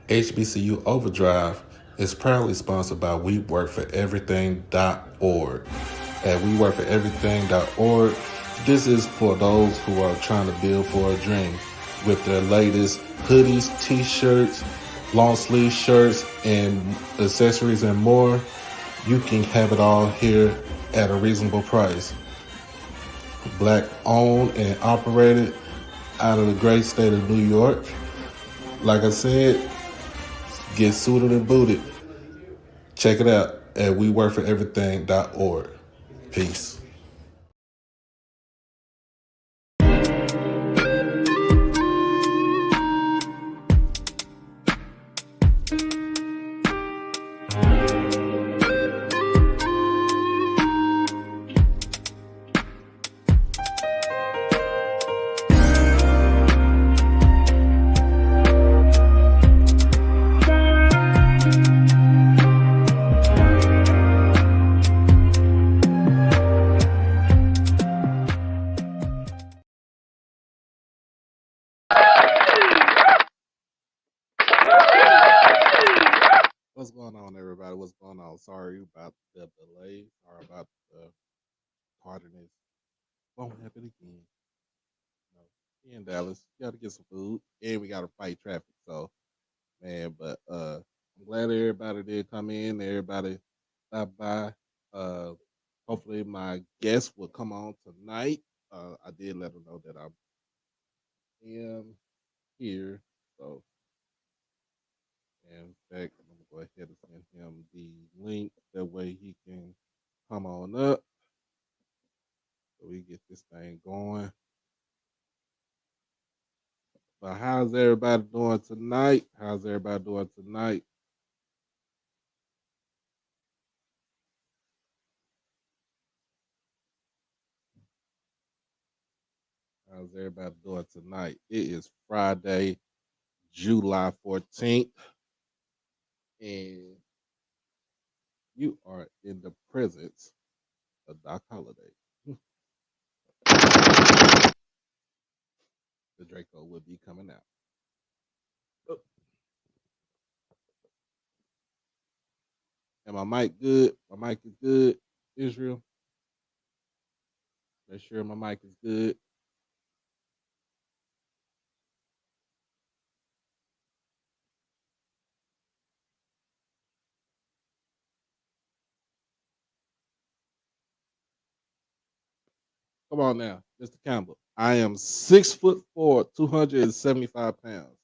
HBCU Overdrive is proudly sponsored by WeWorkForEverything.org. At WeWorkForEverything.org, this is for those who are trying to build for a dream with their latest hoodies, t-shirts, long sleeve shirts, and accessories and more. You can have it all here at a reasonable price. Black owned and operated out of the great state of New York. Like I said, get suited and booted. Check it out at WeWorkForEverything.org. Peace. What's going on, everybody? What's going on? Sorry about the delay. Sorry about the tardiness. Won't happen again. No. We in Dallas. Got to get some food, and we got to fight traffic. So, man, but I'm glad everybody did come in. Everybody stopped by. Hopefully, my guest will come on tonight. I did let them know that I am here. So, in fact, I'm gonna go ahead and send him the link. That way he can come on up so we get this thing going. But how's everybody doing tonight? How's everybody doing tonight? How's everybody doing tonight? It is Friday, July 14th, and you are in the presence of Doc Holiday. The Draco will be coming out. Oh. And my mic good? My mic is good, Israel. Make sure my mic is good. Come on now, Mr. Campbell. I am 6'4", 275 pounds.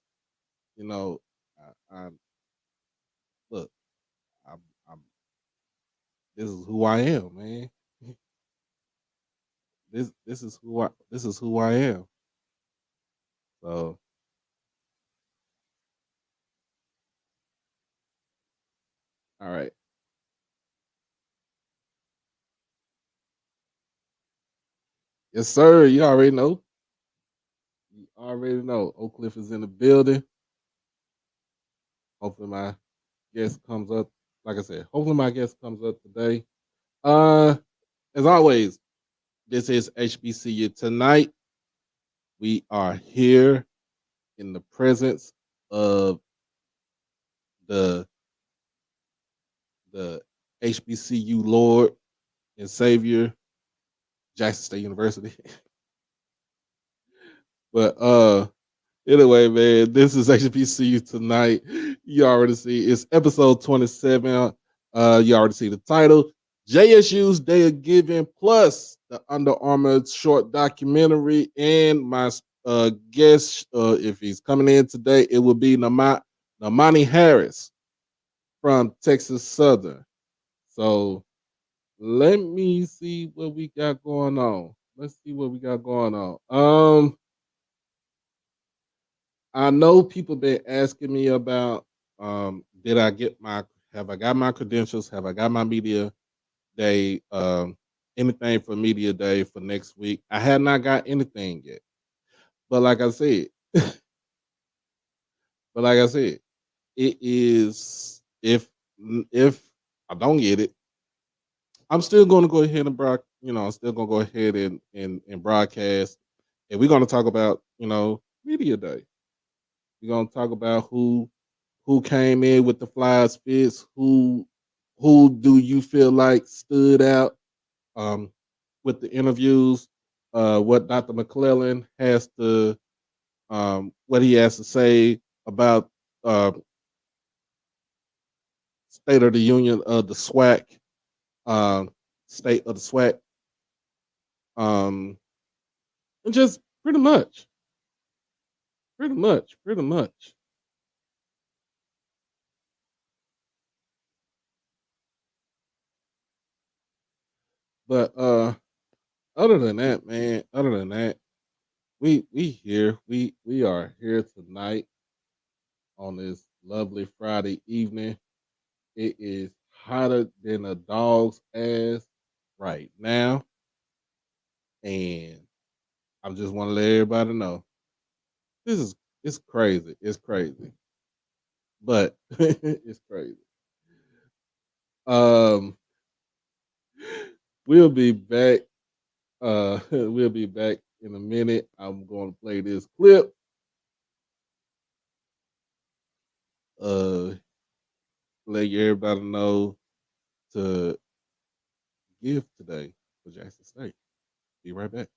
You know, I look, I'm. This is who I am, man. This is who I am. So, all right. Yes, sir. You already know. You already know. Oak Cliff is in the building. Hopefully my guest comes up. Like I said, hopefully my guest comes up today. As always, this is HBCU tonight. We are here in the presence of the HBCU Lord and Savior, Jackson State University. But anyway, man, this is HBCU tonight. You already see it's episode 27. You already see the title. JSU's Day of Giving plus the Under Armour short documentary. And my guest, if he's coming in today, it will be Nahamani Harris from Texas Southern. So let me see what we got going on. Let's see what we got going on. I know people been asking me about did I get my have I got my credentials? Have I got my media day? Anything for media day for next week? I have not got anything yet. But like I said, it is if I don't get it, I'm still going to go ahead and I'm still going to go ahead and broadcast, and we're going to talk about media day. We're going to talk about who who came in with the flyers fits, who do you feel like stood out um, with the interviews, what Dr. McClellan has to what he has to say about uh, State of the Union of the SWAC, um, state of the SWAC, um, and just pretty much. But other than that, man, other than that, we are here tonight on this lovely Friday evening. It is hotter than a dog's ass right now, and I just want to let everybody know this is it's crazy. It's crazy, but it's crazy. Um, we'll be back. We'll be back in a minute. I'm going to play this clip. Uh, let everybody know to give today for Jackson State. Be right back.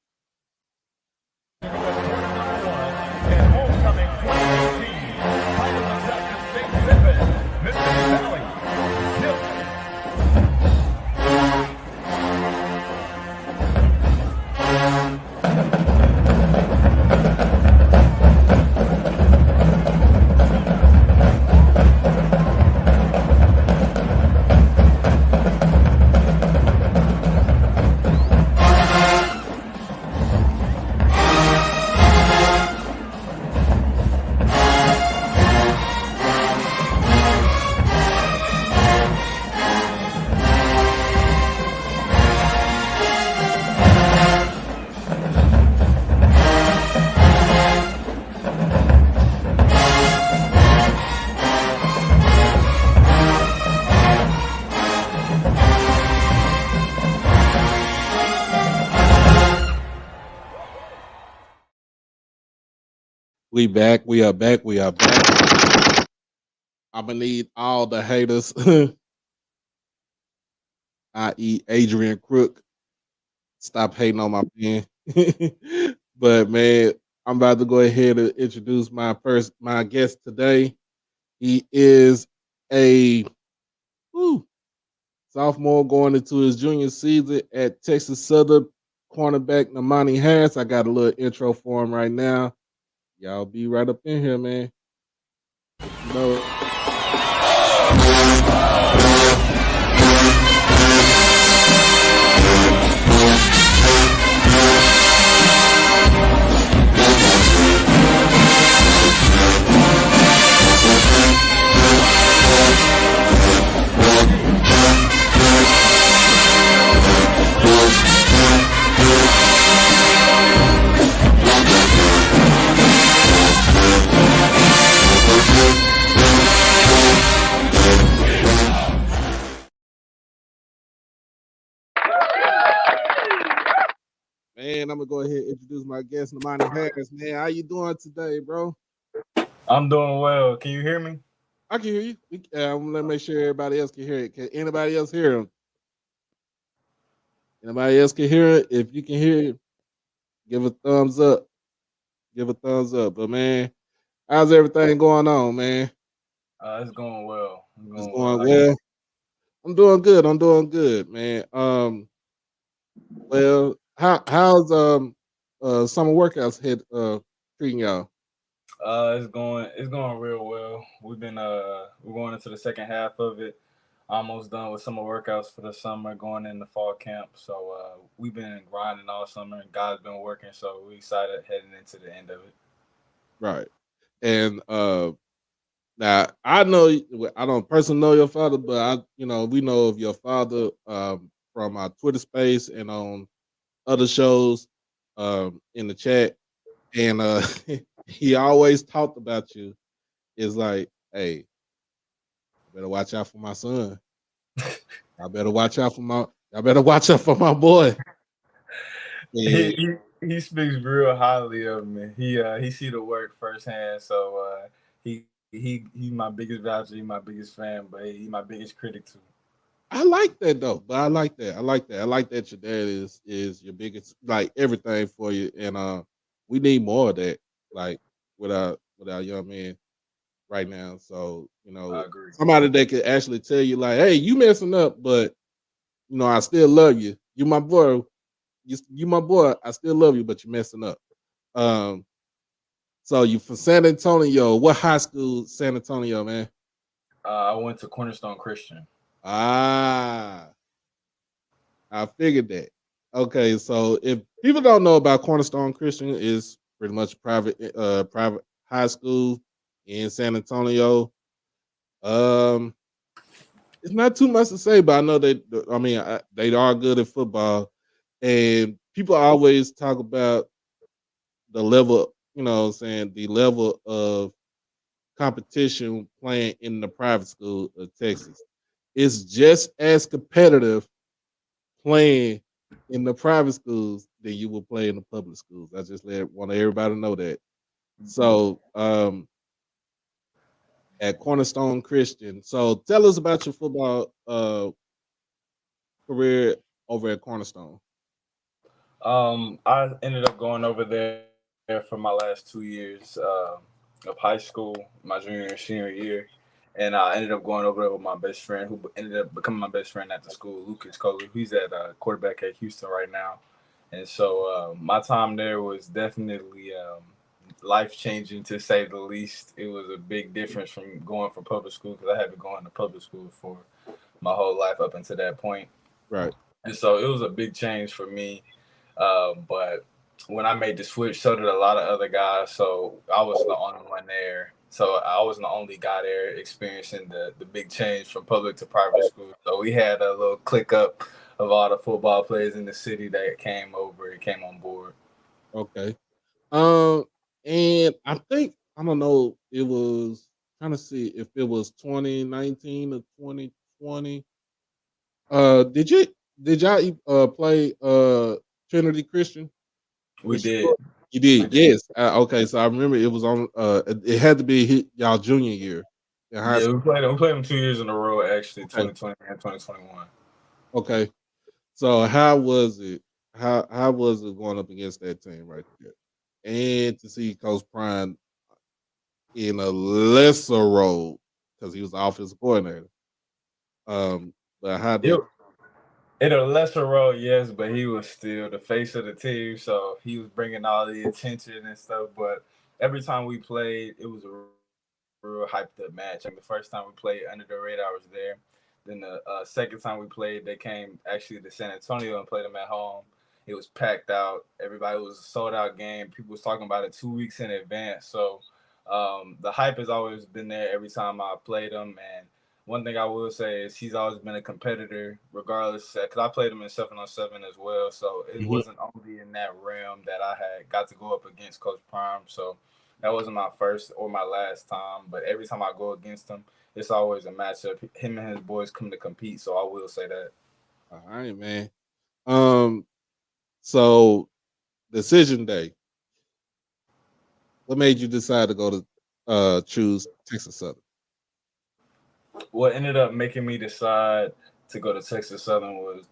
And homecoming 2018, title of Jackson State Pippin, Mr. Valley. We back. We are back. We are back. I'm gonna need all the haters, i.e., Adrian Crook. Stop hating on my pen. But man, I'm about to go ahead and introduce my guest today. He is a whew, sophomore going into his junior season at Texas Southern. Cornerback Nahamani Harris. I got a little intro for him right now. Y'all be right up in here, man. You know. Man, I'm gonna go ahead and introduce my guest, Nahamani Harris. Man, how you doing today, bro? I'm doing well. Can you hear me? I can hear you. I'm gonna make sure everybody else can hear it. Can anybody else hear him? Anybody else can hear it? If you can hear it, give a thumbs up. Give a thumbs up. But man, how's everything going on, man? It's going well. It's going well. I'm doing good. I'm doing good, man. Well, how's summer workouts treating y'all? It's going real well. We're going into the second half of it. Almost done with summer workouts for the summer, going into fall camp. So we've been grinding all summer, and God's been working. So we're excited heading into the end of it. Right. And now I know I don't personally know your father, but we know of your father from our Twitter space and on other shows in the chat, and he always talked about you. It's like, hey, I better watch out for my son. I better watch out for my boy. Yeah. He speaks real highly of me. He see the work firsthand, so he he's my biggest voucher, he's my biggest fan, but he's my biggest critic too. I like that though, but I like that. I like that. I like that your dad is your biggest like everything for you, and we need more of that. Like with our young men right now. So I agree. somebody that could actually tell you like, hey, you messing up, but I still love you. You my boy. You my boy. I still love you, but you're messing up. Um, so you from San Antonio. What high school, San Antonio, man? I went to Cornerstone Christian. Ah, I figured that. Okay, so if people don't know about Cornerstone Christian, is pretty much private high school in San Antonio. Um, it's not too much to say, but I know they are good at football, and people always talk about the level. What I'm saying the level of competition playing in the private school of Texas. It's just as competitive playing in the private schools than you will play in the public schools. I just want everybody to know that. So at Cornerstone Christian. So tell us about your football career over at Cornerstone. I ended up going over there for my last 2 years of high school, my junior and senior year, and I ended up going over there with my best friend, who ended up becoming my best friend at the school, Lucas Coley. He's at quarterback at Houston right now, and so my time there was definitely life changing to say the least. It was a big difference from going from public school because I had been going to public school for my whole life up until that point. Right. And so it was a big change for me. But when I made the switch, so did a lot of other guys. So I was the only one there. So I was the only guy there experiencing the big change from public to private school. So we had a little click up of all the football players in the city that came over and came on board. Okay. Um, and I think I don't know. It was trying to see if it was 2019 or 2020. Did y'all play Trinity Christian? We This did. you We did, did. yes. Okay, so I remember it was on. It had to be y'all junior year in high Yeah, school. we played them 2 years in a row actually, Okay, 2020 and 2021. okay. So how was it? How was it going up against that team right there, and to see Coach Prime in a lesser role because he was the offensive coordinator. But how It did? In a lesser role, yes, but he was still the face of the team, so he was bringing all the attention and stuff. But every time we played, it was a real hyped up match. I mean, the first time we played under the radar was there. Then the second time we played, they came actually to San Antonio and played them at home. It was packed out. Everybody was a sold out game. People was talking about it 2 weeks in advance. So the hype has always been there every time I played them. And one thing I will say is he's always been a competitor, regardless. Because I played him in 7-on-7 as well, so it Mhm. wasn't only in that realm that I had got to go up against Coach Prime. So that wasn't my first or my last time, but every time I go against him, it's always a matchup. Him and his boys come to compete, so I will say that. All right, man. Um, so decision day. What made you decide to go to choose Texas Southern? What ended up making me decide to go to Texas Southern was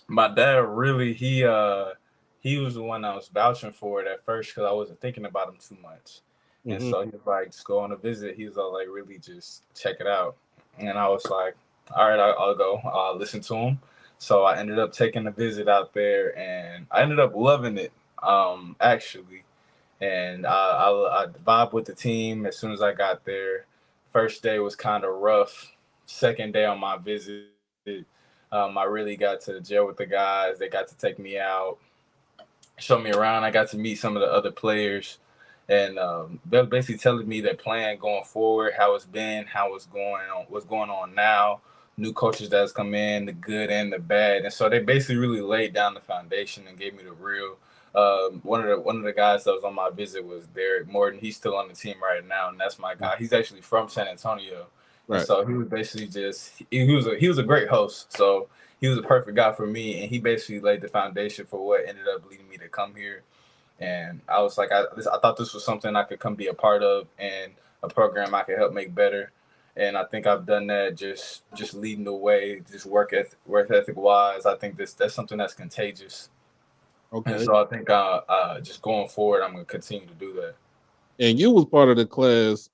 my dad. Really, he was the one I was vouching for it at first because I wasn't thinking about him too much, and Hmm. so he was like, "Just go on a visit." He was all like, "Really, just check it out," and I was like, "All right, I'll go. I'll listen to him." So I ended up taking a visit out there, and I ended up loving it. Actually, and I vibed with the team as soon as I got there. First day was kind of rough. Second day on my visit, I really got to gel with the guys. They got to take me out, show me around. I got to meet some of the other players, and they're basically telling me their plan going forward, how it's been, how it's going on, what's going on now, new coaches that's come in, the good and the bad, and so they basically really laid down the foundation and gave me the real. One of the guys that was on my visit was Derek Morton. He's still on the team right now, and that's my guy. He's actually from San Antonio, and Right. so he was basically just he was a great host. So he was a perfect guy for me, and he basically laid the foundation for what ended up leading me to come here. And I was like, I thought this was something I could come be a part of, and a program I can help make better. And I think I've done that just leading the way, just work ethic wise. I think that's something that's contagious. And Okay. so I think just going forward, I'm gonna continue to do that. And you was part of the class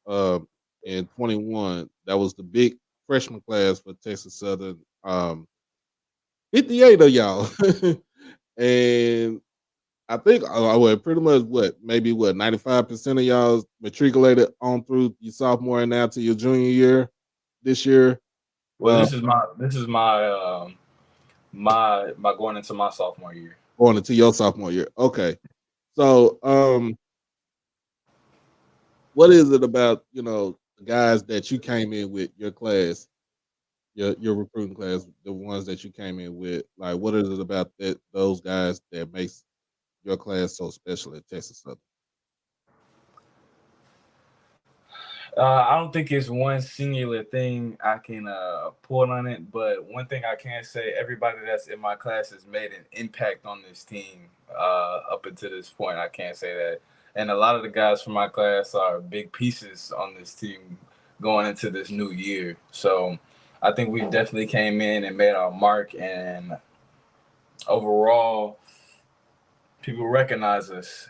in 21. That was the big freshman class for Texas Southern. 58 of y'all. And I think well, pretty much maybe 95% of y'all matriculated on through your sophomore and now to your junior year this year. Well, this is my going into my sophomore year. Going into your sophomore year. Okay. So what is it about, the guys that you came in with, your class, your recruiting class, the ones that you came in with, like what is it about those guys that makes your class so special at Texas Southern? I don't think it's one singular thing I can pull on it, but one thing I can say, everybody that's in my class has made an impact on this team up until this point. I can't say that, and a lot of the guys from my class are big pieces on this team going into this new year. So I think we definitely came in and made our mark, and overall, people recognize us.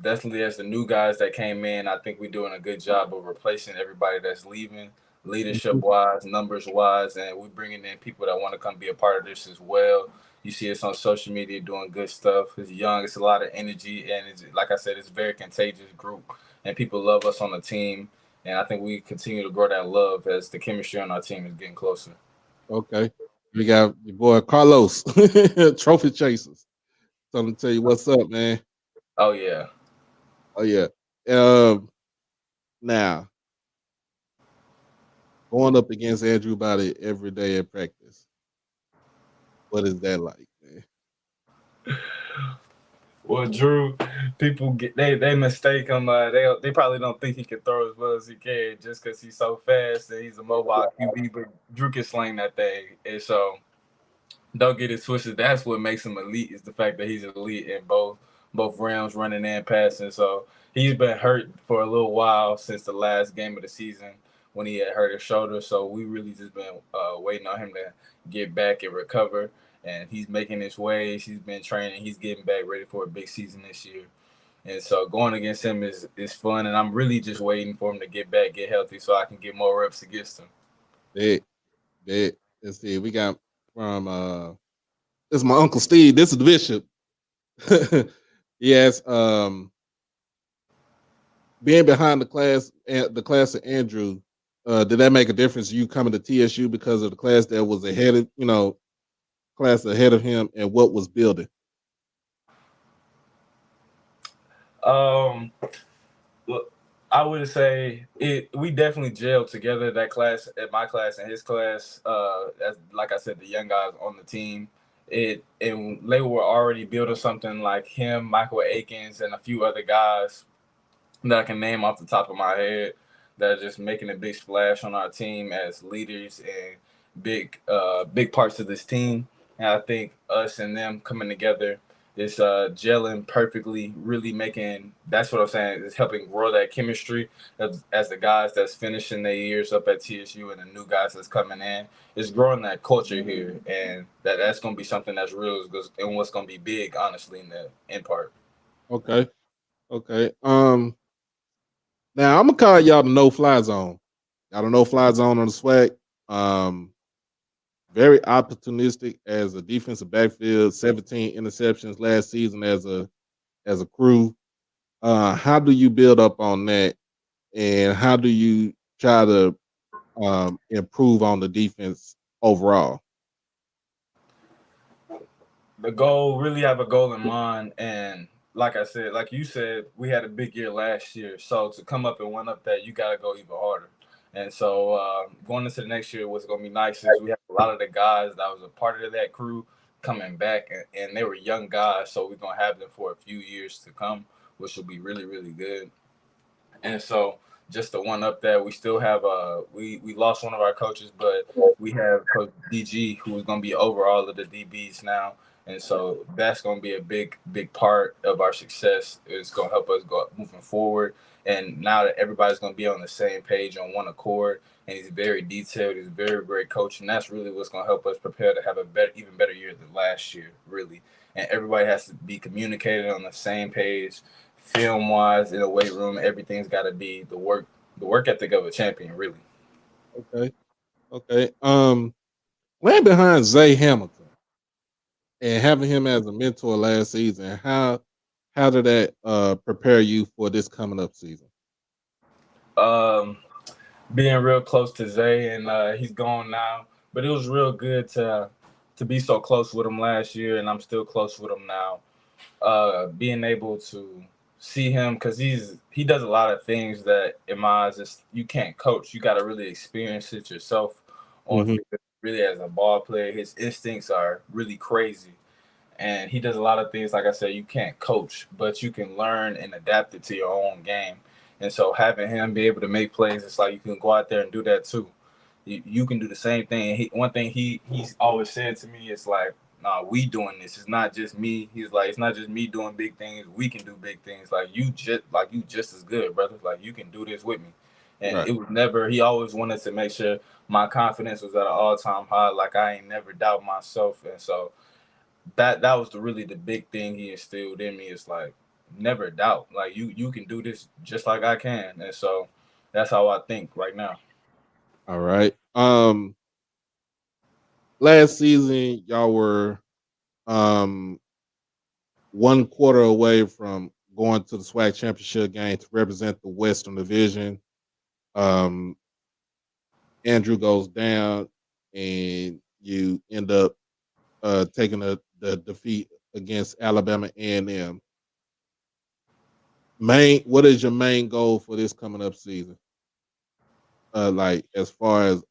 Definitely as the new guys that came in, I think we're doing a good job of replacing everybody that's leaving, leadership Mhm. wise, numbers wise, and we're bringing in people that want to come be a part of this as well. You see us on social media doing good stuff. It's young, it's a lot of energy, and it's like I said, it's a very contagious group, and people love us on the team. And I think we continue to grow that love as the chemistry on our team is getting closer. Okay. We got your boy Carlos, Trophy Chasers. So I'm gonna tell you what's up, man. Oh yeah. Oh yeah. Um, Now going up against Andrew Body every day at practice, what is that like, man? Well, Drew, people get they mistake him. They probably don't think he can throw as well as he can just because he's so fast and he's a mobile QB. But Drew can sling that thing, and so don't get it twisted. That's what makes him elite is the fact that he's elite in both realms, running and passing. So he's been hurt for a little while since the last game of the season when he had hurt his shoulder. So we really just been waiting on him to get back and recover. And he's making his ways. He's been training. He's getting back ready for a big season this year. And so going against him is fun. And I'm really just waiting for him to get back, get healthy, so I can get more reps against him. That let's see, we got from this is my Uncle Steve. This is the Bishop. Yes, being behind the class of Andrew, did that make a difference? You coming to TSU because of the class that was ahead of class ahead of him and what was building? Um, Look, I would say it. We definitely gelled together. That class, at my class and his class. As like I said, the young guys on the team. It and they were already building something like him, Michael Akins, and a few other guys that I can name off the top of my head that are just making a big splash on our team as leaders and big parts of this team. And I think us and them coming together is gelling perfectly, really making that's what I'm saying, is helping grow that chemistry as the guys that's finishing their years up at TSU and the new guys that's coming in. It's growing that culture here, and that's gonna be something that's real and what's gonna be big, honestly, in the end part. Okay, okay. Now I'm gonna call y'all the no fly zone. Y'all the no fly zone on the swag. Um, Very opportunistic as a defensive backfield. 17 interceptions last season as a crew. How do you build up on that, and how do you try to improve on the defense overall? The goal, really have a goal in mind, and like I said, like you said, we had a big year last year, so to come up and win up that, you got to go even harder. And so going into the next year, what's going to be nice is we have a lot of the guys that was a part of that crew coming back, and they were young guys, so we're going to have them for a few years to come, which will be really, really good. And so just to one up that, we still have we lost one of our coaches, but we have Coach DG who is going to be over all of the DBs now, and so that's going to be a big part of our success. It's going to help us go moving forward. And now that everybody's going to be on the same page on one accord, and he's very detailed, he's a very great coach, and that's really what's going to help us prepare to have a even better year than last year, really. And everybody has to be communicated on the same page, film wise, in the weight room. Everything's got to be the work ethic of a champion, really. Okay. Okay. Playing behind Zay Hamilton and having him as a mentor last season, how did that prepare you for this coming up season? Um, Being real close to Zay, and he's gone now, but it was real good to be so close with him last year, and I'm still close with him now. Being able to see him, because he does a lot of things that in my eyes just you can't coach. You got to really experience it yourself on Mm-hmm. field. Really, as a ball player, his instincts are really crazy, and he does a lot of things. Like I said, you can't coach, but you can learn and adapt it to your own game. And so having him be able to make plays, it's like you can go out there and do that too. You can do the same thing. One thing he's always said to me is like, "Nah, we doing this. It's not just me." He's like, "It's not just me doing big things. We can do big things. Like you just as good, brother. Like you can do this with me." And Right. it was never. He always wanted to make sure my confidence was at an all time high. Like I ain't never doubt myself. And so that was really the big thing he instilled in me. Is like never doubt. Like you can do this just like I can. And so that's how I think right now. All right. Last season y'all were um 1 quarter away from going to the SWAC championship game to represent the Western Division. Um, Andrew goes down, and you end up taking the defeat against Alabama A&M. What is your main goal for this coming up season? Like as far as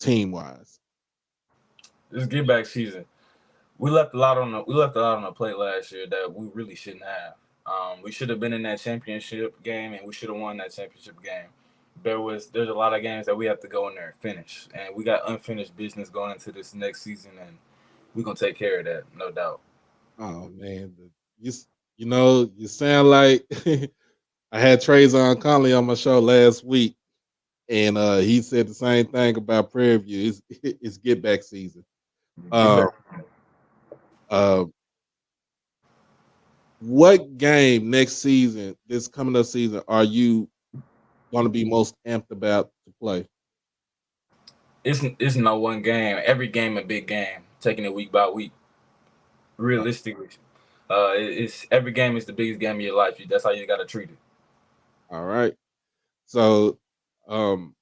team wise. This get back season. We left a lot on the plate last year that we really shouldn't have. We should have been in that championship game, and we should have won that championship game. There's a lot of games that we have to go in there and finish, and we got unfinished business going into this next season, and we're gonna take care of that, no doubt. Oh man, you you know you sound like I had Trayvon Conley on my show last week, and he said the same thing about Prairie View. It's get back season. Get Uh, back. uh, what game next season, this coming up season, are you going to be most amped about to play? It's no one game. Every game a big game. Taking it week by week. Uh, Realistically, it's every game is the biggest game of your life. That's how you got to treat it. all right. So um,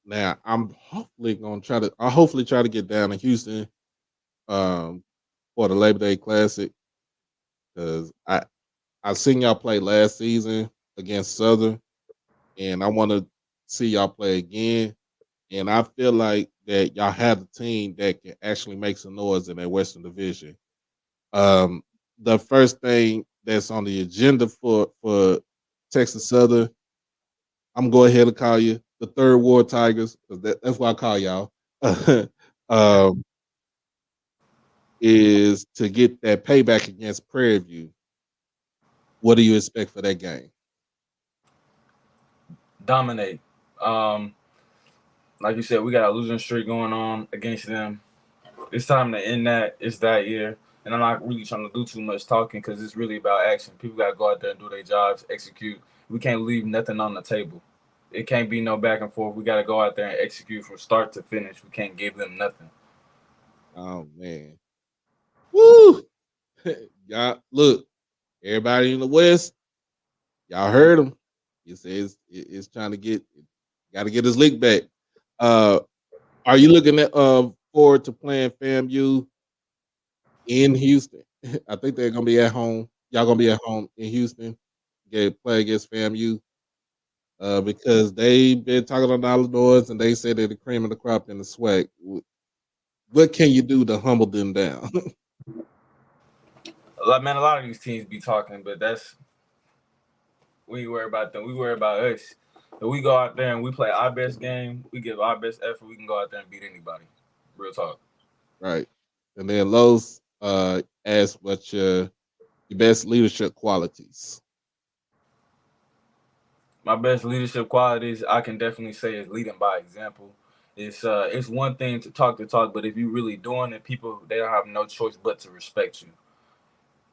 now I'm hopefully going to try to. I hopefully try to get down to Houston um, for the Labor Day Classic because I seen y'all play last season against Southern, and I want to see y'all play again. And I feel like that y'all have the team that can actually make some noise in that Western Division. Um, the first thing that's on the agenda for Texas Southern, I'm gonna go ahead and call you the Third Ward Tigers because that's what I call y'all. um, is to get that payback against Prairie View. What do you expect for that game? Dominate. Um, like you said, we got a losing streak going on against them. It's time to end that. It's that year. And I'm not really trying to do too much talking because it's really about action. People got to go out there and do their jobs, execute. We can't leave nothing on the table. It can't be no back and forth. We got to go out there and execute from start to finish. We can't give them nothing. Oh man, woo! Y'all look, everybody in the West, y'all heard him. He says it's trying to got to get his league back. Uh, are you looking at forward to playing FAMU in Houston? I think they're gonna be at home. Y'all gonna be at home in Houston. Get play against FAMU because they've been talking on all the doors and they said they're the cream of the crop in the swag. What can you do to humble them down? A lot of these teams be talking, but we worry about them. We worry about us. If we go out there and we play our best game, we give our best effort, we can go out there and beat anybody. Real talk. Right. And then Los asked what your best leadership qualities. My best leadership qualities, I can definitely say, is leading by example. It's one thing to talk, but if you really doing it, people they don't have no choice but to respect you.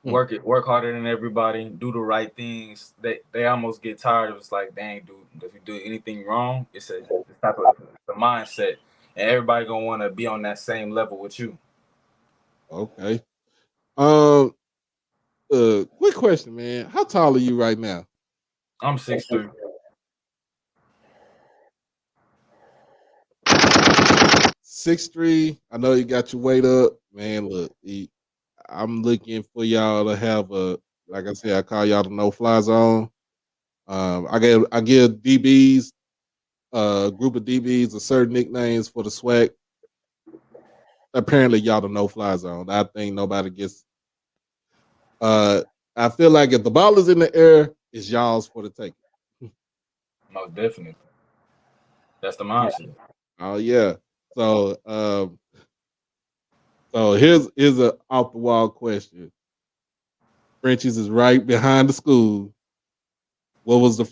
Work harder than everybody, do the right things. They almost get tired of it's like, dang, dude, if you do anything wrong, it's a type of the mindset, and everybody gonna want to be on that same level with you. Okay. Quick question, man. How tall are you right now? I'm 6'3". 6'3". I know you got your weight up, man. Look, I'm looking for y'all to have like I said, I call y'all the no fly zone. I give DBs, group of DBs, a certain nicknames for the swag. Apparently, y'all the no fly zone. I think nobody gets. I feel like if the ball is in the air, it's y'all's for the taking. Most definitely. That's the mindset. Oh yeah. So here's a off the wall question. Frenchies is right behind the school. What was the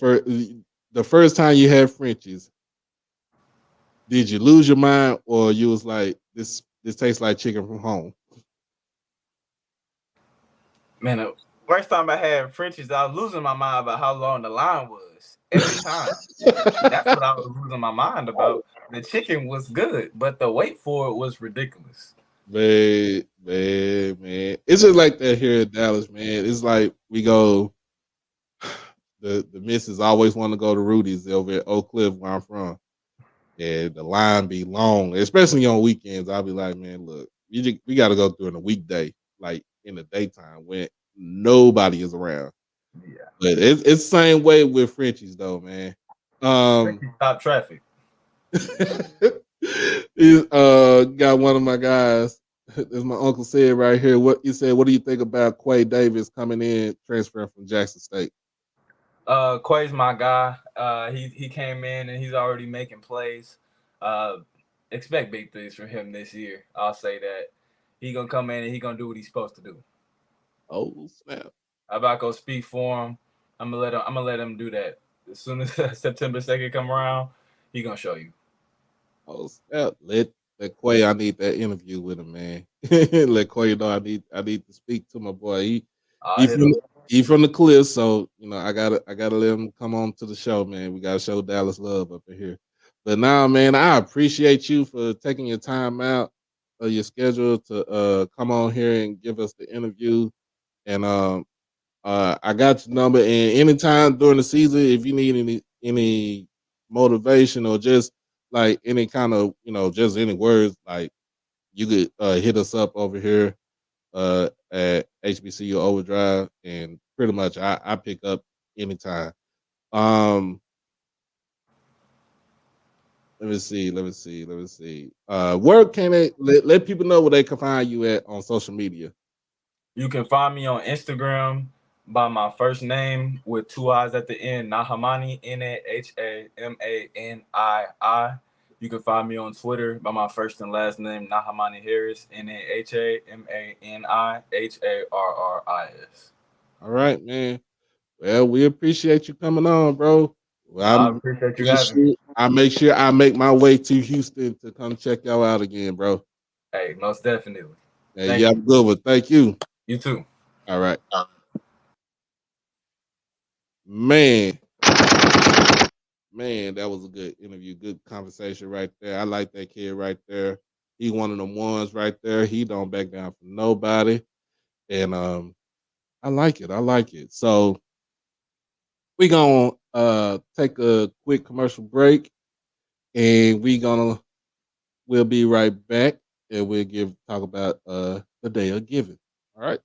first time you had Frenchies? Did you lose your mind, or you was like, this tastes like chicken from home? Man, the first time I had Frenchies, I was losing my mind about how long the line was. Every time. That's what I was losing my mind about. The chicken was good, but the wait for it was ridiculous. Man. It's just like that here in Dallas, man. It's like we go. The missus always want to go to Rudy's over at Oak Cliff, where I'm from. And the line be long, especially on weekends. I'll be like, man, look, we got to go through in a weekday, like in the daytime when nobody is around. Yeah. But it's the same way with Frenchies, though, man. Stop traffic. Got one of my guys, as my uncle said right here. What he said, what do you think about Quay Davis coming in, transferring from Jackson State? Quay's my guy. He came in and he's already making plays. Expect big things from him this year. I'll say that. He gonna come in and he gonna do what he's supposed to do. Oh snap! I'm about to go speak for him. I'm gonna let him do that. As soon as September 2nd come around, he gonna show you. Oh snap! Let Quay. I need that interview with him, man. Let Quay know I need to speak to my boy. He from the Cliff, so you know I gotta let him come on to the show, man. We gotta show Dallas love up in here. But now, man, I appreciate you for taking your time out of your schedule to come on here and give us the interview. And I got your number. And anytime during the season, if you need any motivation or just like any kind of just any words, like you could hit us up over here at HBCU Overdrive, and pretty much I pick up anytime. Let me see. Where can they let people know where they can find you at on social media? You can find me on Instagram by my first name with 2 I's at the end, Nahamani, Nahamanii. You can find me on Twitter by my first and last name, Nahamani Harris, Nahamaniharris. All right, man. Well, we appreciate you coming on, bro. Well, I appreciate you having me. I make sure I make my way to Houston to come check y'all out again, bro. Hey, most definitely. Hey, you have a good one. Thank you. You too. All right. Man, that was a good interview, good conversation right there. I like that kid right there. He one of them ones right there. He don't back down for nobody. And I like it. So we're gonna take a quick commercial break, and we'll be right back, and we'll talk about the day of giving. All right.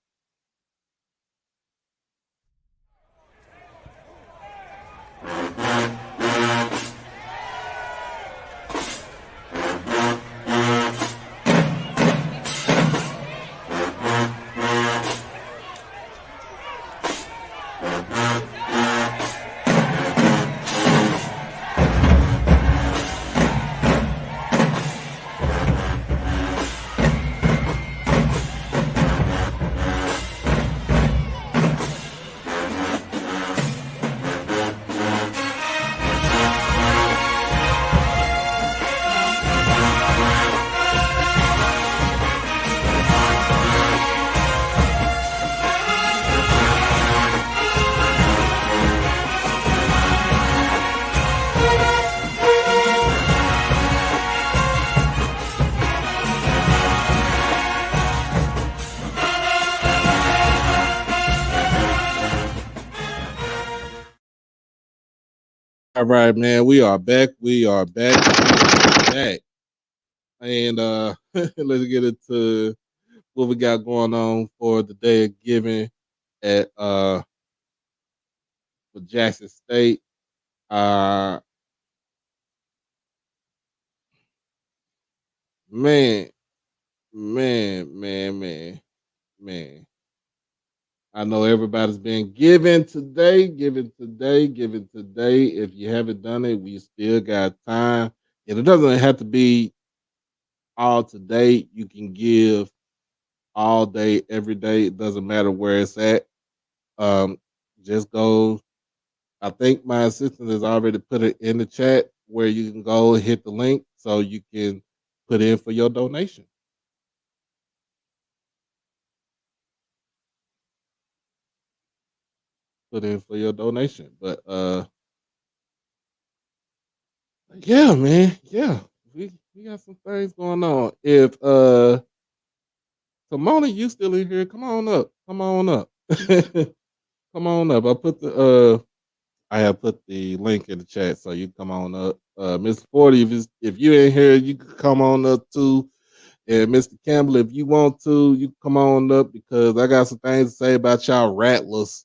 All right, man. We are back. We are back. Back. And let's get into what we got going on for the day of giving at for Jackson State. Uh man, man. I know everybody's been giving today, giving today, giving today. If you haven't done it, we still got time. And it doesn't have to be all today. You can give all day, every day. It doesn't matter where it's at. Um, just go. I think my assistant has already put it in the chat where you can go hit the link so you can put in for your donation. Put in for your donation. But yeah, man. Yeah. We got some things going on. If Simona, you still in here, come on up. Come on up. Come on up. I have put the link in the chat so you come on up. Mr. 40, if you in here, you can come on up too. And Mr. Campbell, if you want to, you come on up because I got some things to say about y'all rattlers.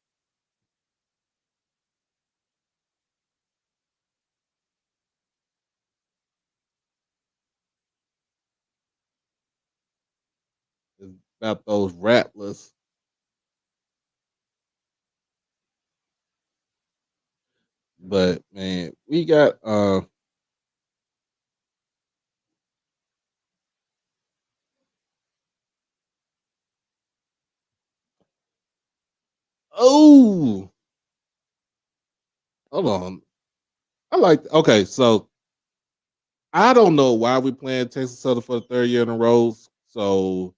It's about those rattlers. But man, we got oh, hold on. Okay, so I don't know why we playing Texas Southern for the third year in a row. So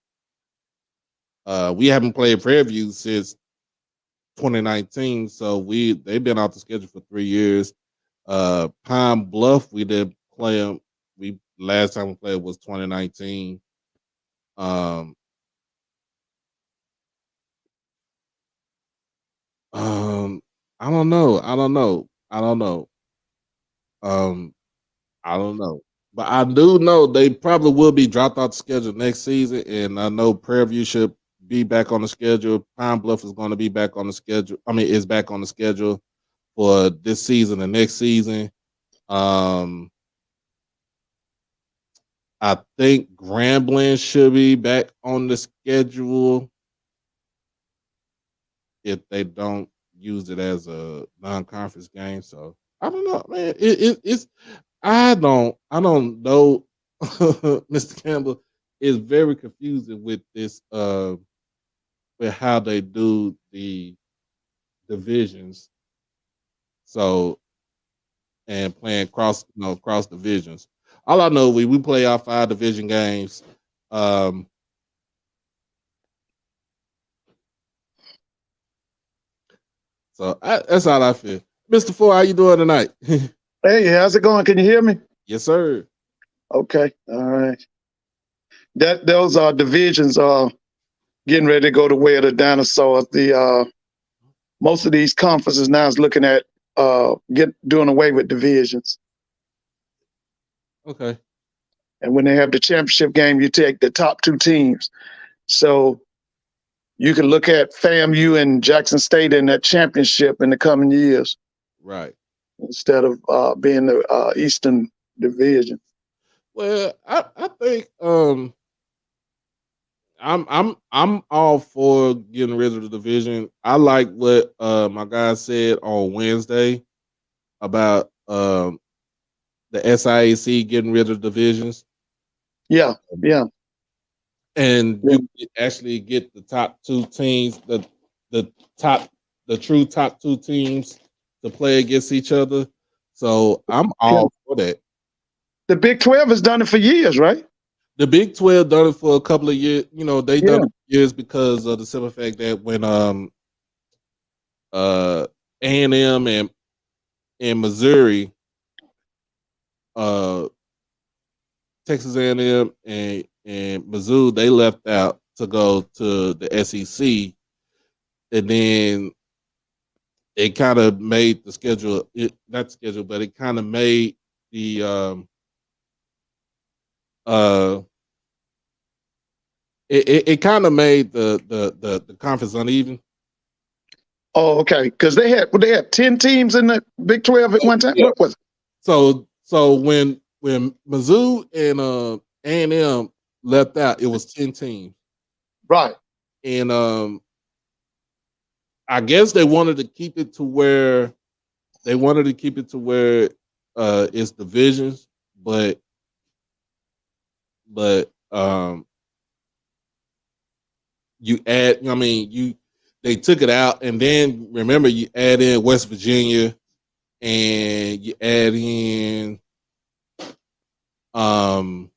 we haven't played Prairie View since 2019. So they've been off the schedule for 3 years. Pine Bluff, we did play them. We last time we played was 2019. Um, I don't know. I don't know. I don't know. Um, I don't know. But I do know they probably will be dropped off the schedule next season, and I know Prairie View should be back on the schedule. Pine Bluff is going to be back on the schedule. I mean, is back on the schedule for this season and next season. Um, I think Grambling should be back on the schedule if they don't use it as a non-conference game. So I don't know, man. It's I don't know. Mr. Campbell is very confusing with this with how they do the divisions. So and playing cross divisions. All I know we play our 5 division games. Um, that's all I feel. Mr. Four, how you doing tonight? Hey, how's it going? Can you hear me? Yes, sir. Okay, all right. Those divisions are getting ready to go the way of the dinosaurs. The most of these conferences now is looking at doing away with divisions. Okay. And when they have the championship game, you take the top 2 teams. So you can look at FAMU and Jackson State in that championship in the coming years. Right. Instead of being the Eastern Division. Well, I think I'm all for getting rid of the division. I like what my guy said on Wednesday about the SIAC getting rid of divisions. Yeah. And you can actually get the top 2 teams, the true top 2 teams to play against each other. So I'm all for that. The Big 12 has done it for years, right? The Big 12 done it for a couple of years. You know, they done it for years because of the simple fact that when A&M and Missouri, Texas A&M and Mizzou, they left out to go to the SEC, and then it kind of made the schedule. Not schedule, but it kind of made the it kind of made the conference uneven. Oh, okay. Because they had 10 teams in the Big 12 at one time. Yeah. What was it? So when Mizzou and A&M left out, it was 10 teams. Right. And I guess they wanted to keep it to where it's divisions, but you add, I mean, they took it out, and then remember you add in West Virginia, and you add in trying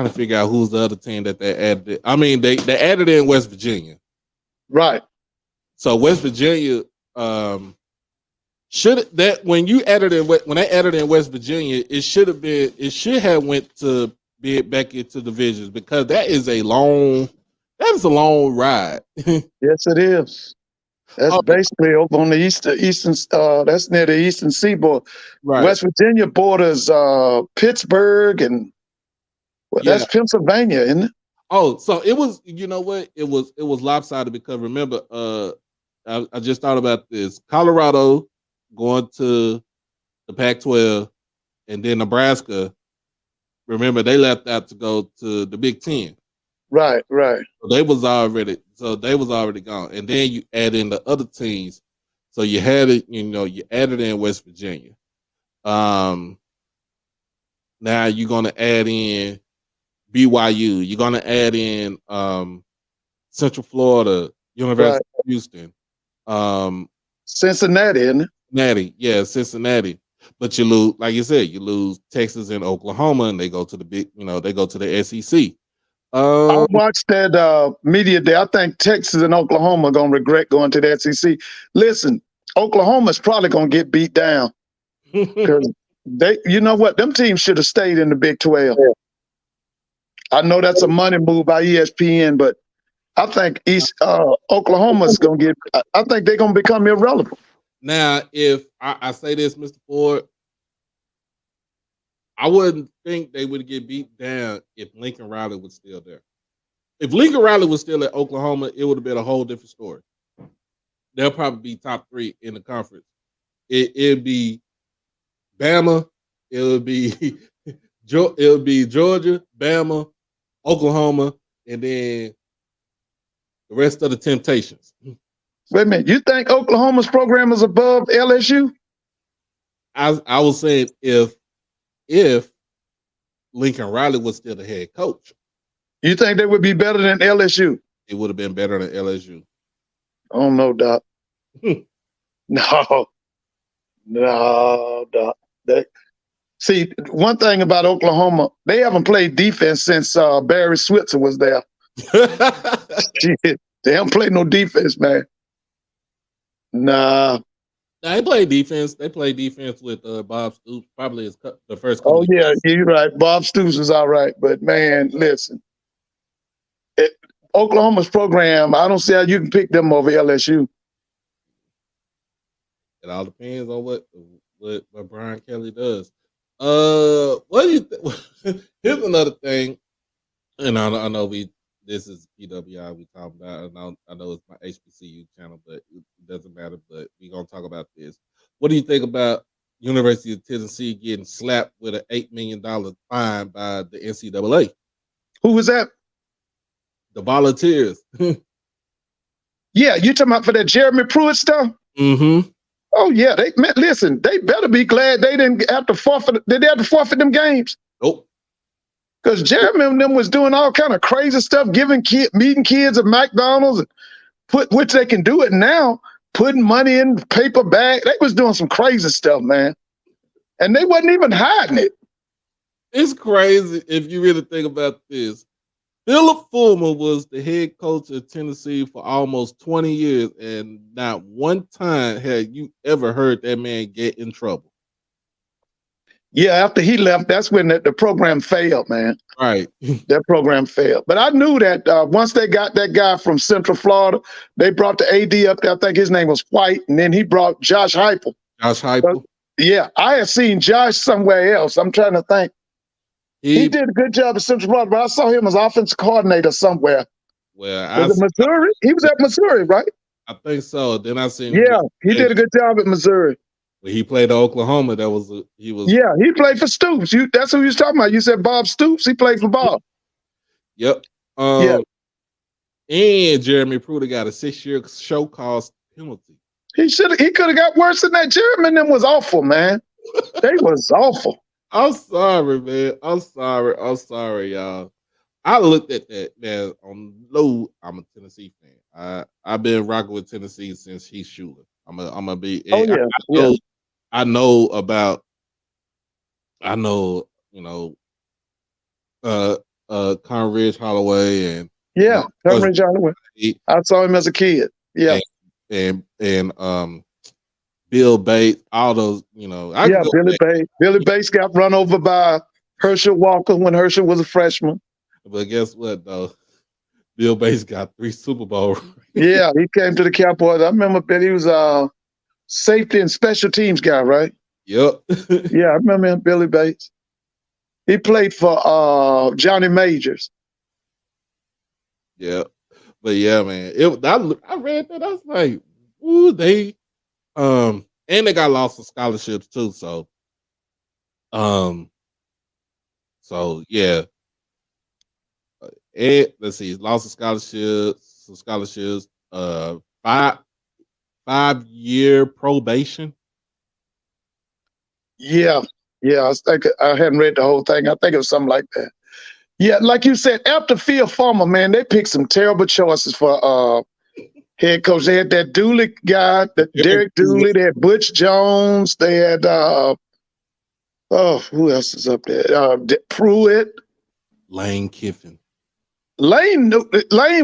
to figure out who's the other team that they added. I mean, they added in West Virginia. Right. So West Virginia should that when they added in West Virginia, it should have went to be back into divisions, because that is a long ride. Yes, it is. That's basically over on the eastern. That's near the eastern seaboard. Right. West Virginia borders Pittsburgh, and that's Pennsylvania, isn't it? Oh, so it was. You know what? It was lopsided, because remember, I just thought about this. Colorado going to the Pac-12, and then Nebraska. Remember, they left out to go to the Big Ten. Right. So they was already gone, and then you add in the other teams. So you had it, you added in West Virginia. Now you're gonna add in BYU. You're gonna add in Central Florida, University of Houston, Cincinnati, isn't it? Cincinnati. But you lose, like you said, you lose Texas and Oklahoma, and they go to the SEC. I watched that media day. I think Texas and Oklahoma are going to regret going to the SEC. Listen, Oklahoma's probably going to get beat down, because you know what? Them teams should have stayed in the Big 12. Yeah. I know that's a money move by ESPN, but I think Oklahoma's going to get. I think they're going to become irrelevant. Now, if I say this, Mr. Ford, I wouldn't think they would get beat down if Lincoln Riley was still there. If Lincoln Riley was still at Oklahoma, it would have been a whole different story. They'll probably be top 3 in the conference. It'd be Bama, it would be Georgia, Bama, Oklahoma, and then the rest of the Temptations. Wait a minute, you think Oklahoma's program is above LSU? I was saying if Lincoln Riley was still the head coach, you think they would be better than LSU? It would have been better than LSU. Oh no, Doc. No, Doc. See, one thing about Oklahoma, they haven't played defense since Barry Switzer was there. Shit, they haven't played no defense, man. Nah. They play defense. They play defense with Bob Stoops. Probably is the first. Oh yeah, you're right. Bob Stoops is all right, but man, listen, Oklahoma's program, I don't see how you can pick them over LSU. It all depends on what Brian Kelly does. What do you think? Here's another thing, and I know this is PWI we talking about. I know it's my HBCU channel, but it doesn't matter. But we're gonna talk about this. What do you think about University of Tennessee getting slapped with an $8 million fine by the NCAA? Who was that? The Volunteers. Yeah, you talking about for that Jeremy Pruitt stuff? Mm-hmm. Oh yeah, they better be glad they didn't have to forfeit. Did they have to forfeit them games? Nope. Because Jeremy and them was doing all kind of crazy stuff, meeting kids at McDonald's, which they can do it now, putting money in paper bag. They was doing some crazy stuff, man. And they wasn't even hiding it. It's crazy if you really think about this. Philip Fulmer was the head coach of Tennessee for almost 20 years, and not one time had you ever heard that man get in trouble. Yeah, after he left, that's when the program failed, man. Right. That program failed. But I knew that once they got that guy from Central Florida, they brought the AD up there. I think his name was White, and then he brought Josh Heupel. Josh Heupel. Yeah, I had seen Josh somewhere else. I'm trying to think. He did a good job at Central Florida, but I saw him as offensive coordinator somewhere. Well, Was it Missouri? He was at Missouri, right? I think so. Then I seen. Yeah, he did a good job at Missouri. When he played at Oklahoma, he was. Yeah, he played for Stoops. That's who you was talking about. You said Bob Stoops. He played for Bob. Yep. Yeah. And Jeremy Pruitt got a 6-year show cause penalty. He could have got worse than that. Jeremy and them was awful, man. They was awful. I'm sorry, man. I'm sorry, y'all. I looked at that, man. I'm a Tennessee fan. I've been rocking with Tennessee since Heath Schuler. I'm a be. Oh yeah. I know, Conridge Holloway and Conridge Holloway. I saw him as a kid. Yeah. And Bill Bates, all those, Billy Bates. Billy Bates got run over by Herschel Walker when Herschel was a freshman. But guess what, though? Bill Bates got 3 Super Bowl. Yeah, he came to the Cowboys. I remember he was a safety and special teams guy, right? Yep. Yeah, I remember him, Billy Bates. He played for Johnny Majors. Yeah. But yeah, man. I read that. I was like, ooh, and they got lots of scholarships too. So yeah. And let's see, lots of scholarships, 5-year probation. Yeah. I think I hadn't read the whole thing. I think it was something like that. Yeah, like you said, after Phil Fulmer, man, they picked some terrible choices for head coach. They had that Dooley guy, Derek Dooley. They had Butch Jones. They had who else is up there? Pruitt. Lane Kiffin. Lane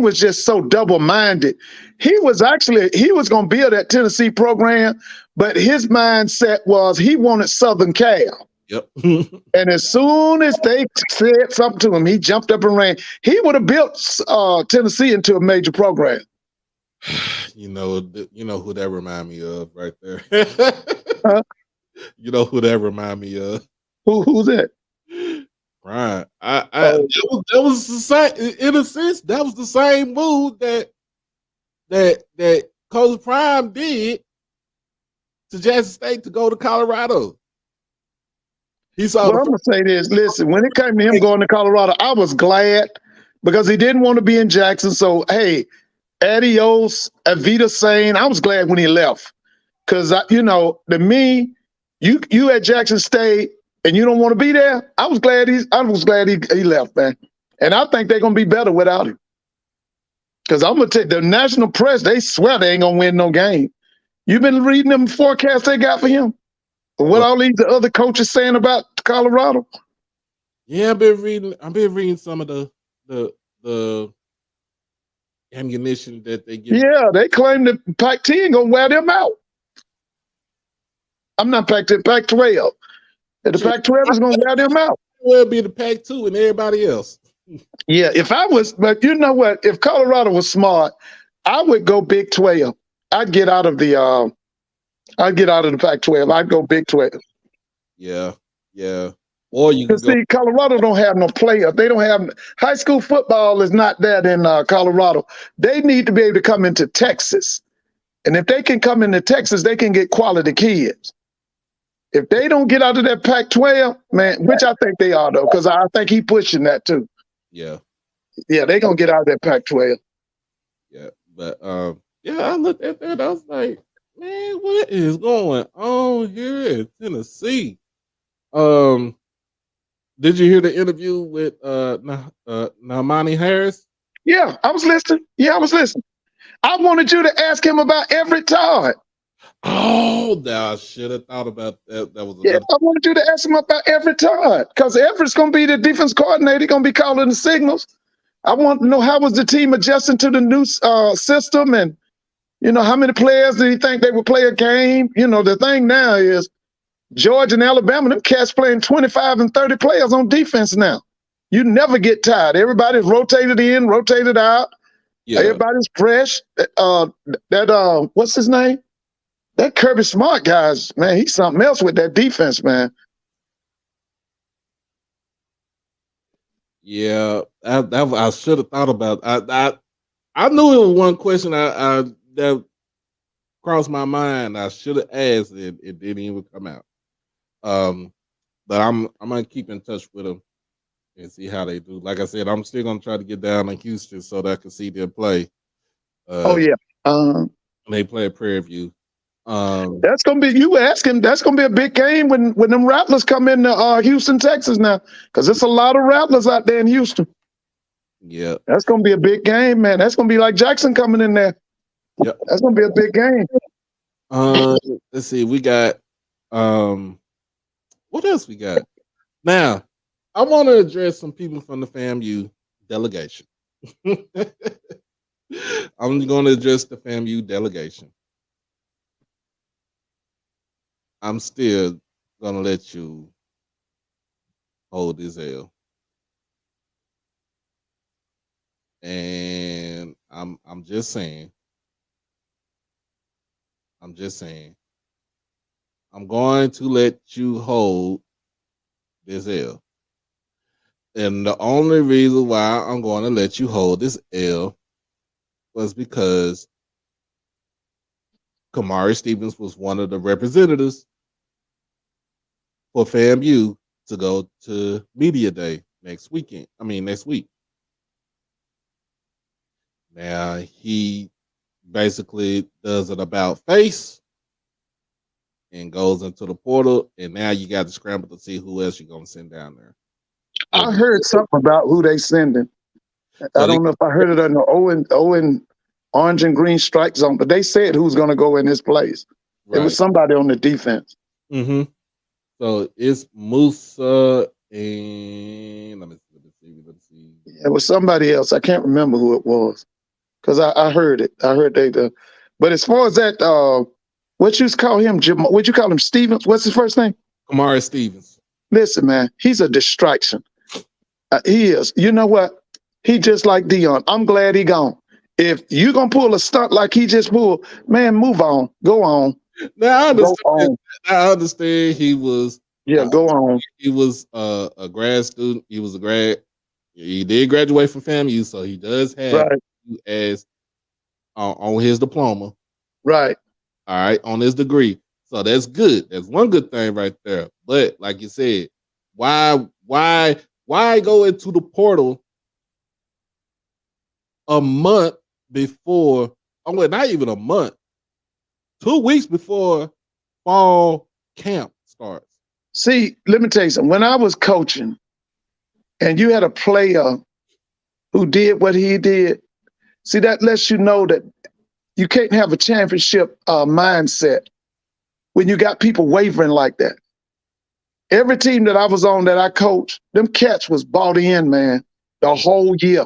was just so double-minded. He was going to build that Tennessee program, but his mindset was he wanted Southern Cal. Yep. And as soon as they said something to him, he jumped up and ran. He would have built Tennessee into a major program. You know who that remind me of right there. Huh? You know who that remind me of? Who's that? Right. That was the same, in a sense. That was the same move that Coach Prime did to Jackson State to go to Colorado. I'm gonna say this. Listen, when it came to him going to Colorado, I was glad because he didn't want to be in Jackson. So hey, adios, Avita Sane. I was glad when he left because you at Jackson State and you don't want to be there. I was glad he left, man. And I think they're gonna be better without him. Because I'm gonna tell you, the national press, they swear they ain't gonna win no game. You've been reading them forecasts they got for him. What all these other coaches saying about Colorado? Yeah, I've been reading some of the ammunition that they give. Yeah, they claim that Pac-10 gonna wear them out. I'm not Pac-10, Pac-12. The Pac-12 is gonna wear them out. Will be the Pac-2 and everybody else. Yeah, but you know what? If Colorado was smart, I would go Big 12. I'd get out of the Pac-12. I'd go Big 12. Yeah. Or you can see, Colorado don't have no players. They don't have high school football is not that in Colorado. They need to be able to come into Texas, and if they can come into Texas, they can get quality kids. If they don't get out of that Pac-12, man, which I think they are though, because I think he's pushing that too. Yeah, they're gonna get out of that Pac-12. Yeah, but I looked at that. I was like, man, what is going on here in Tennessee? Did you hear the interview with Nahamani Harris? Yeah, I was listening. I wanted you to ask him about Everett Todd. Oh, I should have thought about that. I wanted you to ask him about Everett Todd because Everett's going to be the defense coordinator. He's going to be calling the signals. I want to know how was the team adjusting to the new system, and how many players do you think they would play a game? The thing now is Georgia and Alabama, them cats playing 25 and 30 players on defense now. You never get tired. Everybody's rotated in, rotated out. Yeah. Everybody's fresh. What's his name? That Kirby Smart guy's, man, he's something else with that defense, man. Yeah, I should have thought about. I knew it was one question that crossed my mind. I should have asked it. It didn't even come out. But I'm gonna keep in touch with them and see how they do. Like I said, I'm still gonna try to get down in Houston so that I can see them play. Oh yeah. They play at Prairie View. That's gonna be that's gonna be a big game when them Rattlers come into Houston, Texas now, because there's a lot of Rattlers out there in Houston. Yeah, that's gonna be a big game, man. That's gonna be like Jackson coming in there. Yep. That's gonna be a big game. Let's see, we got what else we got? Now, I want to address some people from the FAMU delegation. I'm going to address the FAMU delegation. I'm still gonna let you hold this L, and I'm just saying. I'm going to let you hold this L, and the only reason why I'm going to let you hold this L was because Kamari Stevens was one of the representatives for FAMU to go to Media Day next week. Now, he basically does an about face and goes into the portal, and now you got to scramble to see who else you're going to send down there. I heard something about who they sending. I don't know if I heard it on the Owen orange and green strike zone, but they said who's going to go in his place. Right. It was somebody on the defense. Mm-hmm. So it's Musa and let me see. It was somebody else. I can't remember who it was because I heard it. I heard they. But as far as that, what you call him, Jim? What you call him, Stevens? What's his first name? Kamari Stevens. Listen, man, he's a distraction. He is. You know what? He just like Dion. I'm glad he gone. If you gonna pull a stunt like he just pulled, man, move on. Go on. Now I understand he was. Yeah, go on. He was a grad student. He was a grad. He did graduate from FAMU, so he does have as on his diploma. Right. All right, on his degree. So that's good. That's one good thing right there. But like you said, why go into the portal a month before? Oh, well, not even a month. 2 weeks before fall camp starts. See, let me tell you something. When I was coaching and you had a player who did what he did, see, that lets you know that you can't have a championship mindset when you got people wavering like that. Every team that I was on that I coached, them cats was bought in, man, the whole year.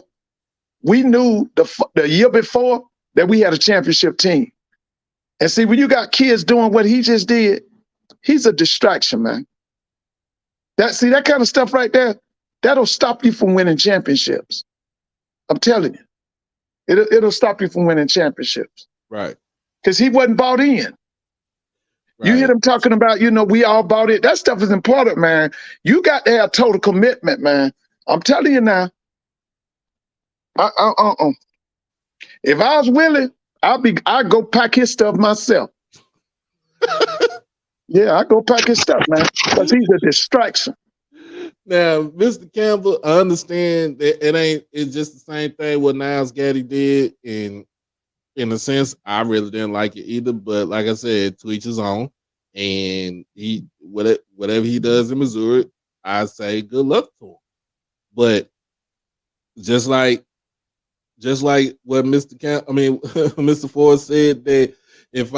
We knew the year before that we had a championship team. And see, when you got kids doing what he just did, he's a distraction, man. That kind of stuff right there, that'll stop you from winning championships. I'm telling you. It'll stop you from winning championships. Right. Because he wasn't bought in. Right. You hear them talking about, we all bought it. That stuff is important, man. You got to have total commitment, man. I'm telling you now. If I was Willie, I'd go pack his stuff myself. Yeah, I go pack his stuff, man, because he's a distraction. Now, Mr. Campbell, I understand that it's just the same thing what Niles Gaddy did, and in a sense, I really didn't like it either. But like I said, to each his own, and whatever he does in Missouri, I say good luck to him. But just like what Mr. Ford said, that if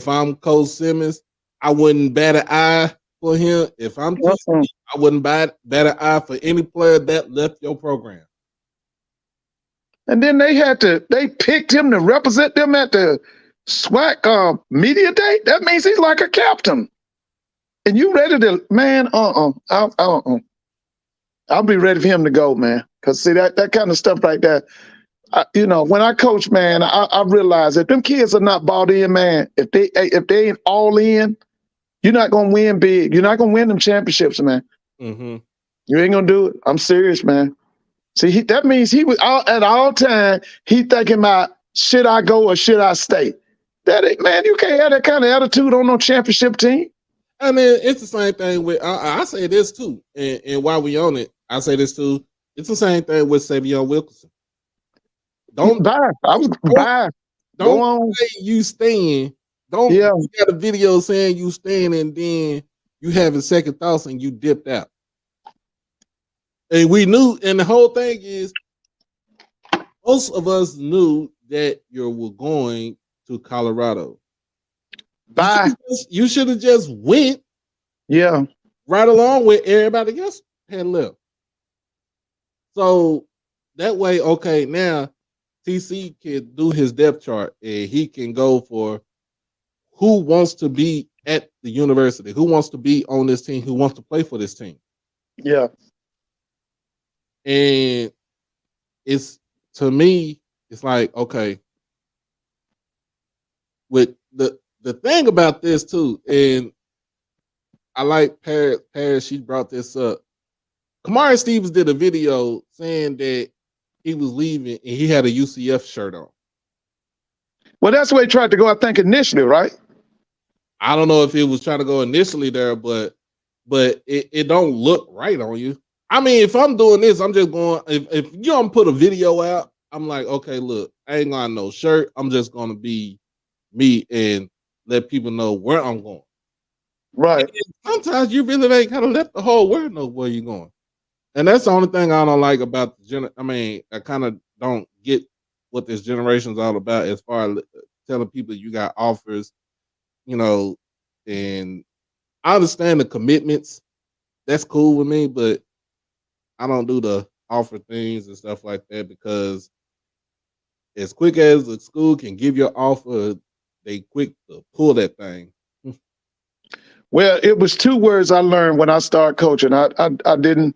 I'm Coach Simmons, I wouldn't bat an eye for him. If I'm TxSU, I wouldn't bat an eye for any player that left your program. And then they picked him to represent them at the SWAC media day. That means he's like a captain. And you ready to, man? I'll be ready for him to go, man. Cause see that kind of stuff like that. When I coach, man, I realize that them kids are not bought in, man. If they ain't all in, you're not gonna win big. You're not gonna win them championships, man. Mm-hmm. You ain't gonna do it. I'm serious, man. See, that means he was at all time. He thinking about should I go or should I stay? That ain't, man. You can't have that kind of attitude on no championship team. I mean, it's the same thing with. I say this too, and while we on it, I say this too. It's the same thing with Savion Wilkerson. Don't Bye. I was bye. Go don't on. say you staying. Don't Yeah. you got a video saying you staying and then you having second thoughts and you dipped out. And we knew, and the whole thing is, most of us knew that you were going to Colorado. Bye. You should have just went Yeah. right along with everybody else had left. So that way, okay, now TC can do his depth chart and he can go for who wants to be at the university, who wants to be on this team, who wants to play for this team. Yeah. And it's, to me, it's like, okay, with the thing about this too, and I like Paris, she brought this up. Kamari Stevens did a video saying that he was leaving and he had a UCF shirt on. Well, that's where he tried to go, I think, initially, right? I don't know if it was trying to go initially there, but it don't look right on you. I mean, if I'm doing this, I'm just going, if you don't put a video out, I'm like, okay, look, I ain't got no shirt. I'm just going to be me and let people know where I'm going. Right. And sometimes you really ain't kind of let the whole world know where you're going. And that's the only thing I don't like about I kind of don't get what this generation's all about as far as telling people you got offers, and I understand the commitments. That's cool with me, but I don't do the offer things and stuff like that because as quick as the school can give you an offer, they quick to pull that thing. Well, it was two words I learned when I started coaching. I didn't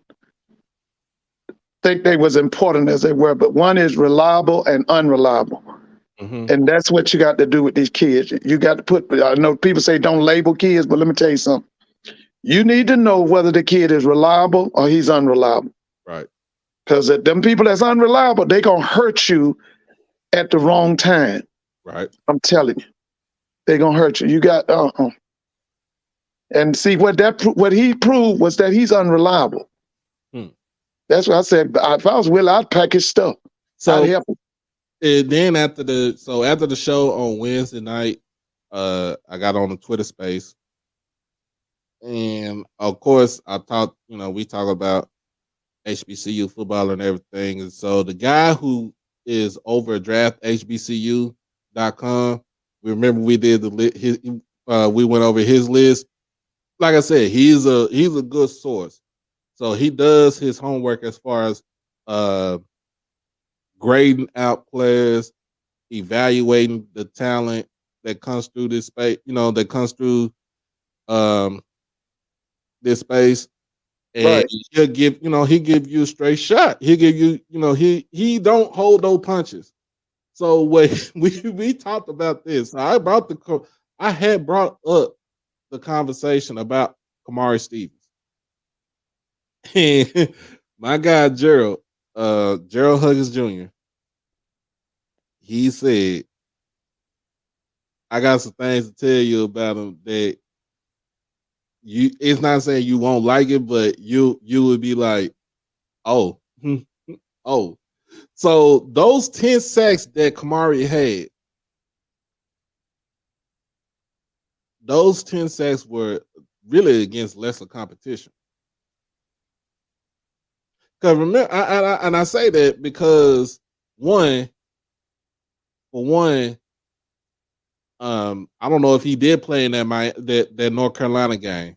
think they was important as they were, but one is reliable and unreliable. Mm-hmm. And that's what you got to do with these kids. You got to put, I know people say don't label kids, but let me tell you something. You need to know whether the kid is reliable or he's unreliable. Right. Because them people that's unreliable, they going to hurt you at the wrong time. Right. I'm telling you. They're going to hurt you. You got, and see what he proved was that he's unreliable. That's what I said. If I was Will, I'd pack his stuff. So I'd help him. And then after the show on Wednesday night, I got on the Twitter space. And of course we talk about HBCU football and everything. And so the guy who is over at drafthbcu.com, remember we did we went over his list. Like I said, he's a good source. So he does his homework as far as grading out players, evaluating the talent that comes through this space, that comes through this space. And Right. he'll give you a straight shot. He'll give you, he don't hold no punches. So when we talked about this, I had brought up the conversation about Kamari Stevens. And my guy Gerald Huggins Jr., he said, I got some things to tell you about him that it's not saying you won't like it, but you would be like, oh. Oh. So those 10 sacks that Kamari had, those 10 sacks were really against lesser competition. Because remember, I say that because I don't know if he did play in that North Carolina game.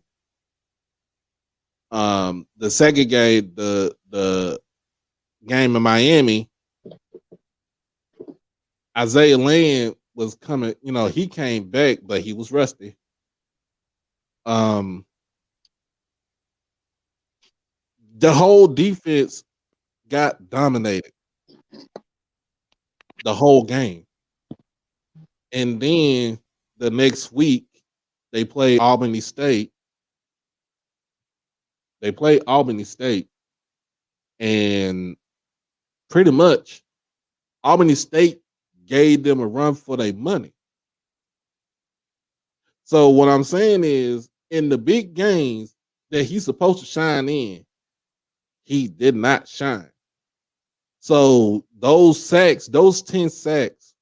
The second game, the game in Miami, Isaiah Land was coming. He came back, but he was rusty. The whole defense got dominated the whole game. And then the next week, they play Albany State. They play Albany State, and pretty much Albany State gave them a run for their money. So what I'm saying is, in the big games that he's supposed to shine in, he did not shine. So those sacks, those 10 sacks,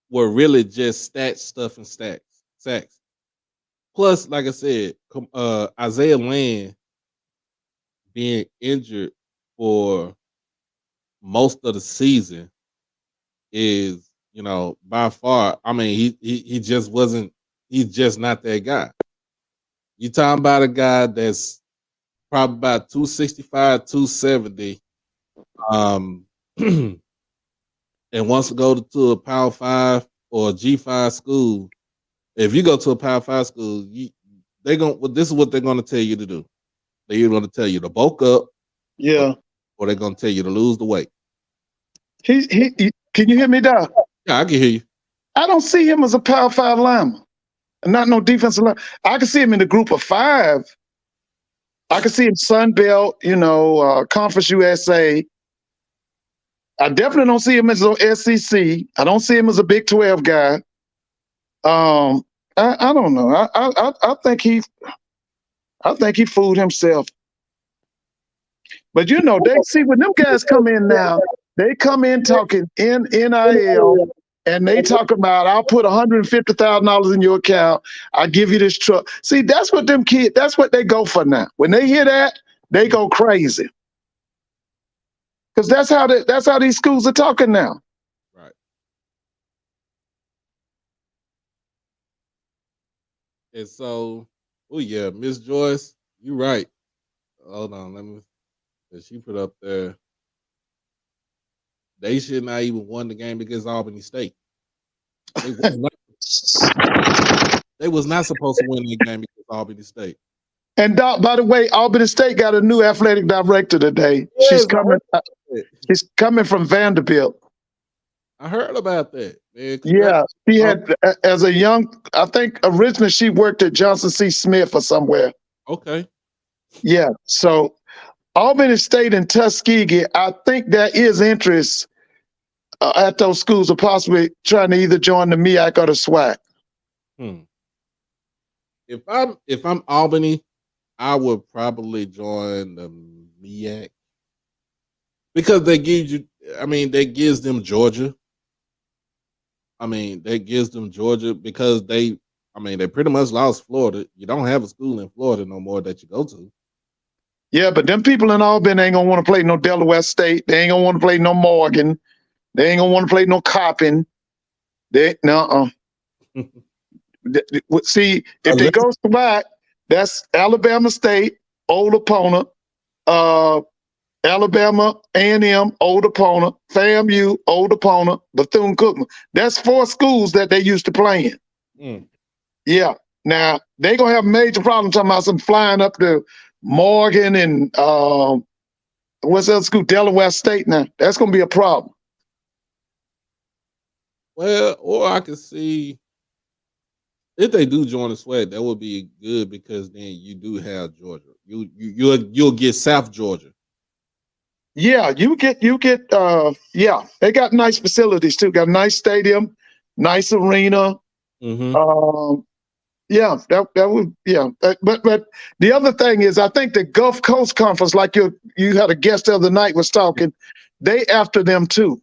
were really just stuff and sacks. Plus, like I said, Isaiah Land being injured for most of the season is, by far. I mean, he just wasn't. He's just not that guy. You talking about a guy that's probably about 265, 270, and wants to go to a Power 5 or a G5 school. If you go to a Power 5 school, this is what they're going to tell you to do. They're going to tell you to bulk up, Yeah. or they're going to tell you to lose the weight. He can you hear me, Doc? Yeah, I can hear you. I don't see him as a Power 5 lineman. Not no defensive line. I can see him in the group of 5. I can see him Sun Belt, Conference USA. I definitely don't see him as an SEC. I don't see him as a Big 12 guy. I don't know. I think he fooled himself. But they see when them guys come in now, they come in talking in NIL, and they talk about, I'll put $150,000 in your account. I'll give you this truck. See, that's what them kids, that's what they go for now. When they hear that, they go crazy. Because that's how these schools are talking now. Right. And so, oh yeah, Miss Joyce, you're right. Hold on, she put up there. They should not even won the game against Albany State. They was not supposed to win the game against Albany State. And Doc, by the way, Albany State got a new athletic director today. Yes, She's coming from Vanderbilt. I heard about that, man. Yeah, she had as a young. I think originally she worked at Johnson C. Smith or somewhere. Okay. Yeah, so Albany State and Tuskegee, I think there is interest at those schools of possibly trying to either join the MEAC or the SWAC. If I'm Albany, I would probably join the MEAC because they gives them Georgia. That gives them Georgia because they pretty much lost Florida. You don't have a school in Florida no more that you go to. Yeah, but them people in Albany ain't gonna want to play no Delaware State. They ain't gonna want to play no Morgan. They ain't gonna want to play no Coppin. See, if they go SWAC, that's Alabama State, old opponent. Alabama A&M, old opponent. FAMU, old opponent. Bethune-Cookman. That's 4 schools that they used to play in. Yeah. Now, they're going to have major problems talking about some flying up to Morgan and what's that school? Delaware State now. That's going to be a problem. Well, or I could see if they do join the SWAC, that would be good because then you do have Georgia. You'll get South Georgia. Yeah, you get they got nice facilities too. Got a nice stadium, nice arena. Mm-hmm. That would but the other thing is I think the Gulf Coast Conference, like you had a guest the other night was talking, they after them too.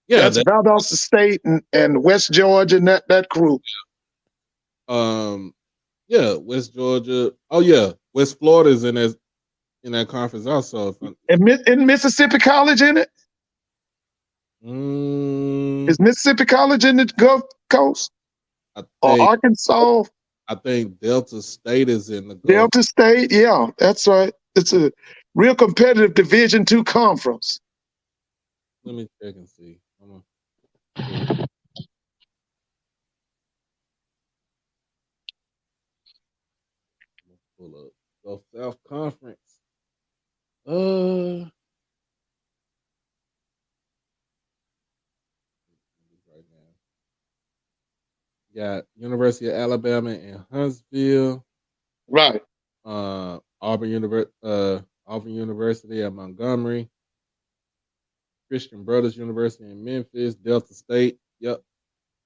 Yeah, that's Valdosta State and West Georgia and that crew. West Georgia. Oh yeah, West Florida's in that conference also. And Mississippi College in it? Is Mississippi College in the Gulf Coast? Or Arkansas? I think Delta State is in the Gulf. Delta State, yeah, that's right. It's a real competitive Division II conference. Let me check and see. Pull up. So South Conference. Uh, right now. Got University of Alabama in Huntsville, Right. Auburn University at Montgomery, Christian Brothers University in Memphis, Delta State, yep,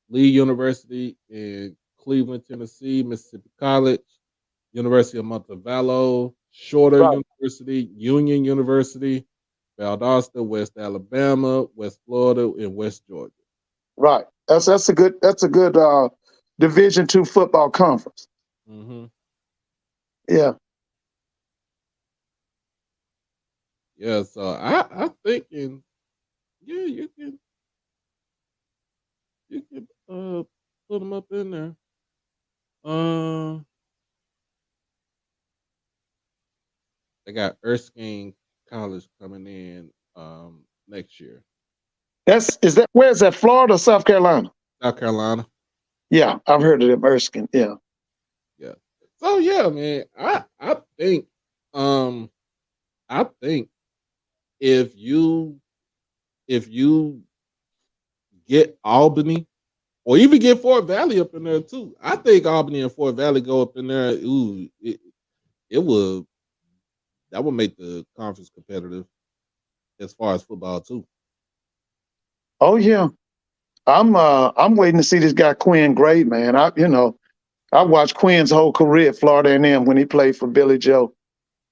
Lee University in Cleveland, Tennessee, Mississippi College, University of Montevallo, Shorter Right. University, Union University, Valdosta, West Alabama, West Florida, and West Georgia. Right. That's a good Division II football conference. Mm-hmm. Yeah. Yeah, so I'm thinking, yeah, you can put them up in there. They got Erskine College coming in next year. Where's that, Florida or South Carolina? South Carolina. Yeah, I've heard of them, Erskine. Yeah. Yeah. So yeah, man, I think I think if you get Albany or even get Fort Valley up in there too, I think Albany and Fort Valley go up in there. Ooh, it would that would make the conference competitive as far as football too. Oh yeah. I'm waiting to see this guy Quinn Gray, man. I watched Quinn's whole career at Florida A&M when he played for Billy Joe.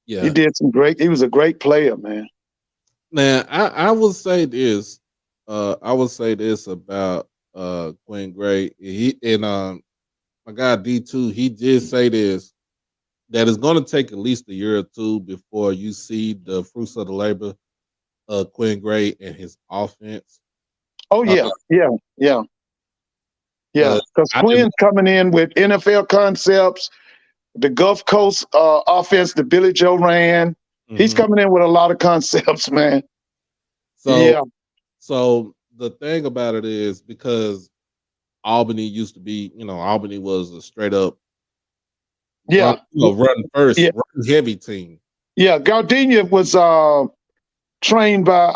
Yeah. He was a great player, man. Now I will say this. I will say this about Quinn Gray. He and my guy D2, he did say this, that it's gonna take at least a year or two before you see the fruits of the labor of Quinn Gray and his offense. Oh Uh, yeah, yeah, yeah, yeah. but Because I didn't Quinn's coming in with NFL concepts, the Gulf Coast offense that Billy Joe ran. He's mhm. coming in with a lot of concepts, man. So Yeah, so the thing about it is, because Albany used to be, Albany was a straight up run, yeah, run first, yeah, run heavy team. yeah. Gardenia was trained by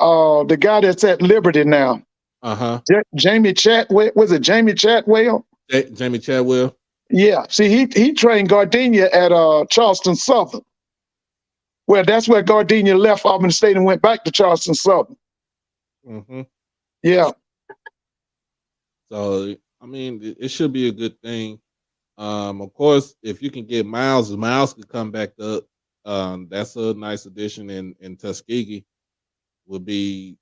the guy that's at Liberty now. Uh-huh. Jamie Chatwell. Was it Jamie Chatwell? Jamie Chadwell. Yeah. See, he trained Gardenia at Charleston Southern. Well, that's where Gardenia left Auburn State and went back to Charleston Southern. Mm-hmm. Yeah. So I mean, it should be a good thing. Of course, if you can get Miles could come back up. That's a nice addition, in Tuskegee would be,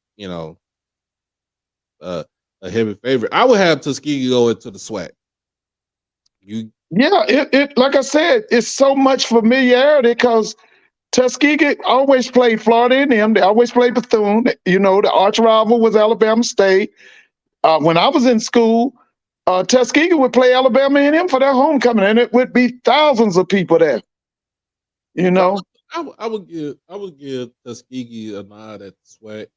a heavy favorite. I would have Tuskegee go into the SWAC. Yeah, it like I said, it's so much familiarity because Tuskegee always played Florida A&M. They always played Bethune. The arch rival was Alabama State. When I was in school, Tuskegee would play Alabama A&M for their homecoming, and it would be thousands of people there. You So know? I would give Tuskegee a nod at the SWAC.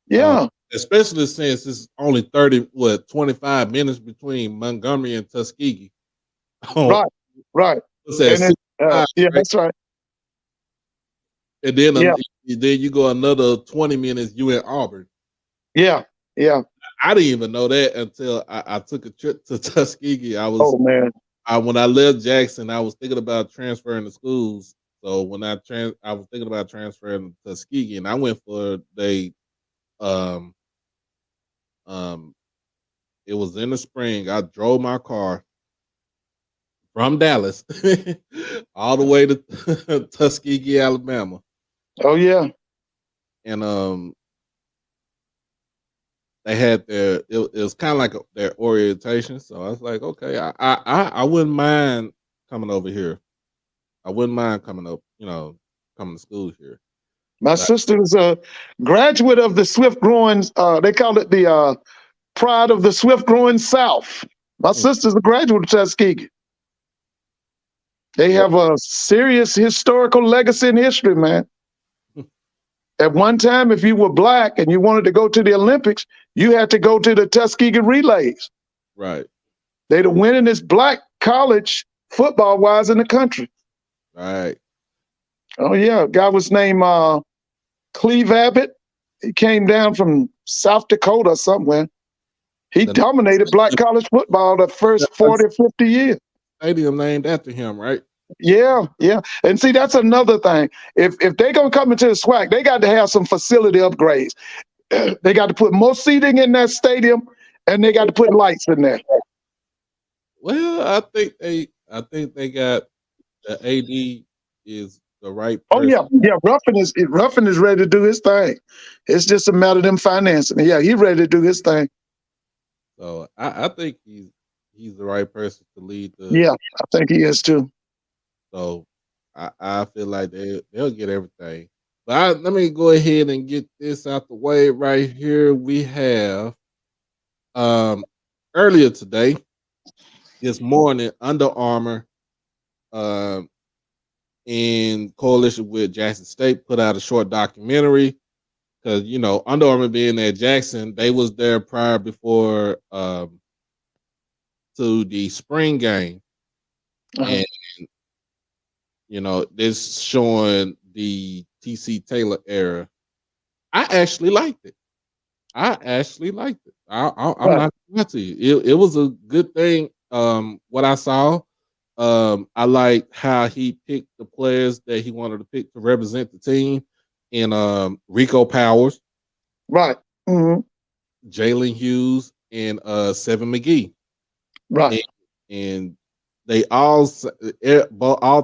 Yeah. Especially since it's only 25 minutes between Montgomery and Tuskegee. Oh, Right. Right. what's that? And then, 65, yeah, right? that's right. And then Yeah. then you go another 20 minutes. You in Auburn. Yeah. Yeah. I didn't even know that until I took a trip to Tuskegee. Oh man. When I left Jackson, I was thinking about transferring to schools. So when I was thinking about transferring to Tuskegee, and I went for um it was in the spring. I drove my car from Dallas all the way to Tuskegee, Alabama. Oh yeah. And they had it was kind of like their orientation. So I was like, okay, I wouldn't mind coming over here. I wouldn't mind coming up, coming to school here. My sister is a graduate of the Swift Growing. They call it the Pride of the Swift Growing South. My sister's a graduate of Tuskegee. They have a serious historical legacy in history, man. At one time, if you were black and you wanted to go to the Olympics, you had to go to the Tuskegee Relays. Right. They're the winningest black college football wise in the country. Right. Oh yeah, guy was named Cleve Abbott. He came down from South Dakota or somewhere. He The dominated black college football the first 40 or 50 years. stadium named after him, right? Yeah, yeah. And see, that's another thing. If they're gonna come into the SWAC, they got to have some facility upgrades. They got to put more seating in that stadium, and they got to put lights in there. Well, I think they got the AD is the right Oh person. yeah, yeah. Ruffin is ready to do his thing. It's just a matter of them financing. Yeah, he's ready to do his thing. So I think he's the right person to lead the. Yeah, I think he is too. So I feel like they'll get everything. But let me go ahead and get this out the way right here. We have earlier today, this morning, Under Armour in coalition with Jackson State put out a short documentary because Under Armour being at Jackson, they was there prior before to the spring game, Uh-huh. and this showing the TC Taylor era. I actually liked it. I'm Right. not going to you. It was a good thing. What I saw, I liked how he picked the players that he wanted to pick to represent the team, and Rico Powers, Right. Hmm. Jalen Hughes, and Seven McGee, Right. and they all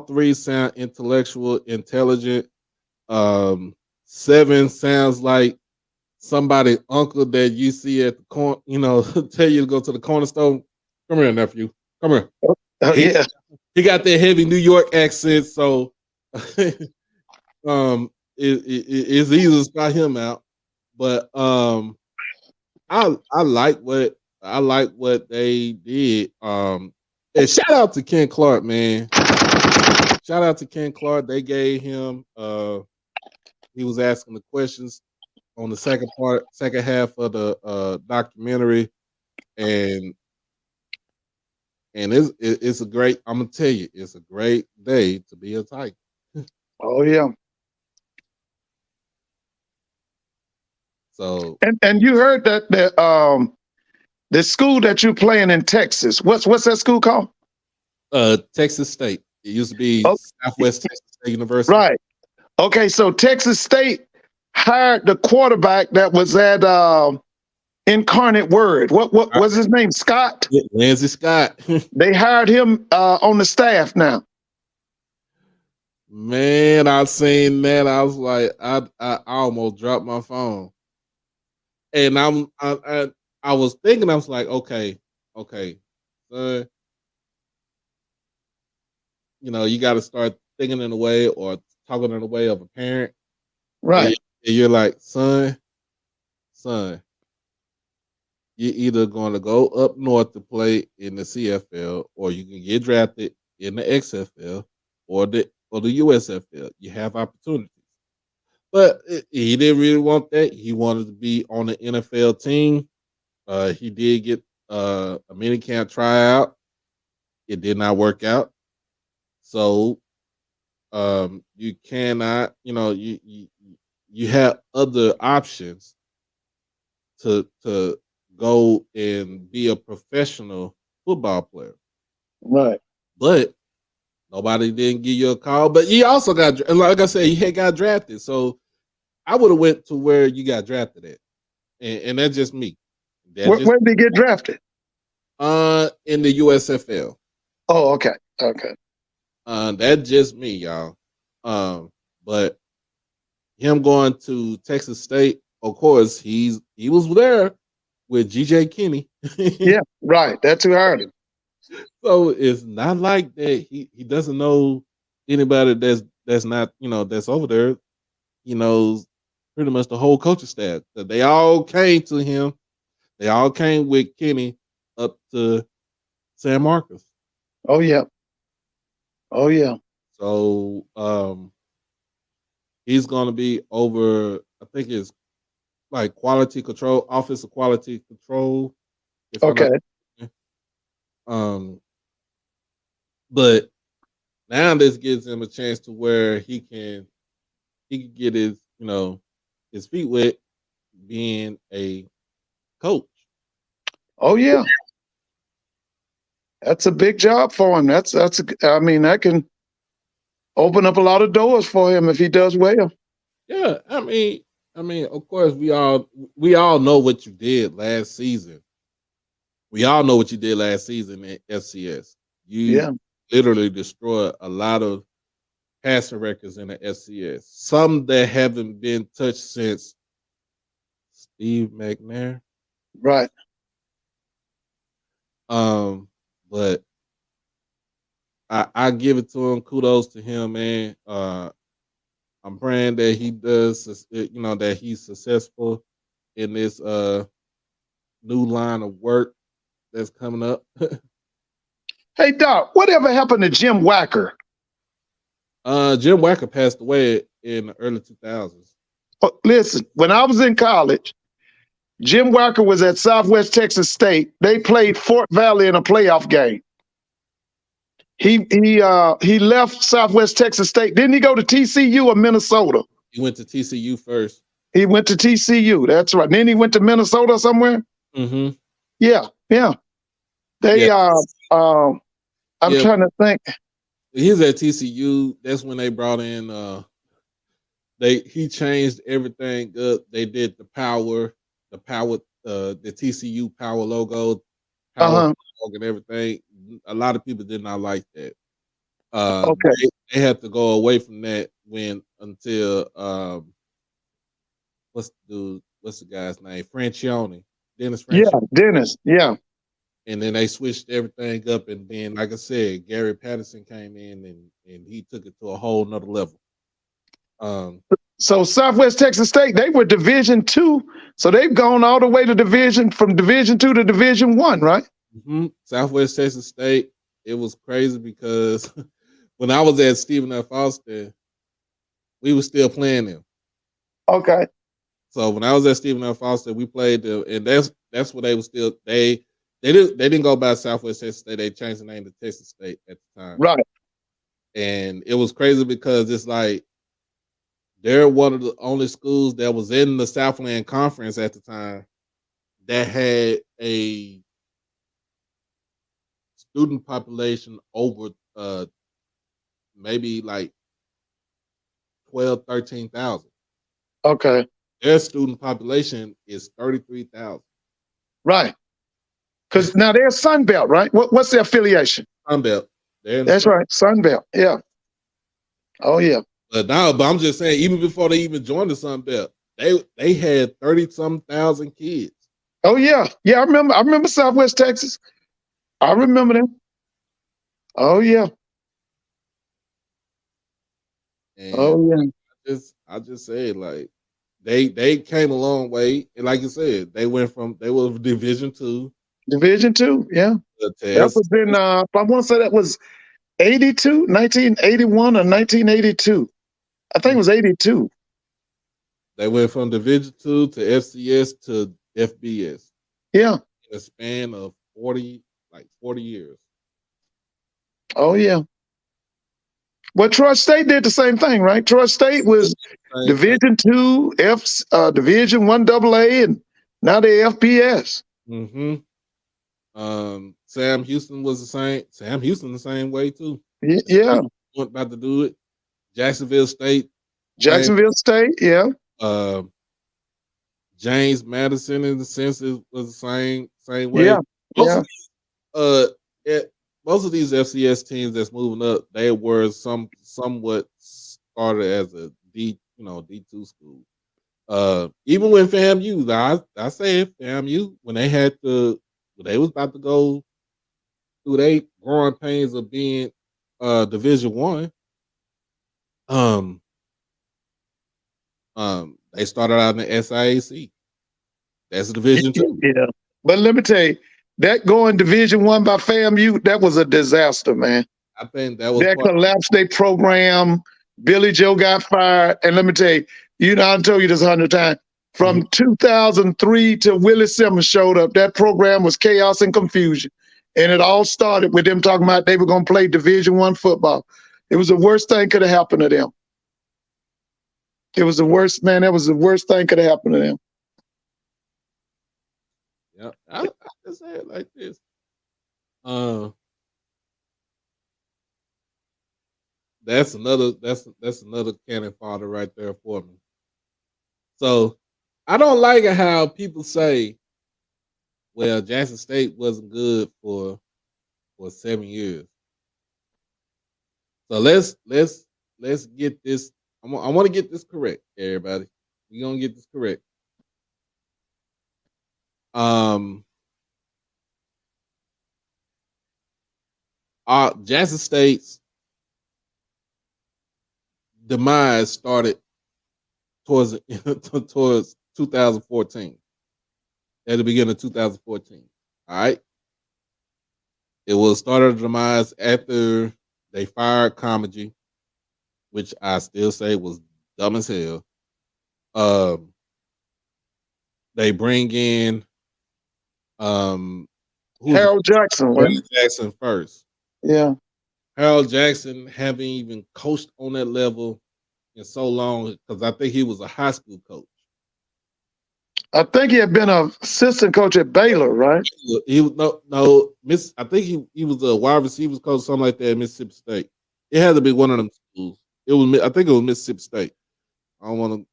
three sound intellectual, intelligent. Seven sounds like somebody uncle that you see at the corner, tell you to go to the corner store. Come here, nephew. Come here. Oh He, yeah. he got that heavy New York accent, so it's easy to spot him out. But I like what they did. And shout out to Ken Clark, man. Shout out to Ken Clark. They gave him he was asking the questions on the second half of the documentary, and it's a great. I'm gonna tell you, it's a great day to be a Tiger. Oh yeah. So And you heard that the school that you're playing in Texas. What's that school called? Texas State. It used to be Oh, Southwest Texas State University. right. Okay, so Texas State hired the quarterback that was at Incarnate Word. What was his name? Scott. Lindsey Scott. They hired him on the staff now. Man, I seen that. I was like, I almost dropped my phone. And I was thinking, I was like, okay, son, you got to start thinking in a way or talking in a way of a parent. Right. And you're like, son, you're either going to go up north to play in the CFL, or you can get drafted in the XFL or the USFL. You have opportunities. But he didn't really want that. He wanted to be on the NFL team. He did get a minicamp tryout. It did not work out. So you cannot, you have other options to go and be a professional football player. Right. But nobody didn't give you a call. But he also got, and like I said, he had got drafted. So I would have went to where you got drafted at, and that's just me. Where did he get drafted? In the USFL. Oh, okay. Okay. That's just me, y'all. But him going to Texas State, of course, he was there with GJ Kinney. Yeah, right. That's who hired him. So it's not like that. He doesn't know anybody that's not that's over there. He knows pretty much the whole coaching staff. That they all came to him. They all came with Kenny up to San Marcos. Oh yeah. Oh yeah. So he's gonna be over. I think it's like quality control, office of quality control. If Okay. But now this gives him a chance to where he can get his his feet wet being a coach. Oh yeah, that's a big job for him. I mean, that can open up a lot of doors for him if he does well. Yeah, I mean, of course, we all know what you did last season. We all know what you did last season at FCS. You Yeah, literally destroyed a lot of passing records in the FCS. Some that haven't been touched since Steve McNair. right. But I give it to him. Kudos to him, man. I'm praying that he does, that he's successful in this new line of work that's coming up. Hey Doc, whatever happened to Jim Wacker? Jim Wacker passed away in the early 2000s. Oh, listen, when I was in college, Jim Wacker was at Southwest Texas State. They played Fort Valley in a playoff game. He left Southwest Texas State. Didn't he go to TCU or Minnesota? He went to TCU first. He went to TCU. That's right. Then he went to Minnesota somewhere. Mm-hmm. Yeah. They I'm trying to think. He was at TCU. That's when they brought in he changed everything up. They did the TCU power logo, power and everything. A lot of people did not like that. Okay. They had to go away from that until what's the guy's name? Francione. Dennis Francione. Yeah, Dennis. Yeah. And then they switched everything up, and then, like I said, Gary Patterson came in and he took it to a whole nother level. So Southwest Texas State, they were Division II, so they've gone all the way to from Division II to Division I, right? Mm-hmm. Southwest Texas State, it was crazy because when I was at Stephen F. Austin, we were still playing them. Okay. So when I was at Stephen F. Austin, we played them, and that's what they were still they didn't go by Southwest Texas State. They changed the name to Texas State at the time. Right. And it was crazy because it's like they're one of the only schools that was in the Southland Conference at the time that had a student population over maybe like 13,000. Okay. Their student population is 33,000. Right. Because now they're Sunbelt, right? What's their affiliation? Sunbelt. That's right, Sunbelt. Yeah. Oh yeah. But I'm just saying, even before they even joined the Sunbelt, they had 30-some thousand kids. Oh yeah. Yeah, I remember Southwest Texas. I remember them. Oh yeah. And I just say, like, they came a long way. And like you said, they were Division II. Division II, yeah. That was in I want to say that was 1981 or 1982. I think it was 82. They went from Division II to FCS to FBS. Yeah. In a span of 40 years. Oh yeah. Well, Troy State did the same thing, right? Troy State was Division II, Division I AA, and now they're FBS. Mm-hmm. Sam Houston was the same. Sam Houston the same way too. Yeah. Wasn't about to do it. Jacksonville State. State, yeah. James Madison, in the sense, was the same way. Yeah. Most of these FCS teams that's moving up, they were somewhat started as a D2 school. Even when FAMU, I say FAMU, when they was about to go through their growing pains of being Division I, they started out in the SIAC. That's Division II. Yeah. But let me tell you, that going Division I by FAMU, that was a disaster, man. I think that collapsed their program. Billy Joe got fired. And let me tell you, I told you this 100 times. From 2003 till Willie Simmons showed up, that program was chaos and confusion. And it all started with them talking about they were going to play Division I football. It was the worst thing could have happened to them. It was the worst, man. That was the worst thing could have happened to them. Yeah, I just say it like this. That's another cannon fodder right there for me. So I don't like it how people say, well, Jackson State wasn't good for 7 years. So let's get this. I want to get this correct, everybody. We're gonna get this correct. Jackson State's demise started towards 2014. At the beginning of 2014. All right. It was started demise after they fired Comedy, which I still say was dumb as hell. They bring in Harold Jackson, Harold Jackson first. Yeah. Harold Jackson haven't even coached on that level in so long because I think he was a high school coach. I think he had been an assistant coach at Baylor, right? He was I think he was a wide receivers coach, something like that at Mississippi State. It had to be one of them schools. I think it was Mississippi State. I don't want to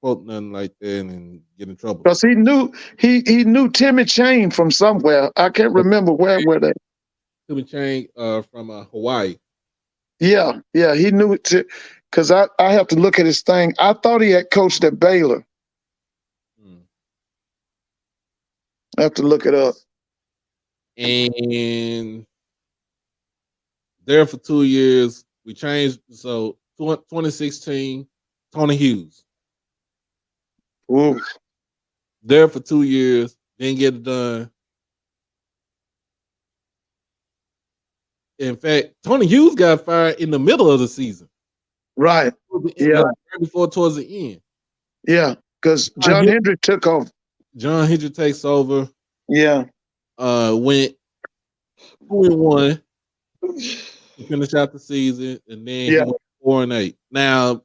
quote nothing like that and get in trouble. Because he knew Timmy Chain from somewhere. I can't remember where they. Timmy Chain from Hawaii. Yeah, he knew it too. Because I have to look at his thing. I thought he had coached at Baylor. I have to look it up. And there for 2 years, we changed. So 2016, Tony Hughes. Ooh. There for 2 years, didn't get it done. In fact, Tony Hughes got fired in the middle of the season. Right. Yeah. Right before towards the end. Yeah, because John Hendrick took over. John Hendrick takes over. Yeah. Went 2-1. Finished out the season, and then he went 4-8. Now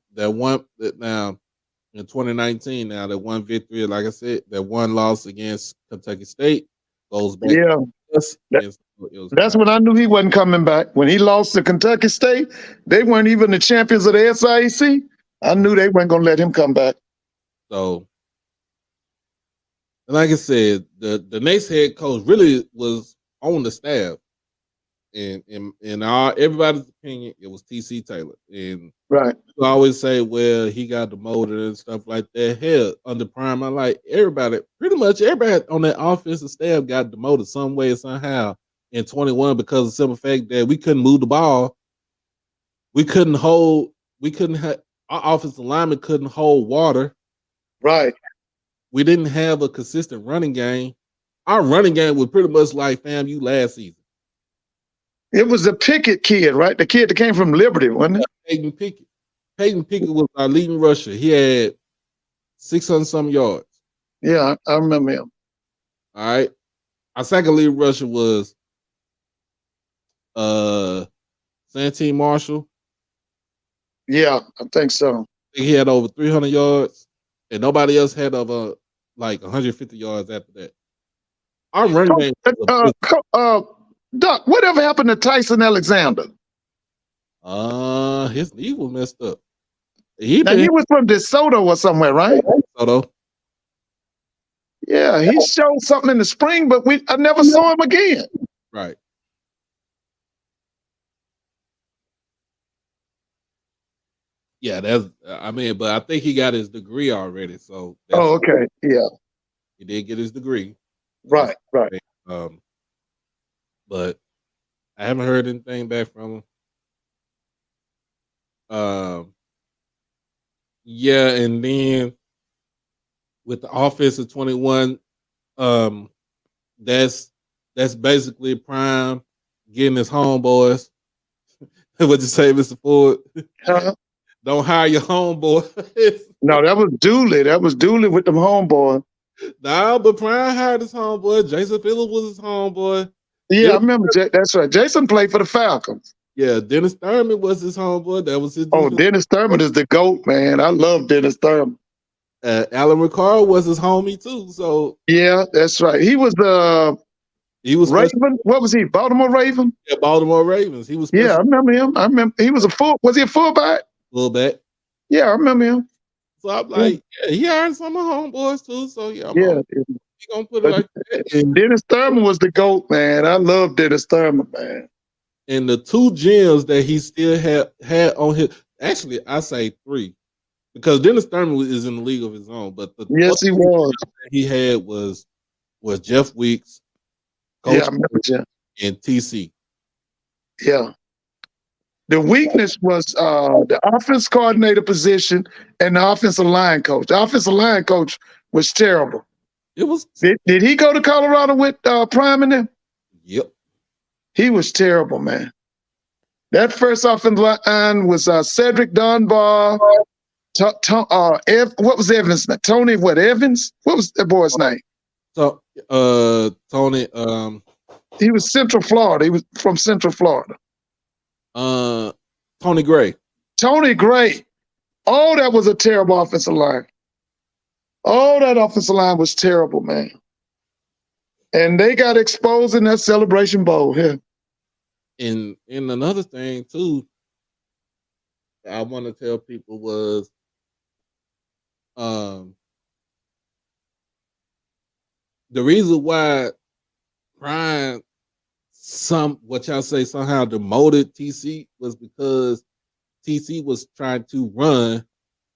in 2019, that one victory, like I said, that one loss against Kentucky State goes back. Yeah. That's when I knew he wasn't coming back. When he lost to Kentucky State, they weren't even the champions of the SIAC. I knew they weren't going to let him come back. So, like I said, the next head coach really was on the staff. In everybody's opinion, it was T.C. Taylor. And right. I always say, well, he got demoted and stuff like that. Hell, under Prime, pretty much everybody on that offensive staff got demoted some way or somehow in 21 because of the simple fact that we couldn't move the ball. Our offensive lineman couldn't hold water. Right. We didn't have a consistent running game. Our running game was pretty much like FAMU last season. It was the Pickett kid, right? The kid that came from Liberty, wasn't it? Peyton Pickett. Peyton Pickett was our leading rusher. He had 600-some yards. Yeah, I remember him. All right. Our second leading rusher was Santee Marshall. Yeah, I think so. I think he had over 300 yards, and nobody else had over like 150 yards after that. Our running game. Doc, whatever happened to Tyson Alexander? His knee was messed up. He was from DeSoto or somewhere, right? DeSoto. Yeah, he showed something in the spring, but I never saw him again. Right. Yeah, but I think he got his degree already. So okay. Yeah. He did get his degree. Right. But I haven't heard anything back from him. Yeah, and then with the offense of 21, that's basically Prime getting his homeboys. What'd you say, Mr. Ford? Don't hire your homeboys. No, that was Dooley. That was Dooley with them homeboys. Nah, but Prime hired his homeboy. Jason Phillips was his homeboy. Yeah, I remember. That's right. Jason played for the Falcons. Yeah, Dennis Thurman was his homeboy. That was his Oh, defense. Dennis Thurman is the GOAT, man. I love Dennis Thurman. Alan Ricard was his homie too. So Yeah, that's right. He was the he was special. Raven. What was he? Baltimore Raven? Yeah, Baltimore Ravens. He was Yeah, I special remember him. I remember he was was he a fullback? fullback. Yeah, I remember him. So I'm Yeah. like, yeah, he hired some of homeboys too. So yeah, Yeah. he gonna put it But like that. And, Dennis Thurman was the GOAT, man. I love Dennis Thurman, man. and the two gems that he still had on his, actually I say three, because Dennis Thurman is in the league of his own. But the Yes, he was. that he had was Jeff Weeks, Yeah, Coach I remember Jim. and TC. Yeah. The weakness was the offense coordinator position and the offensive line coach. The offensive line coach was terrible. It was Did he go to Colorado with Prime and them? yep. He was terrible, man. That first offensive line was Cedric Dunbar. What was Evans' name? Tony Evans? What was that boy's name? So Tony He was Central Florida. He was from Central Florida. Tony Gray. Tony Gray. Oh, that was a terrible offensive line. Oh, that offensive line was terrible, man. And they got exposed in that Celebration Bowl here. And another thing too, I want to tell people was the reason why Brian what y'all say somehow demoted TC was because TC was trying to run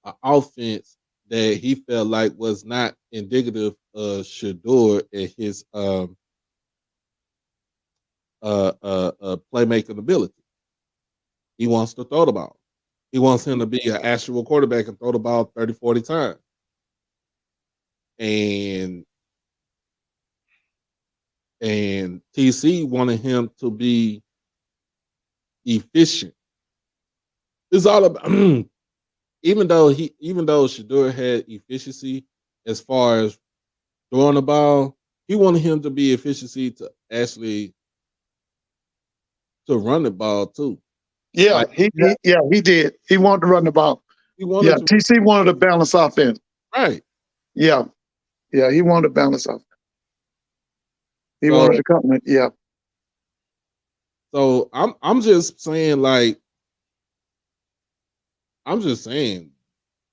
an offense that he felt like was not indicative of Shador and his playmaking ability. He wants to throw the ball. He wants him to be an actual quarterback and throw the ball 30, 40 times. And TC wanted him to be efficient. It's all about even though Shador had efficiency as far as throwing the ball, he wanted him to be efficiency to actually to run the ball too. Yeah, Like, he did. He wanted to run the ball. He wanted to, TC wanted to balance offense. right. Yeah. Yeah, he wanted to balance offense. He wanted to come in. Yeah. So I'm just saying, like, I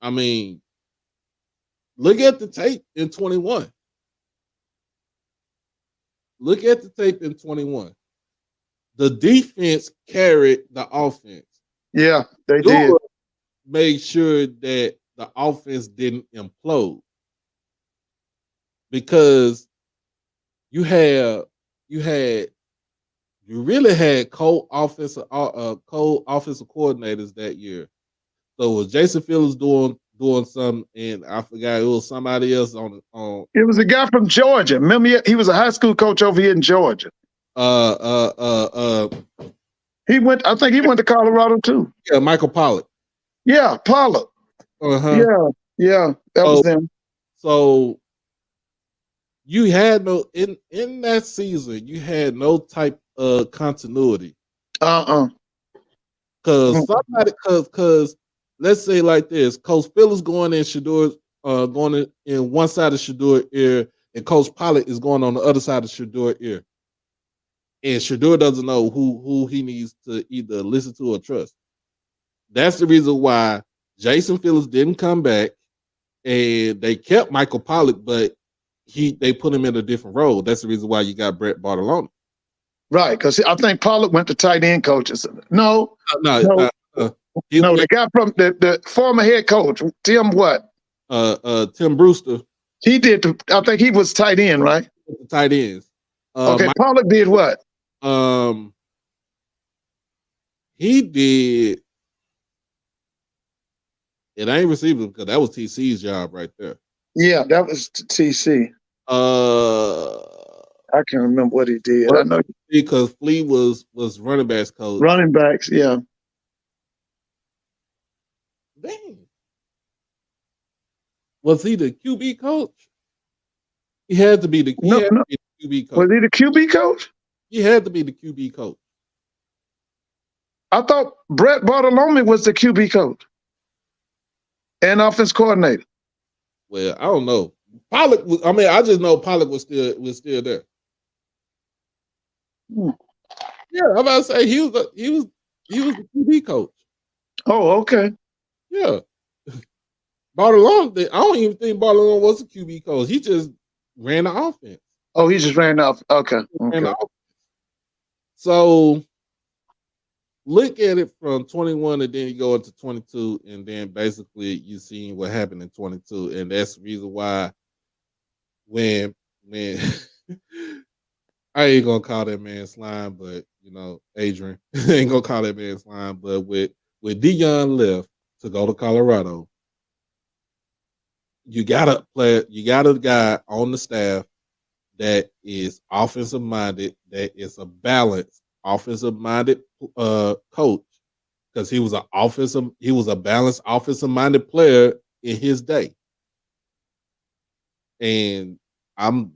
mean, look at the tape in 21. Look at the tape in 21. The defense carried the offense. Yeah, they did. Made sure that the offense didn't implode. Because you really had co-offensive coordinators that year. So it was Jason Phillips doing something, and I forgot it was somebody else on. It was a guy from Georgia. Remember, he was a high school coach over here in Georgia. He went. I think he went to Colorado too. Yeah, Michael Pollock. Yeah, Pollock. Yeah, that was him. So you had no in that season. You had no type of continuity. Because let's say like this, Coach Phillips going in Shador, going in one side of Shador ear, and Coach Pollock is going on the other side of Shador ear. And Shador doesn't know who he needs to either listen to or trust. That's the reason why Jason Phillips didn't come back, and they kept Michael Pollock, but they put him in a different role. That's the reason why you got Brett Bartolone. Right, because I think Pollock went to tight end coaches. No, the guy from the former head coach, Tim what? Tim Brewster. He did. I think he was tight end, right? Tight ends. Okay, Pollock did what? He did. It ain't receiver because that was TC's job right there. Yeah, that was TC. I can't remember what he did. I know because Flea was running backs coach. Running backs, yeah. Dang. Was he the QB coach? He had to be the QB coach. Was he the QB coach? He had to be the QB coach. I thought Brett Bartolome was the QB coach and offense coordinator. Well, I don't know. Pollock. I mean, I just know Pollock was still there. Hmm. Yeah, I'm about to say he was the QB coach. Oh, okay. Yeah, Bartolome. I don't even think Bartolome was a QB coach. He just ran the offense. Oh, he just ran off. Okay. Ran the Okay. offense. So look at it from 21 and then you go into 22 and then basically you see what happened in 22, and that's the reason why when I ain't gonna call that man slime, but you know, Adrian ain't gonna call that man slime, but with Deion left to go to Colorado, you got a guy on the staff that is offensive minded, that is a balanced offensive minded coach, because he was a balanced offensive minded player in his day. And I'm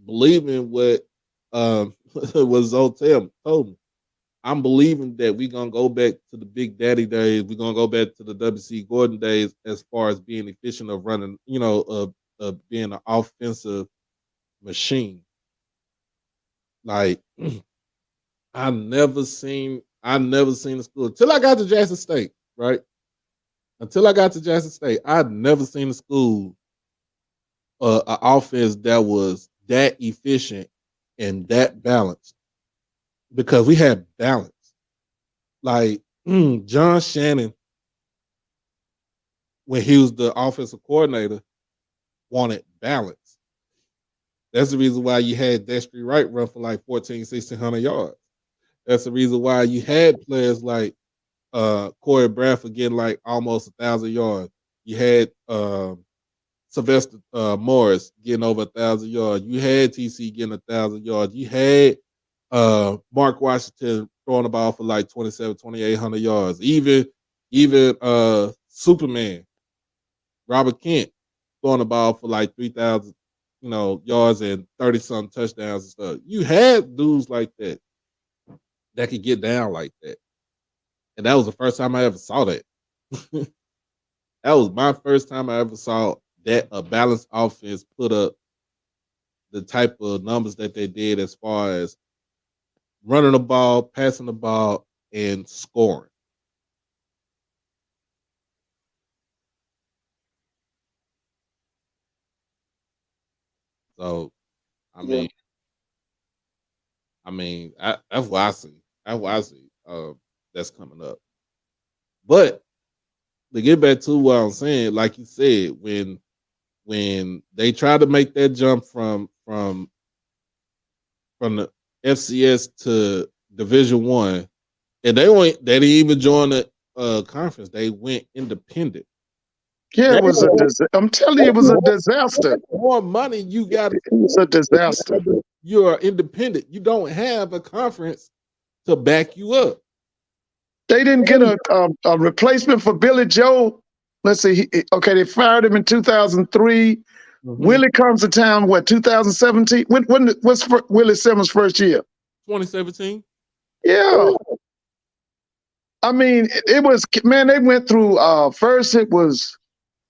believing what what Zotel told me. I'm believing that we're gonna go back to the Big Daddy days. We're gonna go back to the WC Gordon days as far as being efficient of running, of being an offensive machine. Like I never seen a school until I got to Jackson State, right? Until I got to Jackson State, I'd never seen a school, an offense that was that efficient and that balanced, because we had balance. Like John Shannon, when he was the offensive coordinator, wanted balance. That's the reason why you had Destry Wright run for like 1,600 yards. That's the reason why you had players like Corey Bradford getting like almost 1,000 yards. You had Sylvester Morris getting over 1,000 yards. You had TC getting 1,000 yards. You had Mark Washington throwing the ball for like 2,800 yards. Even Superman, Robert Kent, throwing the ball for like 3,000, yards and 30-something touchdowns and stuff. You had dudes like that could get down like that. And that was the first time I ever saw that. That was my first time I ever saw that a balanced offense put up the type of numbers that they did as far as running the ball, passing the ball, and scoring. So, I mean, that's what I see. That's what I see. That's coming up. But to get back to what I'm saying, like you said, when they try to make that jump from the FCS to Division One, and they didn't even join the conference. They went independent. Yeah, it was I'm telling you, it was a disaster. The more money you got, it was a disaster. You are independent. You don't have a conference to back you up. They didn't get a replacement for Billy Joe. Let's see. They fired him in 2003. Mm-hmm. Willie comes to town, 2017? What's Willie Simmons' first year? 2017. Yeah. I mean, it was, man, they went through, first it was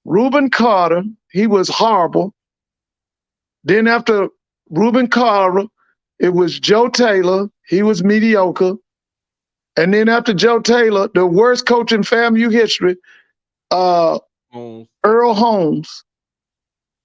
Reuben Carter. He was horrible. Then after Reuben Carter, it was Joe Taylor. He was mediocre. And then after Joe Taylor, the worst coach in FAMU history, Earl Holmes.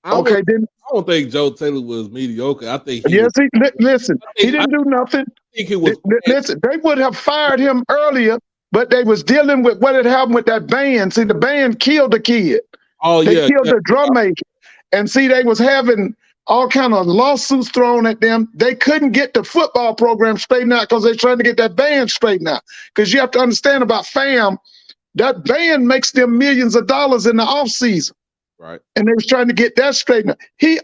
I don't think Joe Taylor was mediocre. I think listen, he didn't do nothing. I think he was. Listen, they would have fired him earlier, but they was dealing with what had happened with that band. See, the band killed the kid. Oh, they killed the drum maker. And see, they was having all kind of lawsuits thrown at them. They couldn't get the football program straightened out because they're trying to get that band straightened out. Because you have to understand about FAM, that band makes them millions of dollars in the off season. Right. And they was trying to get that straightened out. He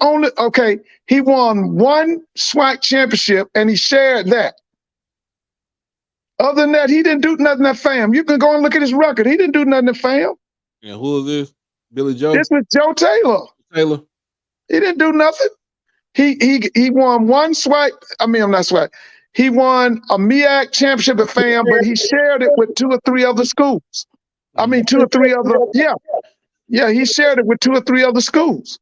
won one SWAC championship and he shared that. Other than that, he didn't do nothing at FAM. You can go and look at his record. He didn't do nothing at FAM. And who is this? Billy Joe? This was Joe Taylor. He didn't do nothing. He won one SWAC. I mean, I'm not SWAC. He won a MEAC championship at FAM, but he shared it with 2 or 3 other schools. I mean, 2 or 3 other, yeah, he shared it with 2 or 3 other schools.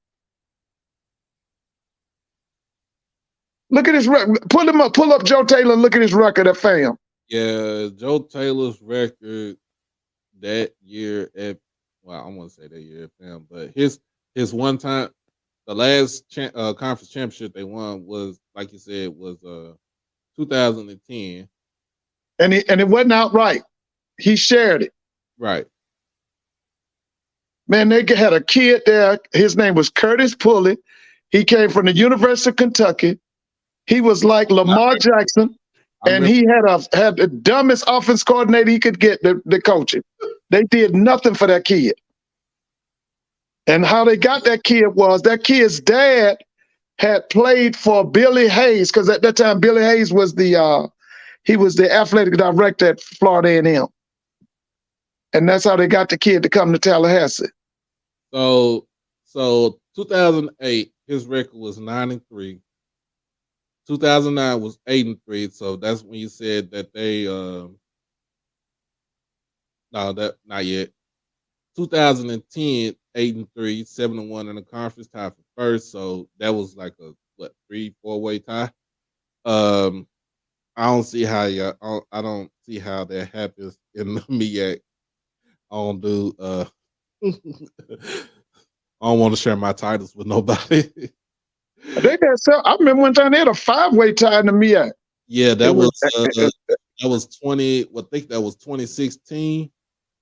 Look at his record. Pull up Joe Taylor, look at his record at FAM. Yeah, Joe Taylor's record that year at, well, I won't say that year at FAM, but his one time, the last conference championship they won was, like you said, was 2010. And it wasn't outright. He shared it. Right. Man, they had a kid there. His name was Curtis Pulley. He came from the University of Kentucky. He was like Lamar Jackson, and he had the dumbest offense coordinator he could get to coach him. They did nothing for that kid. And how they got that kid was that kid's dad had played for Billy Hayes, because at that time Billy Hayes was the athletic director at Florida A&M. And that's how they got the kid to come to Tallahassee. So 2008, his record was 9-3. 2009 was 8-3. So that's when you said that they no, that not yet. 2010, 8-3, 7-1 in the conference, tie for first. So that was like a 3-4-way tie. I don't see how I don't see how that happens in the MEAC. I don't do I don't want to share my titles with nobody. They had I remember one time they had a 5-way tie in the MEAC. Yeah, that was 20. Well, I think that was 2016.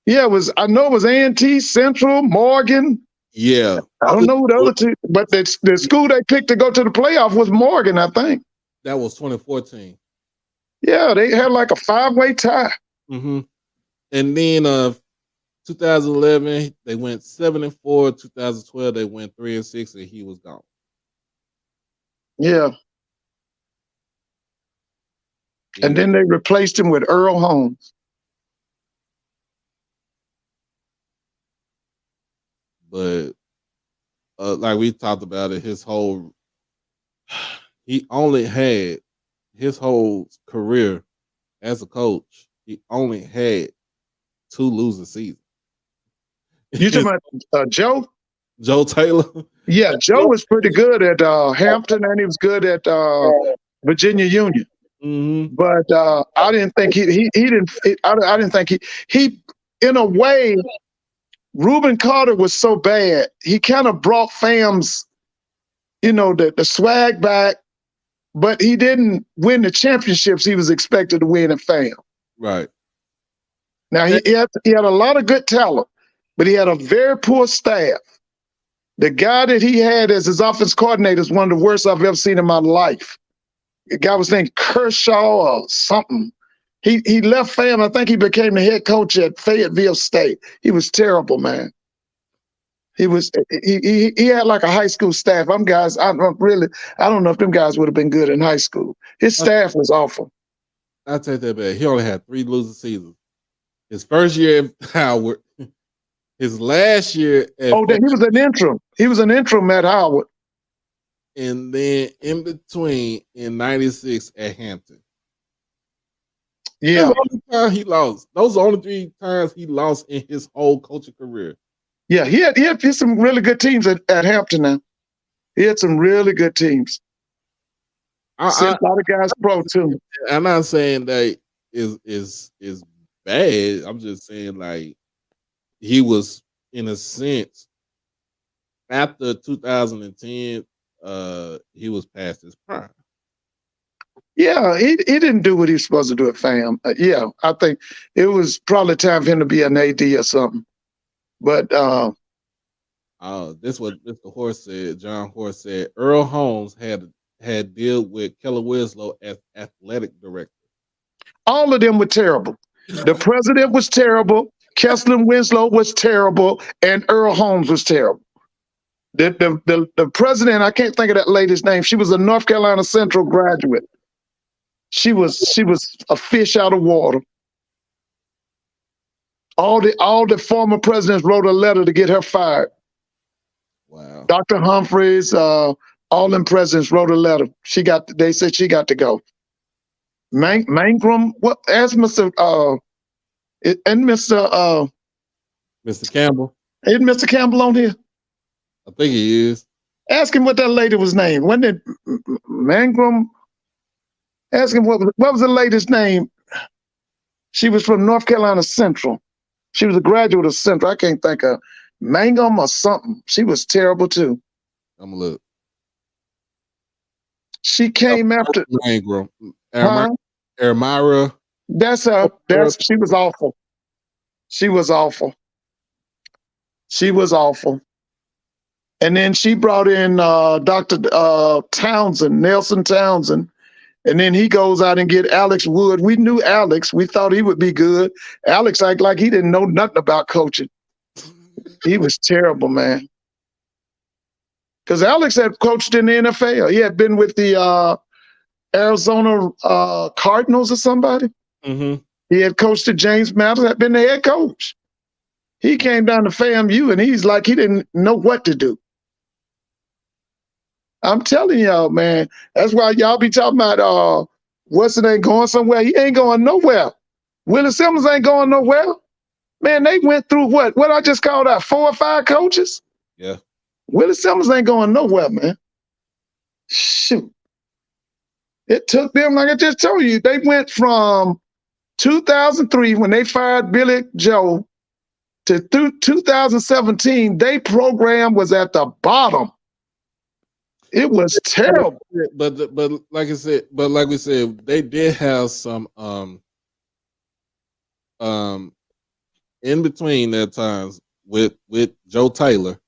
Yeah, I know it was A&T, Central, Morgan. Yeah, I don't know who the other two, but the school they picked to go to the playoff was Morgan, I think. That was 2014. Yeah, they had like a 5-way tie. Mm-hmm. And then 2011 they went 7-4. 2012 they went 3-6, and he was gone. Yeah. And then they replaced him with Earl Holmes. But like we talked about it, he only had his whole career as a coach. He only had 2 losing seasons. You talking about Joe? Joe Taylor? Yeah, Joe was pretty good at Hampton, and he was good at Virginia Union. Mm-hmm. But I didn't think he didn't. I didn't think he in a way. Reuben Carter was so bad. He kind of brought FAM's, the swag back, but he didn't win the championships he was expected to win at FAM. Right. Now he had a lot of good talent, but he had a very poor staff. The guy that he had as his offense coordinator is one of the worst I've ever seen in my life. The guy was named Kershaw or something. He left FAM. I think he became the head coach at Fayetteville State. He was terrible, man. He had like a high school staff. I don't know if them guys would have been good in high school. His staff was awful. I'll take that back. He only had 3 losing seasons. His first year at Howard, his last year at he was an interim. He was an interim at Howard. And then in between in 96 at Hampton. Yeah. That's the only time he lost. Those are the only 3 times he lost in his whole coaching career. Yeah, he had some really good teams at Hampton now. He had some really good teams. A lot of guys pro too. I'm not saying that is bad. I'm just saying like he was, in a sense, after 2010, he was past his prime. Yeah, he didn't do what he was supposed to do at FAM. I think it was probably time for him to be an AD or something. But this what Mr. Horse said. John Horse said Earl Holmes had deal with Keller Winslow as athletic director. All of them were terrible. The president was terrible. Kessler Winslow was terrible, and Earl Holmes was terrible. The president, I can't think of that lady's name. She was a North Carolina Central graduate. She was a fish out of water. All the former presidents wrote a letter to get her fired. Wow. Dr. Humphreys, all them presidents wrote a letter. They said she got to go. Mangrum. What? Ask Mr. And Mr. Campbell. Isn't Mr. Campbell on here? I think he is. Ask him what that lady was named. Wasn't it Mangrum? Ask him what was the lady's name? She was from North Carolina Central. She was a graduate of Central. I can't think of Mangum or something. She was terrible too. I'm gonna look. She came after. Mangrum. Huh? Ermira. That's her. She was awful. She was awful. She was awful. And then she brought in Dr. Townsend, Nelson Townsend. And then he goes out and get Alex Wood. We knew Alex. We thought he would be good. Alex acted like he didn't know nothing about coaching. He was terrible, man. Because Alex had coached in the NFL. He had been with the Arizona Cardinals or somebody. Mm-hmm. He had coached at James Madison, had been the head coach. He came down to FAMU and he's like, he didn't know what to do. I'm telling y'all, man, that's why y'all be talking about what's it ain't going somewhere. He ain't going nowhere. Willie Simmons ain't going nowhere. Man, they went through what I just called out, 4 or 5 coaches. Yeah. Willie Simmons ain't going nowhere, man. Shoot. It took them, like I just told you, they went from 2003 when they fired Billy Joe to through 2017, their program was at the bottom. It was terrible. But like we said, they did have some in between their times with Joe Taylor.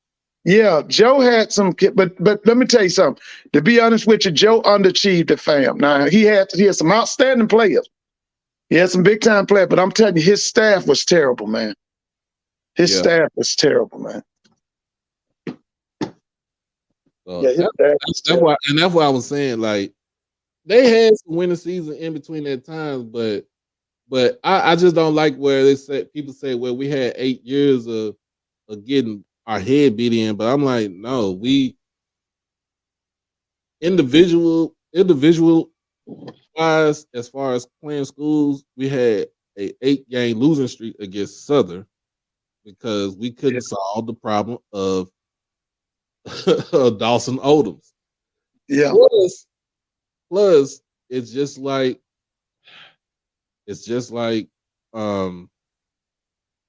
Yeah, Joe had some, but let me tell you something. To be honest with you, Joe underachieved the fam. Now he had some outstanding players. He had some big time players, but I'm telling you, his staff was terrible, man. His staff was terrible, man. So that's why I was saying, like, they had some winning season in between their times, but I just don't like where people say, well, we had 8 years of getting our head beat in, but I'm like, no, we individual wise, as far as playing schools, we had a 8-game losing streak against Southern because we couldn't solve the problem of Dawson Odoms. Yeah. Plus, it's just like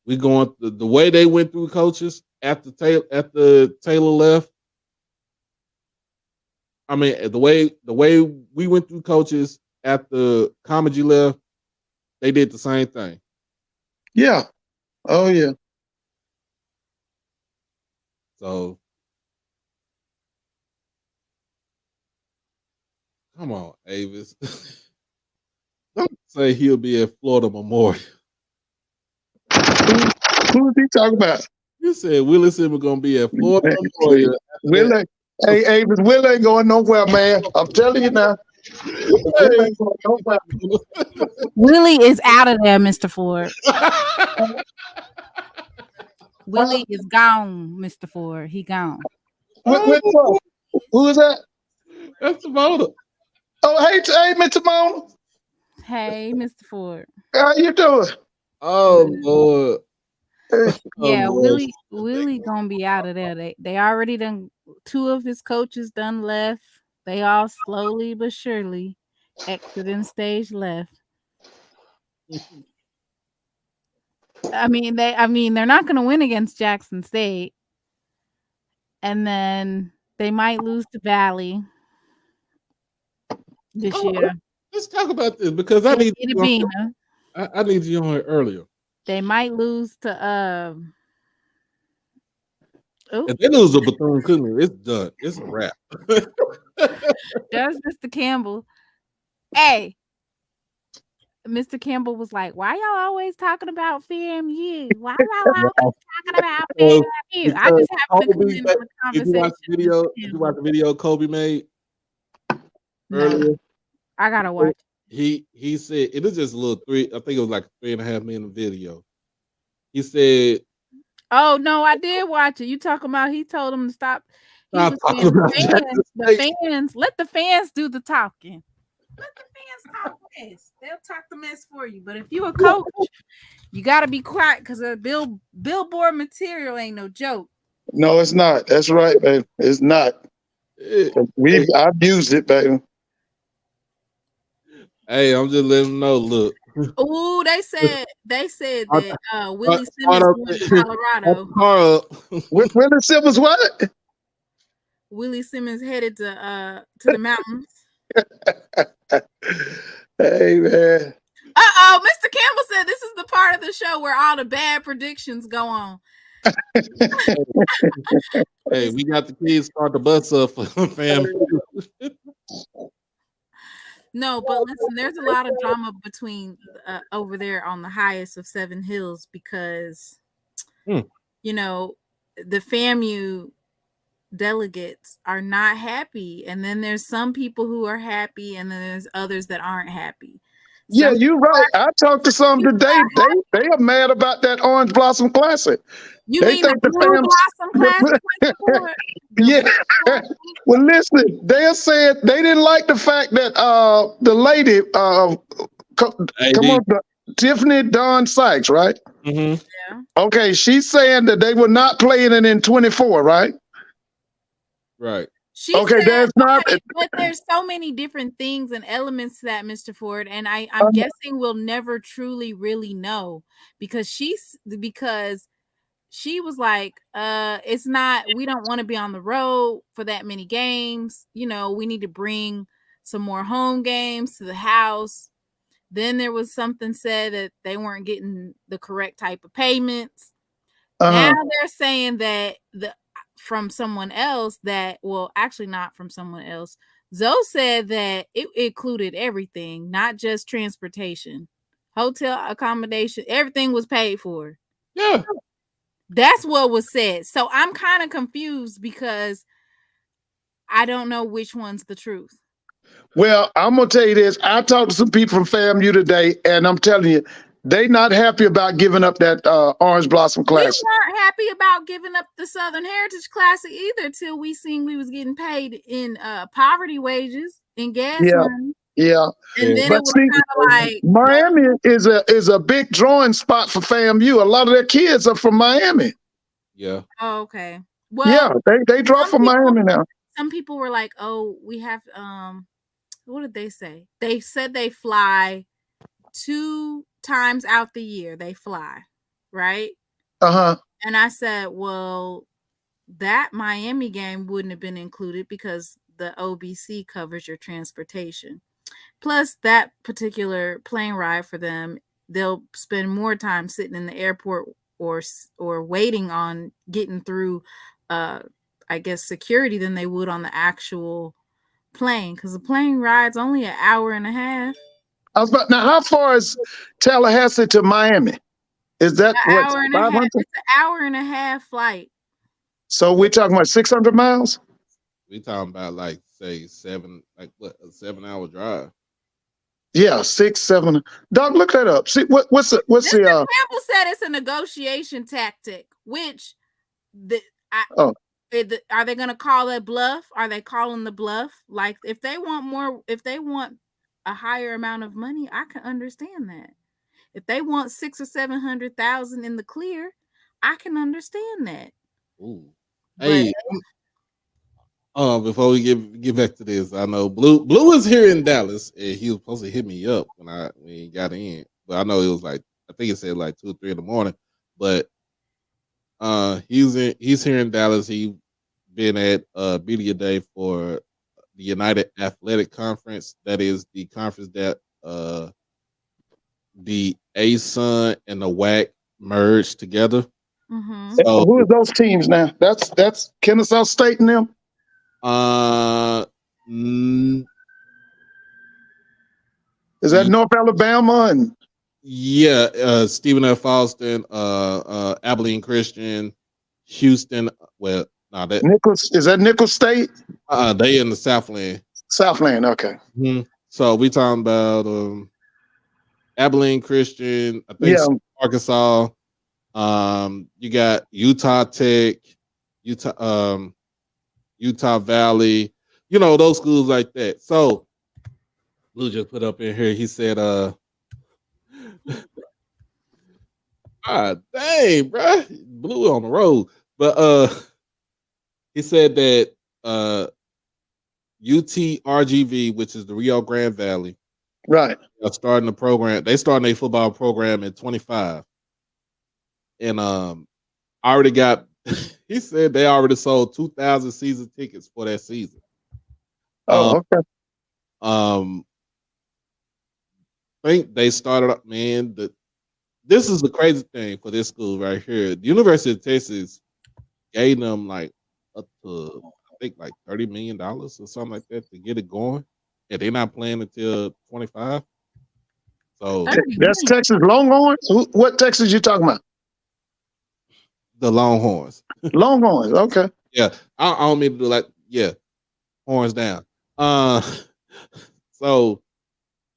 we going the way they went through coaches after Taylor left. I mean, the way we went through coaches after Comedy left, they did the same thing. Yeah. Oh yeah. So come on, Avis. Don't say he'll be at Florida Memorial. Who is he talking about? You said Willie Simmons gonna be at Florida Memorial. Willie, hey, Avis, Willie ain't going nowhere, man. I'm telling you now. Willie ain't going nowhere. Willie is out of there, Mr. Ford. Willie is gone, Mr. Ford. He gone. Who is that? That's the voter. Oh, hey, Mr. Mona. Hey, Mr. Ford. How you doing? Oh Lord. Yeah, Lord. Willie gonna be out of there. They already done 2 of his coaches done left. They all slowly but surely exiting stage left. I mean they're not gonna win against Jackson State. And then they might lose to Valley this year. Let's talk about this because I need you on here earlier. They might lose to if they lose to Bethune-Cookman, it's done. It's a wrap. There's Mr. Campbell. Hey, Mr. Campbell was like, "Why y'all always talking about FAMU? Why y'all always talking about FAMU?" I just have to come in on the conversation. Did you watch the video Kobe made earlier? I gotta watch. He said it was just a little I think it was like a 3.5 minute video. He said, "Oh no, I did watch it. You talking about? He told them to stop. He was talking saying about the fans. Let the fans do the talking. Let the fans talk mess. They'll talk the mess for you. But if you a coach, you gotta be quiet because the billboard material ain't no joke. No, it's not. That's right, baby. It's not. I've used it, baby. Hey, I'm just letting them know. Look, Oh, they said that Willie Simmons up, won Colorado. Willie Simmons, what? Willie Simmons headed to the mountains. Hey man. Mr. Campbell said this is the part of the show where all the bad predictions go on. Hey, we got the kids start the bus up for fam. No, but listen, there's a lot of drama between over there on the highest of Seven Hills because, you know, the FAMU delegates are not happy. And then there's some people who are happy and then there's others that aren't happy. Yeah, you're right. I talked to some today. They are mad about that Orange Blossom Classic. You mean the Blue Blossom Classic? Yeah. Well, listen, they said they didn't like the fact that the lady, Tiffany Dawn Sykes, right? Mm-hmm. Yeah. Okay, she's saying that they were not playing it in 24, right? Right. She said, that's not. But there's so many different things and elements to that, Mr. Ford, and I'm guessing we'll never truly really know because she was like, it's not. We don't want to be on the road for that many games. You know, we need to bring some more home games to the house. Then there was something said that they weren't getting the correct type of payments. Now they're saying that from someone else that, well, actually not from someone else. Zoe said that it included everything, not just transportation, hotel accommodation, everything was paid for. Yeah. That's what was said. So I'm kind of confused because I don't know which one's the truth. Well, I'm going to tell you this. I talked to some people from FAMU today, and I'm telling you, they not happy about giving up that Orange Blossom Classic. We weren't happy about giving up the Southern Heritage Classic either till we seen we was getting paid in poverty wages and gas money. Yeah. And then it was kind of like Miami is a big drawing spot for FAMU. A lot of their kids are from Miami. Yeah. Oh, okay. Well, yeah, they draw from Miami now. Some people were like, "Oh, we have what did they say? They said they fly 2 times out the year. They fly, right?" And I said, "Well, that Miami game wouldn't have been included because the OBC covers your transportation. Plus, that particular plane ride for them, they'll spend more time sitting in the airport or waiting on getting through, I guess, security than they would on the actual plane because the plane ride's only an hour and a half." Now, how far is Tallahassee to Miami? Is that what, 500? It's an hour and a half flight. So we're talking about 600 miles? We talking about like say 7, like what, a 7-hour drive. Yeah, 6, 7. Doc, look that up. See what's the Mr. Campbell said it's a negotiation tactic, which are they going to call that bluff? Are they calling the bluff? Like if they want a higher amount of money, I can understand that. If they want 600,000 or 700,000 in the clear, I can understand that. Ooh. Hey, before we get back to this, I know Blue is here in Dallas, and he was supposed to hit me up when he got in, but I know it was like, I think it said like 2 or 3 in the morning. But he's here in Dallas. He been at Media Day for the United Athletic Conference. That is the conference that the ASUN and the WAC merged together. Mm-hmm. So who are those teams now? That's Kennesaw State and them. Is that North Alabama and? Yeah, Stephen F. Austin, Abilene Christian, Houston. Well, no, that is that Nicholls State? They in the Southland. Southland, okay. Mm-hmm. So we talking about Abilene Christian, I think Arkansas. You got Utah Tech, Utah Valley, those schools like that. So Blue just put up in here. He said, ah, dang, bro, Blue on the road. But he said that UTRGV, which is the Rio Grande Valley, Right. are starting the program. They starting a football program in 25, and already got. He said they already sold 2,000 season tickets for that season. Oh, okay. Um, I think they started up, man. This is the crazy thing for this school right here. The University of Texas gave them like up to I think like $30 million or something like that to get it going, and they're not playing until 25. So 30 That's million. Texas Longhorns. What Texas you talking about? the Longhorns, Longhorns. Okay. yeah, I don't mean to do like yeah, horns down. Uh, so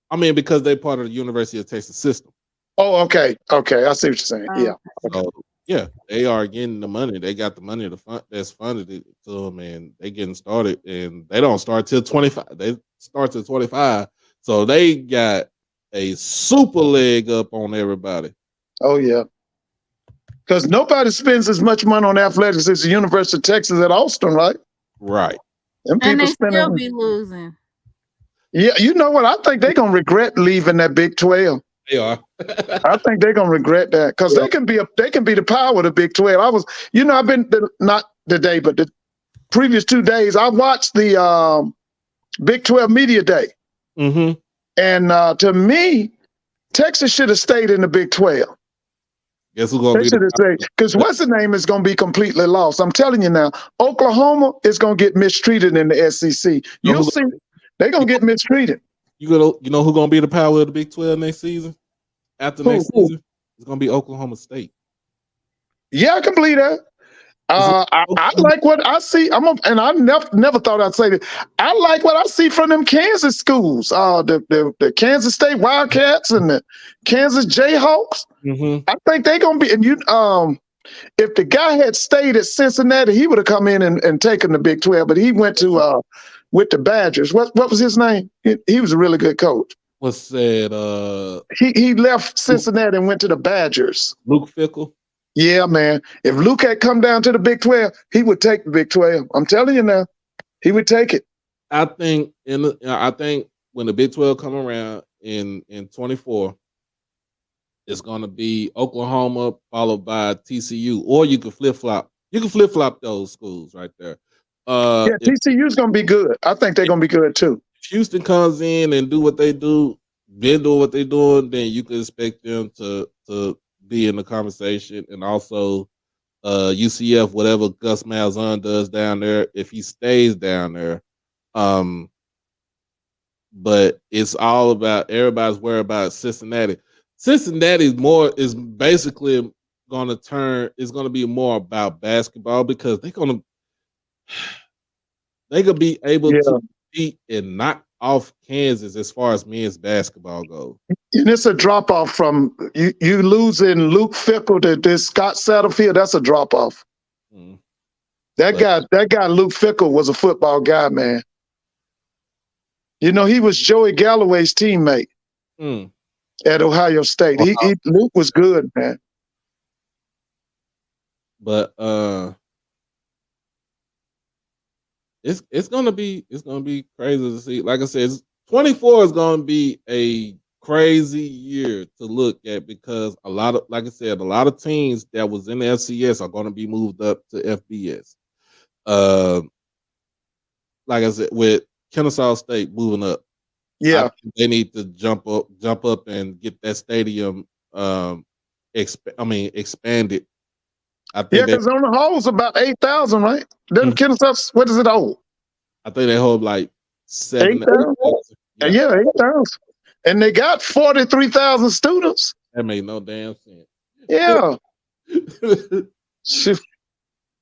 I mean because they part of the University of Texas system. Oh, okay. Okay. I see what you're saying. Yeah. So yeah, they are getting the money. They got the money to fund that's funded it to them, and they getting started. And they don't start till 25. They start till 25, so they got a super leg up on everybody. Oh, yeah. Because nobody spends as much money on athletics as the University of Texas at Austin, right? Right. Them And people they still spending. be losing. Yeah, you know what? I think they're gonna regret leaving that Big 12. They are. I think they're gonna regret that because they can be the power of the Big 12. I've been not today, but the previous 2 days, I watched the Big 12 Media Day, Mm-hmm. and to me, Texas should have stayed in the Big 12. Guess who's gonna They be should the have stayed because what's the name is gonna be completely lost. I'm telling you now, Oklahoma is gonna get mistreated in the SEC. You'll see, they're gonna get mistreated. you know who's gonna be the power of the Big 12 next season? After Who? next season, it's gonna be Oklahoma State. Yeah, I can believe that. I like what I see. And I never thought I'd say that. I like what I see from them Kansas schools. The Kansas State Wildcats and the Kansas Jayhawks. Mm-hmm. I think they're gonna be. And if the guy had stayed at Cincinnati, he would have come in and taken the Big 12. But he went to with the Badgers. What was his name? He was a really good coach. What's that? He left Cincinnati and went to the Badgers. Luke Fickle. Yeah, man. If Luke had come down to the Big 12, he would take the Big 12. I'm telling you now, he would take it. I think when the Big 12 come around in 24, it's gonna be Oklahoma followed by TCU, or you can flip flop. You can flip flop those schools right there. Yeah, If TCU's gonna be good. I think they're gonna be good too. Houston comes in and do what they do, been doing what they're doing, then you can expect them to be in the conversation. And also UCF, whatever Gus Malzahn does down there, if he stays down there. But it's all about everybody's worried about Cincinnati. Cincinnati is basically gonna be more about basketball because they could be able to beat and knock off Kansas as far as men's basketball goes. And it's a drop off from you losing Luke Fickle to this Scott Satterfield. That's a drop off. Mm. That guy Luke Fickle was a football guy, man. You know, he was Joey Galloway's teammate at Ohio State. Luke was good, man. But it's gonna be crazy to see. Like I said, 24 is gonna be a crazy year to look at because a lot of teams that was in the FCS are gonna be moved up to FBS. Like I said, with Kennesaw State moving up, Yeah, they need to jump up and get that stadium expanded. I think because on the whole it's about 8,000, right? Then Kennesaw, what is it hold? I think they hold like 8,000. Yeah, 8,000. And they got 43,000 students. That made no damn sense. Yeah.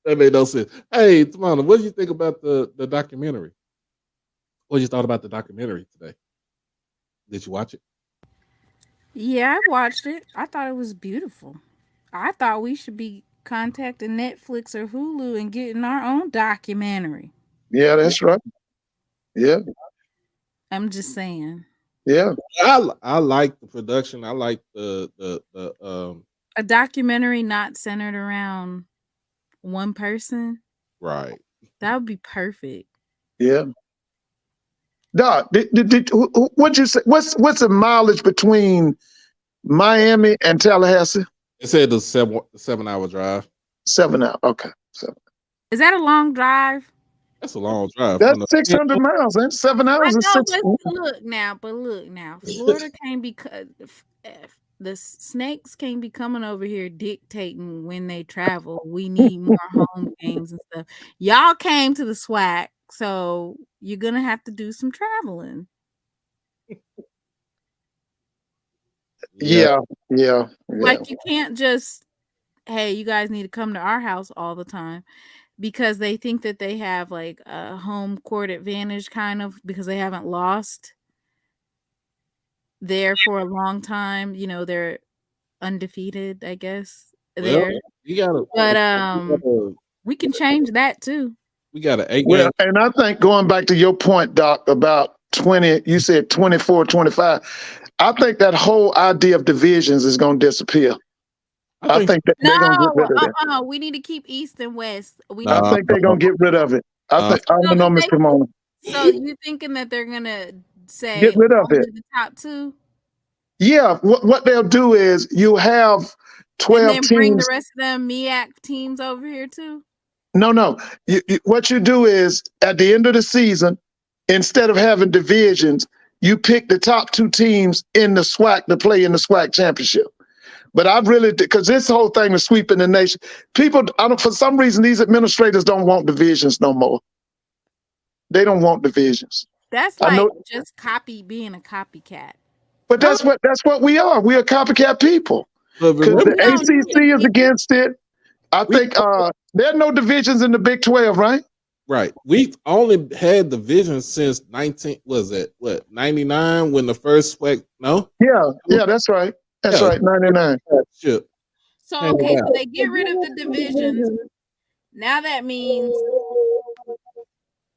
That made no sense. Hey, Tamana, what did you think about the documentary? What you thought about the documentary today? Did you watch it? Yeah, I watched it. I thought it was beautiful. I thought we should be contacting Netflix or Hulu and getting our own documentary. Yeah, that's right. Yeah. I'm just saying. Yeah. I like the production. I like the A documentary not centered around one person. right. That would be perfect. Yeah. Doc, what'd you say? What's the mileage between Miami and Tallahassee? It said the 7 hour drive. 7 hours. Okay. So Is that a long drive? That's a long drive that's from the 600 miles, ain't it? 7 hours I is know, six. but look now. Florida can't be the snakes can't be coming over here dictating when they travel. We need more home games and stuff. Y'all came to the SWAC, so you're gonna have to do some traveling. Yeah. Yeah. Yeah. Like you can't just, hey, you guys need to come to our house all the time because they think that they have like a home court advantage kind of because they haven't lost there for a long time. You know, they're undefeated, I guess. Well, There. you gotta, But we can change that too. we got an 8 Well, game. and I think going back to your point, Doc, about 20, you said 24, 25. I think that whole idea of divisions is going to disappear. I think that they're going to get rid of that. We need to keep East and West. We I need think they're going to get rid of it. I don't know, Mr. Mona. So you thinking that they're gonna say Get rid of only it. the top two Yeah, what they'll do is you have and 12 then bring the teams. rest of them MEAC teams over here too? No. What you do is at the end of the season, instead of having divisions, you pick the top two teams in the SWAC to play in the SWAC championship. But I really, because this whole thing is sweeping the nation. People, for some reason, these administrators don't want divisions no more. They don't want divisions. That's I like know, just being a copycat. but that's what we are. We are copycat people. But Because remember, the ACC is against it. I think there are no divisions in the Big 12, right? right? We've only had divisions since 99 when the first SWAC. No, Yeah, that's right. That's Yeah. right, 99. Shit. So okay, so they get rid of the divisions. Now that means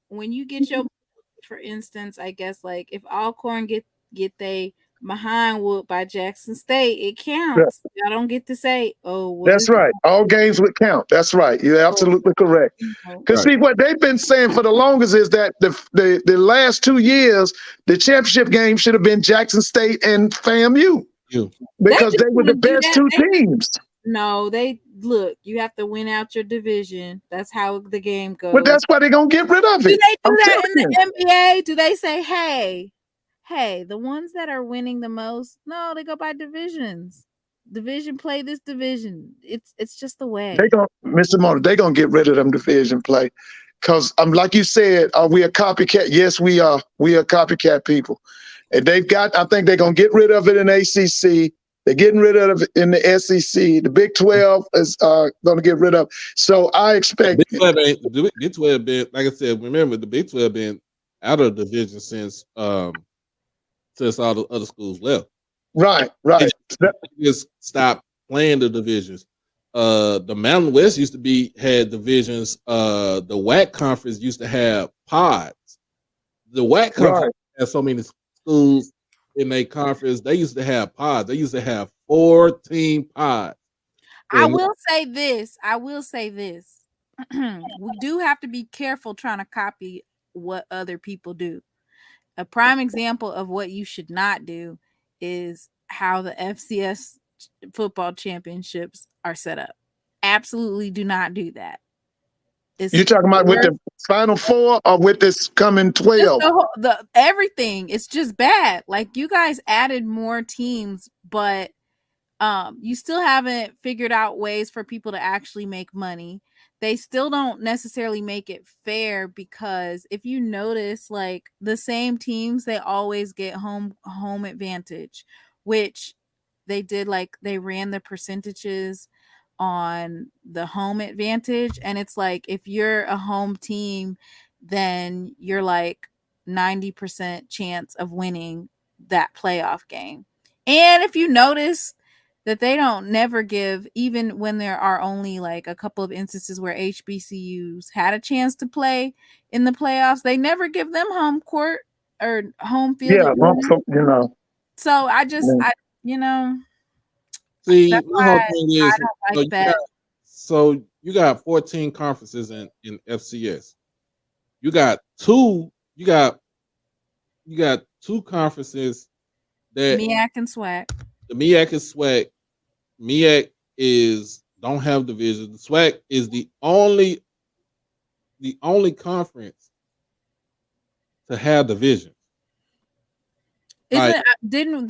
when you get your, for instance, I guess like if Alcorn get they behind whooped by Jackson State, it counts. Y'all don't get to say, oh, what That's is right. All games would count. That's right. You're absolutely correct. Because see, what they've been saying for the longest is that the last 2 years, the championship game should have been Jackson State and FAMU. Because they were the best two teams. No, they look, you have to win out your division. That's how the game goes. But that's why they're gonna get rid of it. Do they do that in the NBA? Do they say, hey, the ones that are winning the most? No, they go by divisions. Division play this division. It's just the way. They gonna, Mr. Mona, they gonna get rid of them division play. Cause like you said, are we a copycat? Yes, we are. We are copycat people. And I think they're gonna get rid of it in ACC. They're getting rid of it in the SEC. The Big 12 is going to get rid of. So I expect Big 12 been, like I said, remember the Big 12 been out of the division since all the other schools left. Right. They just stopped playing the divisions. The Mountain West used to had divisions. The WAC conference used to have pods. The WAC conference has so many schools in a conference. They used to have pods. They used to have 14 pods. I will say this. We do have to be careful trying to copy what other people do. A prime example of what you should not do is how the FCS football championships are set up. Absolutely do not do that. You're talking about with the Final Four or with this coming 12? The everything. It's just bad. Like you guys added more teams, but you still haven't figured out ways for people to actually make money. They still don't necessarily make it fair because if you notice, like the same teams, they always get home advantage, which they did. Like they ran the percentages on the home advantage, and it's like if you're a home team, then you're like 90% chance of winning that playoff game. And if you notice that they don't never give, even when there are only like a couple of instances where HBCUs had a chance to play in the playoffs, they never give them home court. or home field Yeah, advantage. you know. So I just, Yeah. I, you know, See, that's my why whole thing I is don't so like that. you got 14 conferences in FCS. You got two conferences that MEAC and SWAC. the MEAC is SWAC. MEAC is don't have divisions. The SWAC is the only conference to have divisions. Like Didn't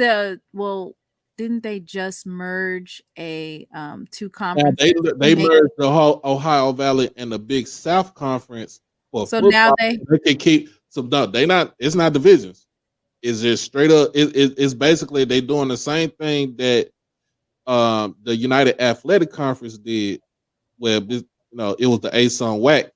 they just merge a two now conferences they to make, merged the whole Ohio Valley and the Big South Conference for so now football. They can keep some. No, they not. It's not divisions. It's just straight up. It's basically they doing the same thing that the United Athletic Conference did, where it was the ASUN WAC.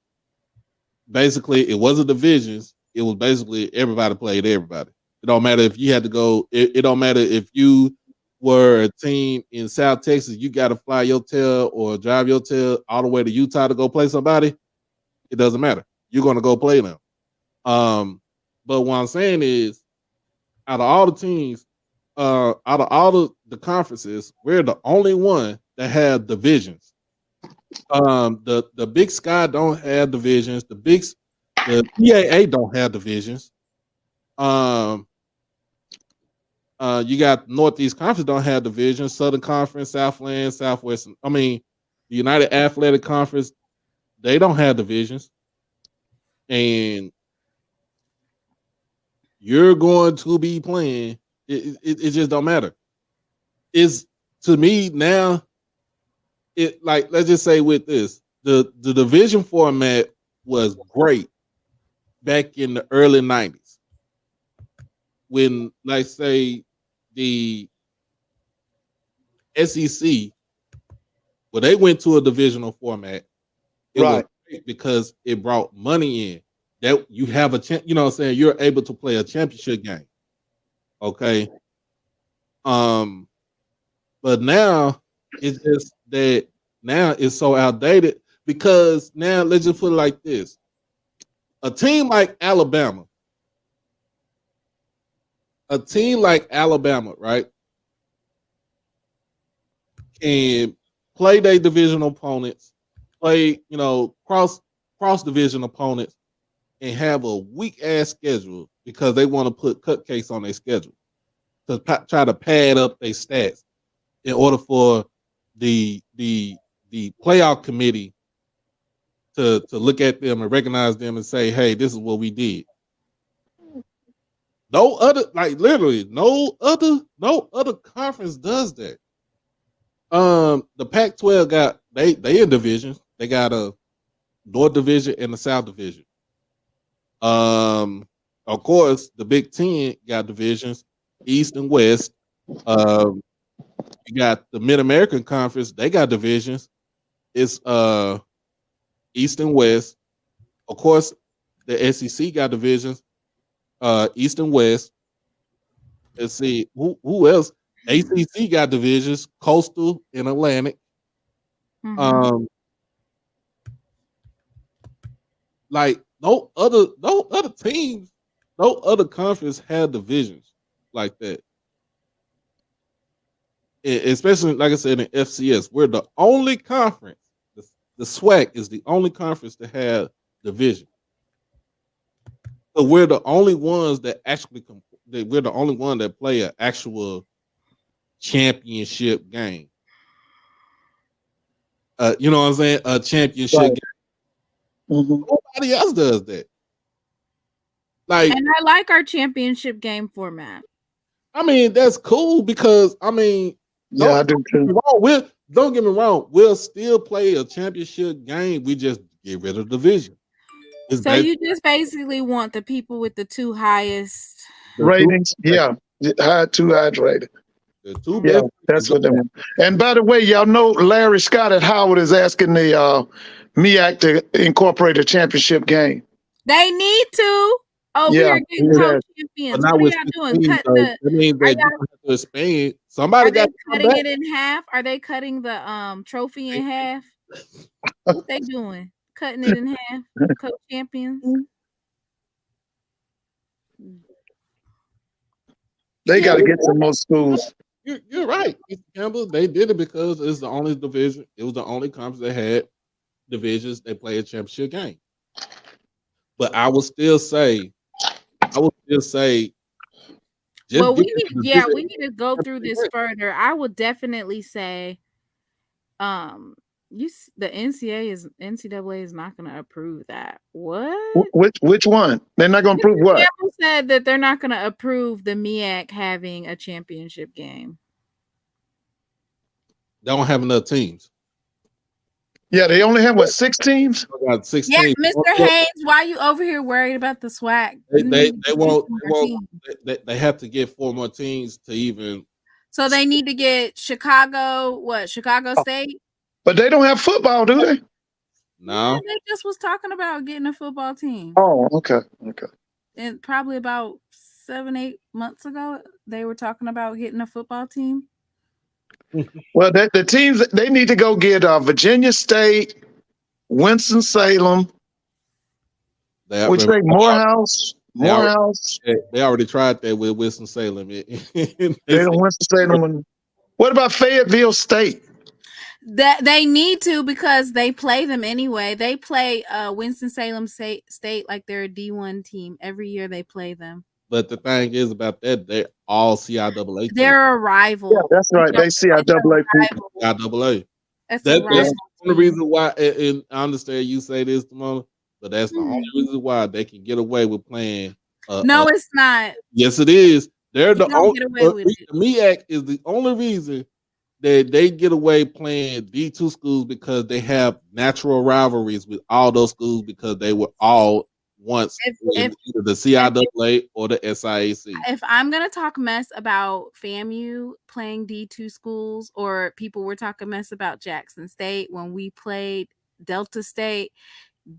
Basically, it wasn't divisions. It was basically everybody played everybody. It don't matter if you had to go. It don't matter if you were a team in South Texas. You got to fly your tail or drive your tail all the way to Utah to go play somebody. It doesn't matter. You're going to go play them. But what I'm saying is, out of all the teams, out of all the conferences, we're the only one that have divisions. The Big Sky don't have divisions. The PAA don't have divisions. You got Northeast Conference don't have divisions. Southern Conference, Southland, Southwest. I mean, the United Athletic Conference, they don't have divisions, and you're going to be playing. It just don't matter. It's to me now. It like let's just say with this, the division format was great back in the early 90s when, like, say, the SEC, when they went to a divisional format, it was Right. great because it brought money in. That you have a chance, you know what I'm saying? You're able to play a championship game. Okay. But now it's just that now it's so outdated because now let's just put it like this. A team like Alabama, right, can play their divisional opponents, play, cross division opponents, and have a weak ass schedule because they want to put cupcakes on their schedule to try to pad up their stats in order for the playoff committee to look at them and recognize them and say, hey, this is what we did. No other, like literally, no other conference does that. The Pac-12 got they in divisions. They got a North Division and the South Division. Of course, the Big Ten got divisions, East and West. You got the Mid American Conference. They got divisions. It's East and West. Of course, the SEC got divisions, East and West. Let's see who else. ACC got divisions, Coastal and Atlantic. Mhm. Like no other teams, no other conference had divisions like that. Especially, like I said, in FCS, we're the only conference. The SWAC is the only conference to have division. So we're the only ones that actually we're the only one that play an actual championship game. You know what I'm saying? A championship Right. game. Mhm. Nobody else does that. Like, And I like our championship game format. I mean, that's cool because I mean, Yeah, I do too. don't get me wrong. We'll still play a championship game. We just get rid of the division. It's So you just basically want the people with the two highest. Ratings, yeah, too hydrated. The two Yeah, best. that's what they want. And by the way, y'all know Larry Scott at Howard is asking the MEAC to incorporate a championship game. They need to. Oh, we Yeah, are he getting has. co-champions. But not What are with y'all doing? 16, Cutting though. the? That means Are that you y'all? have to expand. Somebody Are they got to come cutting back. it in half? Are they cutting the trophy in half? What they doing? Cutting it in half? Co-champions. They got to Yeah. get some more schools. You're right, Mr. Campbell. They did it because it's the only division. It was the only conference that had divisions that play a championship game. But I would still say, just Well, get we the need, yeah, division. we need to go through this further. I would definitely say, the NCAA is not going to approve that. What? Which one? They're not going to prove what? Campbell said that they're not going to approve the MEAC having a championship game. They don't have enough teams. Yeah, they only have what, 6 teams? They got 16. Yeah, Mr. Haynes, why you over here worried about the SWAC? They have to get 4 more teams to even. So they need to get Chicago State? But they don't have football, do they? No. Yeah, they just was talking about getting a football team. Oh, okay. And probably about 7-8 months ago, they were talking about getting a football team. Well, the teams, they need to go get Virginia State, Winston-Salem, which they Morehouse. They already tried that with Winston-Salem. They don't Winston-Salem. What about Fayetteville State? That they need to, because they play them anyway. They play Winston-Salem State like they're a D1 team. Every year they play them. But the thing is about that, they're all CIAA. They're a rival. Yeah, that's right. They CIAA people. CIAA. That's the only reason why, and I understand you say this, Timona, but that's the only reason why they can get away with playing. No, it's not. Yes, it is. They're the only. Get away with it. The MEAC is the only reason that they get away playing D2 schools, because they have natural rivalries with all those schools, because they were all once in either the CIAA or the SIAC. If I'm gonna talk mess about FAMU playing D2 schools, or people were talking mess about Jackson State when we played Delta State,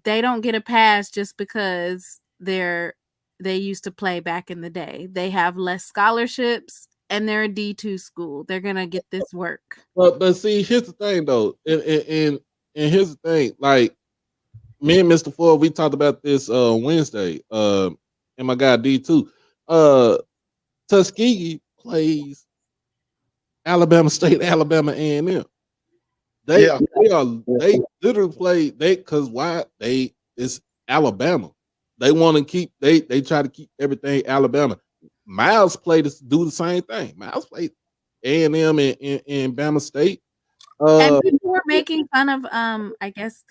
they don't get a pass just because they used to play back in the day. They have less scholarships and they're a D2 school. They're gonna get this work. But see, here's the thing though, and here's the thing, like, me and Mr. Ford, we talked about this Wednesday. And my guy D2. Tuskegee plays Alabama State, Alabama A&M. They literally play it's Alabama. They want to keep they try to keep everything Alabama. Miles played to do the same thing. Miles played A&M and Bama State. And people were making fun of I guess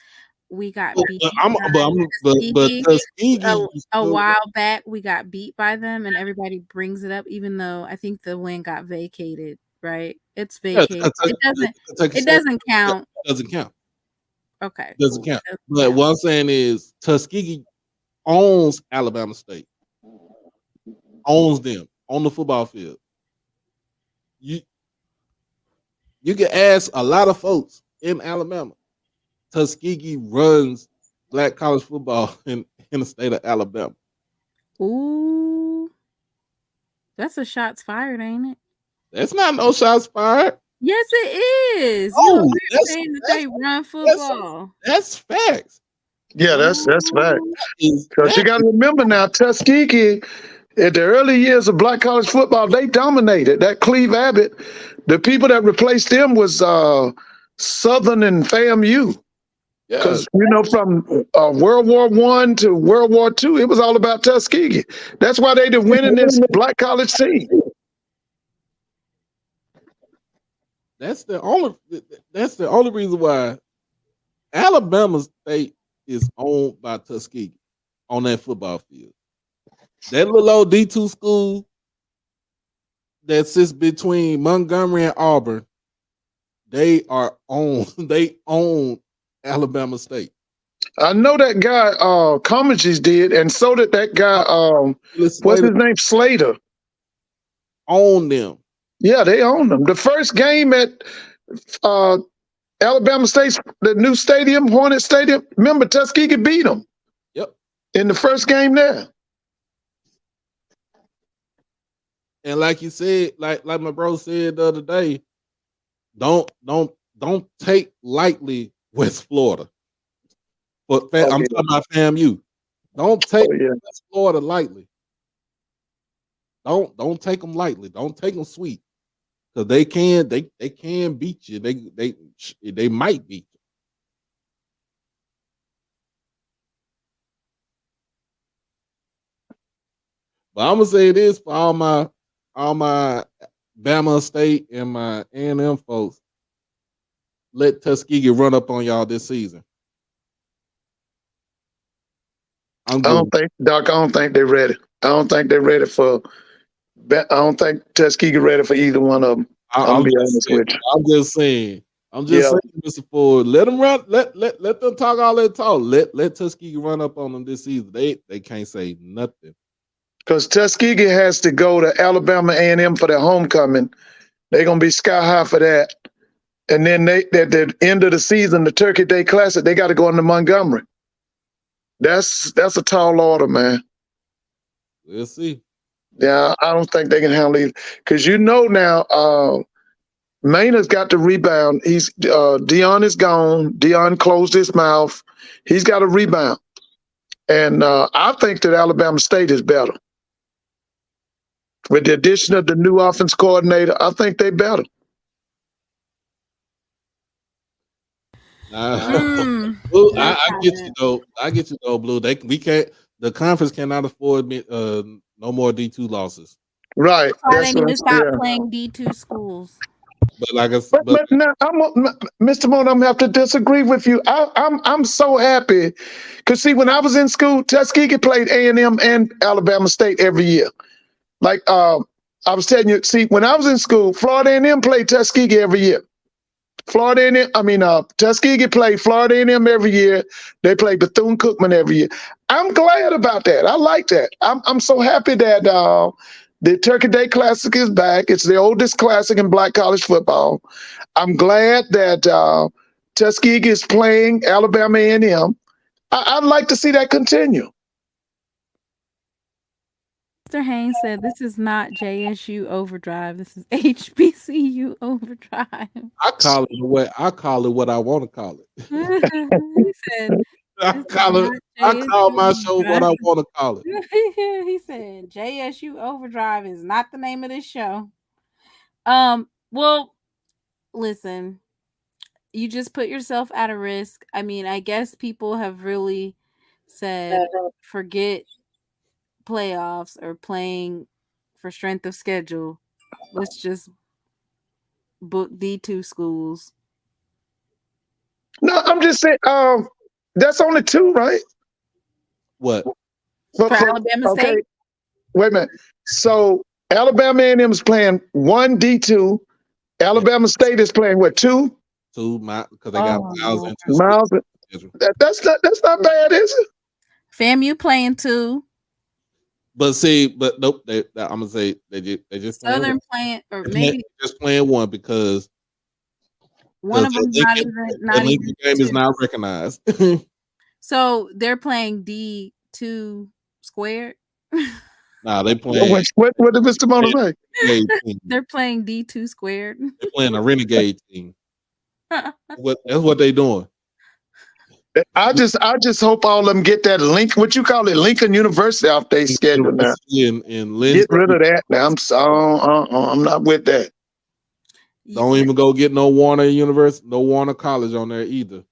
we got beat. But Tuskegee, a while back, we got beat by them, and everybody brings it up, even though I think the win got vacated. Right? It's vacated. It doesn't count. It doesn't count. Okay. It doesn't count. But what I'm saying is Tuskegee owns Alabama State. Owns them on the football field. You can ask a lot of folks in Alabama. Tuskegee runs black college football in the state of Alabama. Ooh, that's a shots fired, ain't it? That's not no shots fired. Yes, it is. Oh, you're saying that they run football. That's facts. Yeah, that's fact. Because you got to remember now, Tuskegee, in the early years of black college football, they dominated. That Cleve Abbott, the people that replaced them was Southern and FAMU. Because, from World War I to World War II, it was all about Tuskegee. That's why they the winning this black college team. That's the only reason why Alabama State is owned by Tuskegee on that football field. That little old D2 school that sits between Montgomery and Auburn, they own Alabama State. I know that guy Commages did, and so did that guy what's his name, Slater. Own them. Yeah, they own them. The first game at Alabama State's the new stadium, Hornet Stadium, remember Tuskegee beat them. Yep. In the first game there. And like you said, like my bro said the other day, don't take lightly West Florida. But I'm talking about FAMU. Don't take West Florida lightly. Don't take them lightly. Don't take them sweet because they can beat you. They might beat you. But I'm gonna say this for all my Bama State and my A&M folks. Let Tuskegee run up on y'all this season. I'm I good. don't think, Doc. I don't think they're ready. I don't think they're ready for. I don't think Tuskegee ready for either one of them. I'm I'm gonna be just honest saying. with you. I'm just saying. I'm just Yeah, saying, Mr. Ford. Let them run. Let them talk all that talk. Let Tuskegee run up on them this season. They can't say nothing. because Tuskegee has to go to Alabama A&M for their homecoming. They're gonna be sky high for that. And then they at the end of the season, the Turkey Day Classic, they got to go into Montgomery. That's a tall order, man. We'll see. Yeah, I don't think they can handle it because now Maynard's got to rebound. He's Dion is gone. Dion closed his mouth. He's got to rebound, and I think that Alabama State is better with the addition of the new offense coordinator. I think they better. Mm, Blue, no I get you comment. though. I get you though, Blue. We can't. The conference cannot afford no more D2 losses. Right. That's why they That's need what. to stop Yeah. playing D2 schools. But like I s- But, but now, Mr. Moon, I'm gonna have to disagree with you. I'm so happy because see, when I was in school, Tuskegee played A&M and Alabama State every year. Like I was telling you, see, when I was in school, Florida A&M played Tuskegee every year. Tuskegee played Florida A&M every year. They played Bethune-Cookman every year. I'm glad about that. I like that. I'm so happy that the Turkey Day Classic is back. It's the oldest classic in black college football. I'm glad that Tuskegee is playing Alabama A&M. I'd like to see that continue. Mr. Haynes said this is not JSU overdrive. This is HBCU overdrive. I call it what I want to call it. He said this is not I JSU call my show what overdrive. I want to call it. He said JSU overdrive is not the name of this show. Well, listen, you just put yourself at a risk. I mean, I guess people have really said forget playoffs or playing for strength of schedule. Let's just book D2 schools. No, I'm just saying. That's only two, right? What? For Alabama Okay, State? wait a minute. So Alabama A&M is playing one D2. Yeah, Alabama State is playing what, two? because they got Oh, miles Lord. and two Miles. schedule. That's not bad, is it? FAMU playing 2. But see, but nope. I'm gonna say they just playing one. Southern playing, or They maybe just playing one because one of that them's Lincoln, not that even Lincoln game is 2. not recognized. So they're playing D2 squared. Nah, they playing What did Mr. Mona say? renegade team. They're playing D2 squared. They're playing a renegade team. That's what they doing. I just hope all of them get that link. What you call it, Lincoln University off their schedule now. University in Get Lynchburg. rid of that. Now I'm not with that. Don't even go get no Warner University, no Warner College on there either.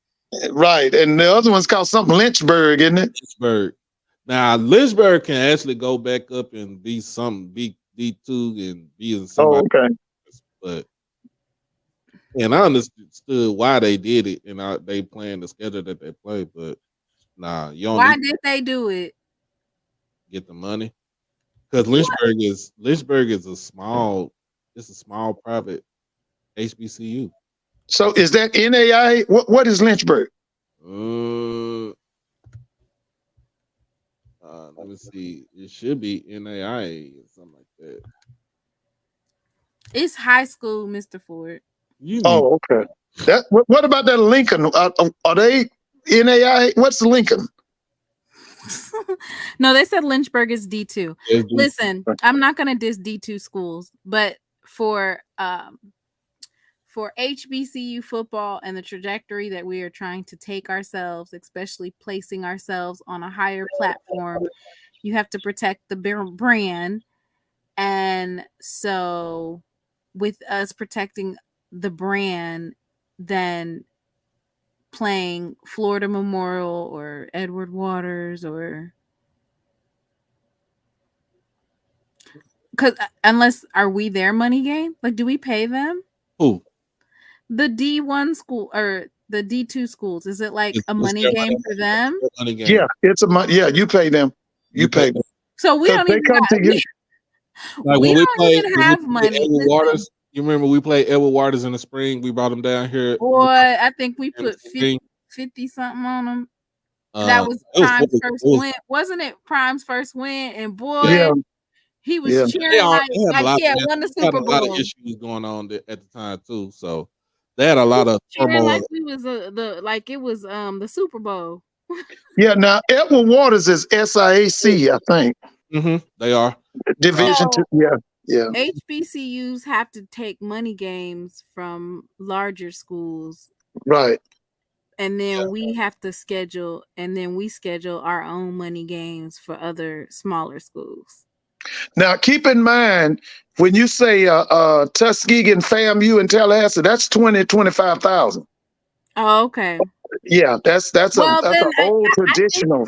Right, and the other one's called something Lynchburg, isn't it? Lynchburg. Now Lynchburg can actually go back up and be D2 and be in Oh, somebody. okay. But and I understood why they did it, and they playing the schedule that they play. But nah, you don't Why need did they do it? to get the money because Lynchburg is a small private HBCU. So is that NAI? What is Lynchburg? Uh, let me see. It should be NAIA or something like that. It's high school, Mr. Ford. You need Oh, okay. What about that Lincoln? Are they NAI? What's Lincoln? No, they said Lynchburg is D2. SG. Listen, I'm not gonna diss D2 schools, but for HBCU football and the trajectory that we are trying to take ourselves, especially placing ourselves on a higher platform, you have to protect the brand. And so with us protecting the brand, then playing Florida Memorial or Edward Waters, or because unless, are we their money game? Like, do we pay them? Who? The D1 school or the D2 schools, is it like It's a money their game for them? money game. Yeah, it's a money. Yeah, you pay them. You pay them. So we 'Cause don't they even come to you. Like we when we don't played, even have money. Edward Listen, Waters. You remember we played Edward Waters in the spring? We brought him down here. boy, I think we in the put spring. 50 something on them. That was It was Prime's it first was- win, wasn't it? Prime's first win, and boy, Yeah, he was yeah. cheering They had a like lot. he had Of, won the they had Super a lot of Bowl. issues going on at the time too. So they had a lot of Cheering turmoil. like we was like it was the Super Bowl. Yeah. Now Edward Waters is SIAC, I think. They are. Division So, 2. Yeah, yeah. HBCUs have to take money games from larger schools, Right. and then we have to schedule, and then we schedule our own money games for other smaller schools. Now keep in mind when you say Tuskegee and FAMU and Tallahassee, that's 25,000. Oh, okay. Yeah, that's Well, an then old traditional.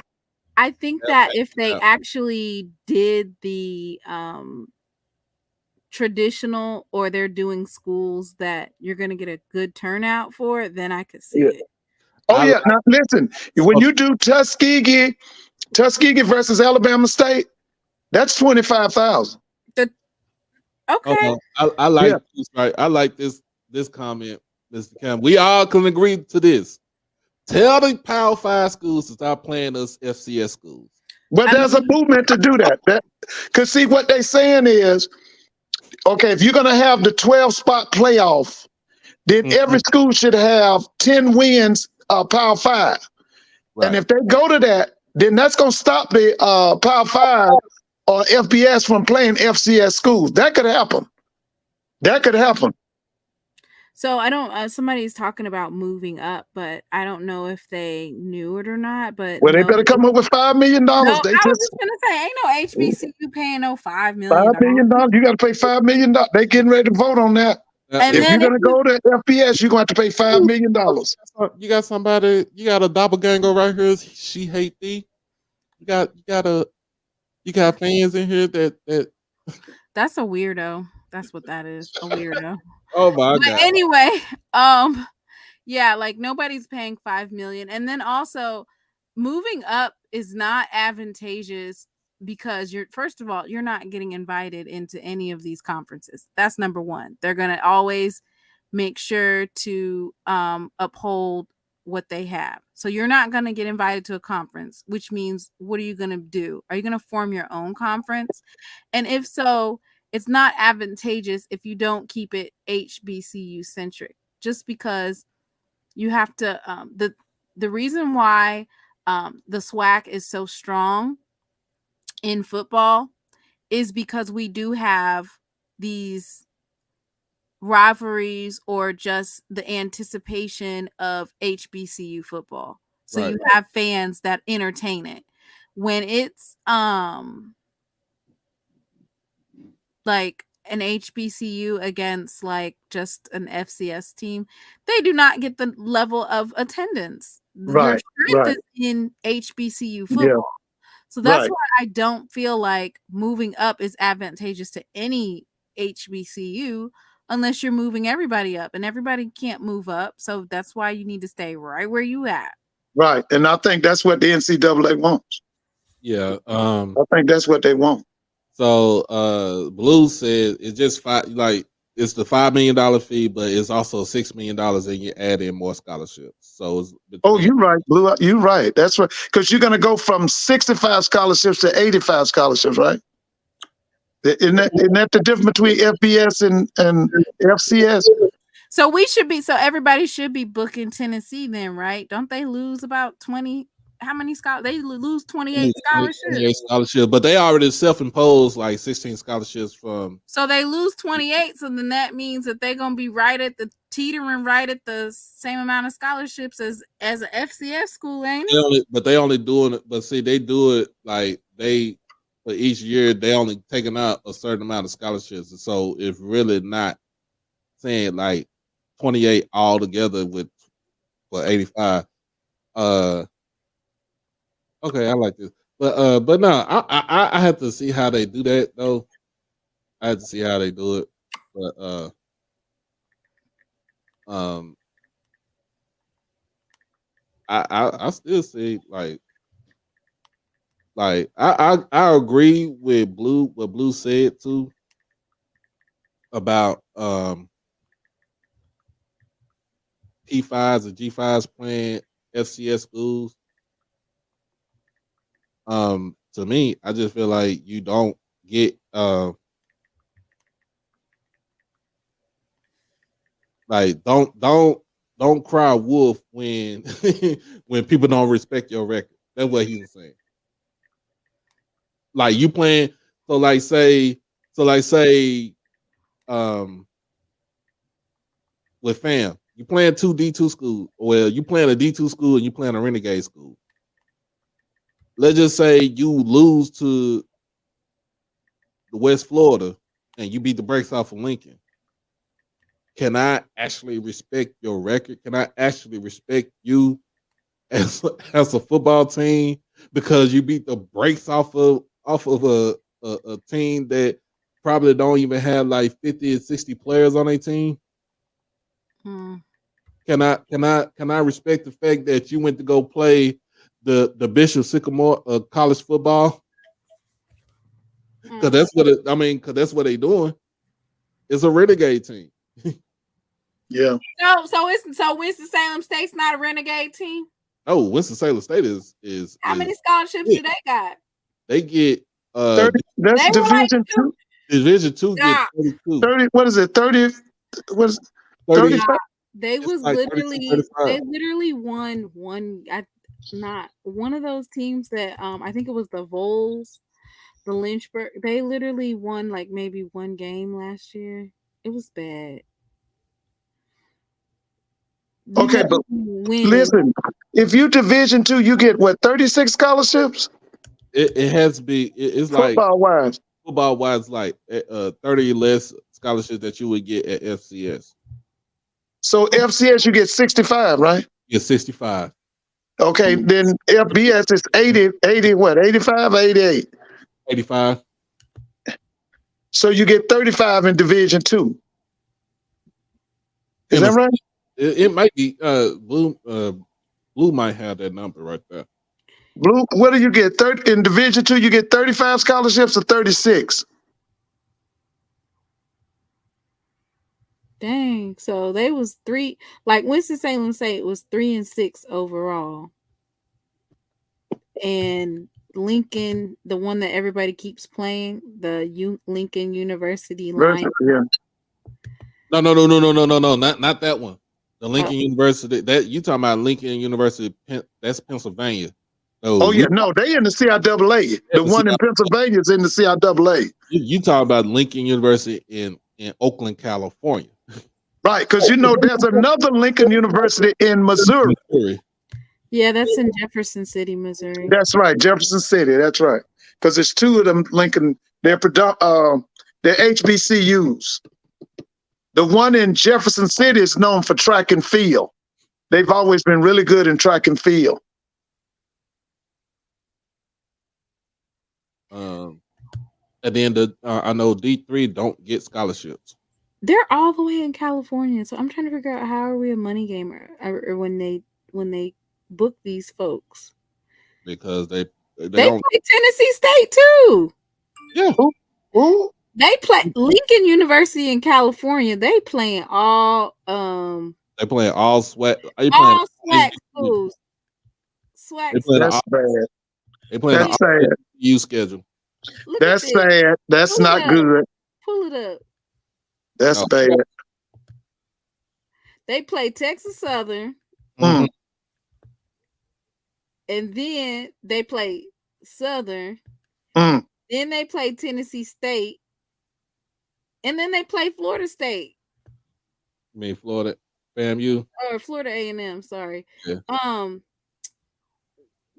I think Yeah, that if they yeah. actually did the traditional, or they're doing schools that you're going to get a good turnout for, then I could see Yeah. it. Oh yeah. Now listen, when you do Tuskegee versus Alabama State, that's 25,000. Okay. I like this, right? I like this comment, Mr. Cam. We all can agree to this. Tell the Power 5 schools to stop playing us FCS schools. But there's a movement to do that. Because see, what they're saying is, okay, if you're going to have the 12-spot playoff, then every school should have 10 wins, Power 5. Right. And if they go to that, then that's going to stop the Power 5 or FBS from playing FCS schools. That could happen. That could happen. So I don't. Somebody's talking about moving up, but I don't know if they knew it or not. But Well, they better come up with $5 million. No, They I was just just gonna say, ain't no HBCU paying no $5 million. $5 million. You got to pay $5 million. They getting ready to vote on that. And If then you're gonna go to FBS, you're going to have to pay $5 million. You got somebody. You got a doppelganger right here. She hate thee. You got fans in here that. That's a weirdo. That's what that is. A weirdo. Oh my But god. anyway, yeah, like nobody's paying $5 million, and then also moving up is not advantageous because first of all, you're not getting invited into any of these conferences. That's number one. They're gonna always make sure to uphold what they have. So you're not gonna get invited to a conference, which means what are you gonna do? Are you gonna form your own conference? And if so, it's not advantageous if you don't keep it HBCU centric, just because you have to the reason why the SWAC is so strong in football is because we do have these rivalries or just the anticipation of HBCU football. So Right. you have fans that entertain it. When it's like an HBCU against like just an FCS team, they do not get the level of attendance. Your Right, strength right. is in HBCU football. Yeah. So that's Right. why I don't feel like moving up is advantageous to any HBCU unless you're moving everybody up, and everybody can't move up. So that's why you need to stay right where you at. Right. And I think that's what the NCAA wants. Yeah. I think that's what they want. So Blue said it's just it's the $5 million fee, but it's also $6 million, and you add in more scholarships. So it's Oh, you're right, Blue. You're right. That's right. Because you're going to go from 65 scholarships to 85 scholarships, right? Isn't that the difference between FBS and FCS? So everybody should be booking Tennessee then, right? Don't they lose about 20? How many they lose 28 scholarships? But they already self-imposed like 16 scholarships from. So they lose 28. So then that means that they're gonna be teetering right at the same amount of scholarships as an FCS school, ain't it? They only doing it, but see, they do it like they for each year they only taking out a certain amount of scholarships, and so it's really not saying like 28 all together with for 85. Okay, I like this, but no, I have to see how they do that though. I have to see how they do it, but um, I still see I agree with Blue what Blue said too about P5s and G5s playing FCS schools. To me, I just feel like you don't get like don't cry wolf when when people don't respect your record. That's what he was saying. Like you playing, so like say um with fam, you playing two D2 schools. Well, you playing a D2 school and you playing a renegade school. Let's just say you lose to the West Florida and you beat the brakes off of Lincoln. Can I actually respect your record? Can I actually respect you as a football team because you beat the brakes off of a team that probably don't even have like 50 and 60 players on their team? Mm. Can I respect the fact that you went to go play the Bishop Sycamore college football? Because that's what because that's what they doing. It's a renegade team. Yeah. So Winston-Salem State's not a renegade team? Oh, Winston-Salem State is How many scholarships do they got? They get 30, that's They were like Division Two. Division 2 get Nah. 32. 30. What is it? 30. What is 30. 35? They It's was like 32, literally 35. they literally won not one of those teams that I think it was the Vols, the Lynchburg. They literally won like maybe one game last year. It was bad. You Okay, never but win. listen, if you Division Two, you get what 36 scholarships It has to be. It's like football wise. football wise, like 30 less scholarships that you would get at FCS. So FCS you get 65, right? You get 65. Okay, then FBS is 80 what? 85 or 88. 85. So you get 35 in Division Two. Is that right? It might be Blue might have that number right there. Blue, what do you get? 30 in Division Two, you get 35 scholarships or 36? Dang. So they was three, like Winston-Salem State was 3-6 overall. And Lincoln, the one that everybody keeps playing, the Lincoln University line. Yeah. No, not that one. The Lincoln University. That you talking about Lincoln University? That's Pennsylvania. Oh yeah, no, they in the CIAA. The one in Pennsylvania is in the CIAA. You talking about Lincoln University in Oakland, California? Right, because you know there's another Lincoln University in Missouri. Yeah, that's in Jefferson City, Missouri. That's right, Jefferson City. That's right. Because there's two of them Lincoln. They're HBCUs. The one in Jefferson City is known for track and field. They've always been really good in track and field. And then I know D3 don't get scholarships. They're all the way in California, so I'm trying to figure out how are we a money gamer or when they book these folks, because they play Tennessee State too. Yeah. Who? They play Lincoln University in California. They playing all They playing all SWAC. All SWAC schools. SWAC. That's bad. They playing That's sad. HBCU schedule. That's sad. That's not good. Pull it up. That's bad. They play Texas Southern. Mm-hmm. And then they play Southern. Mm. Then they play Tennessee State. And then they play Florida State. I mean Florida FAMU Or Florida A&M, sorry. Yeah.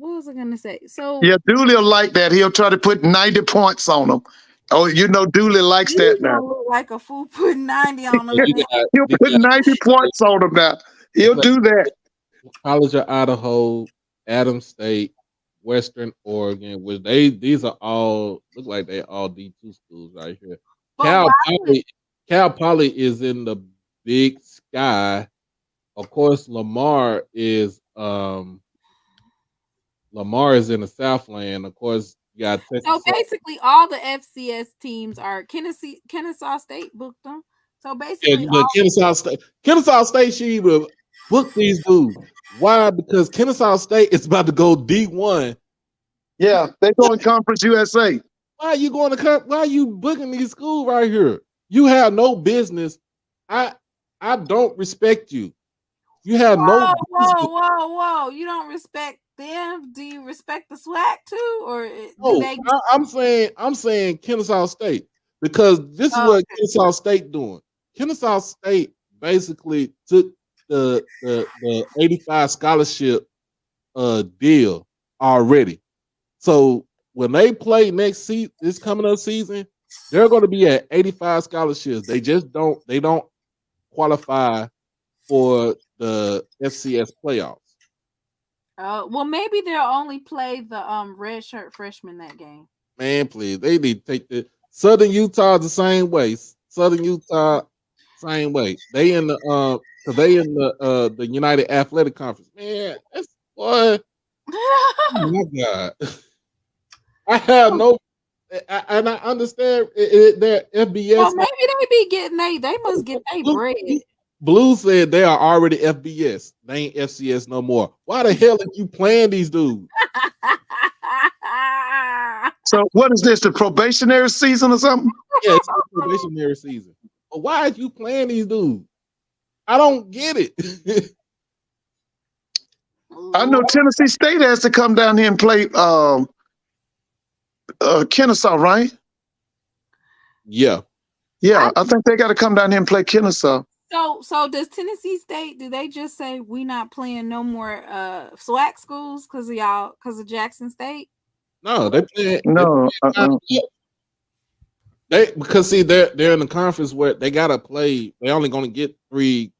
what was I gonna say? So Yeah, Dooley will like that. He'll try to put 90 points on them. Oh, you know, Dooley likes you that now. gonna look like a fool putting 90 on them. You got, He'll you put got 90 points on them now. He'll do that. College of Idaho, Adams State, Western Oregon, which these are all look like they all D2 schools right here. But Cal Poly is in the Big Sky. Of course, Lamar is in the Southland. Of course, you got Texas. So basically, all the FCS teams are Kennesaw State booked them. So basically, but Kennesaw State should have booked these dudes. Why? Because Kennesaw State is about to go D1. Yeah, they go in Conference USA. Why are you going to? Why are you booking these schools right here? You have no business. I don't respect you. You have no. Whoa! You don't respect them? Do you respect the SWAC too, or do they? I'm saying Kennesaw State because this is what Kennesaw State doing. Kennesaw State basically took the 85 scholarship deal already. So when they play this coming up season, they're going to be at 85 scholarships. They don't qualify for the FCS playoffs. Well, maybe they'll only play the red shirt freshmen that game. Man, please, they need to take the Southern Utah the same way. Southern Utah, same way. They in the United Athletic Conference. Man, that's what. Oh my God. I have no, and I understand their FBS. Well, maybe they be getting they must get their bread. Blue said they are already FBS. They ain't FCS no more. Why the hell are you playing these dudes? So what is this? The probationary season or something? Yeah, it's the probationary season. But why are you playing these dudes? I don't get it. I know Tennessee State has to come down here and play Kennesaw, right? Yeah. Yeah, I think they got to come down here and play Kennesaw. So does Tennessee State? Do they just say we not playing no more SWAC schools because of Jackson State? No, they play. No, Because see, they're in the conference where they gotta play. They only gonna get three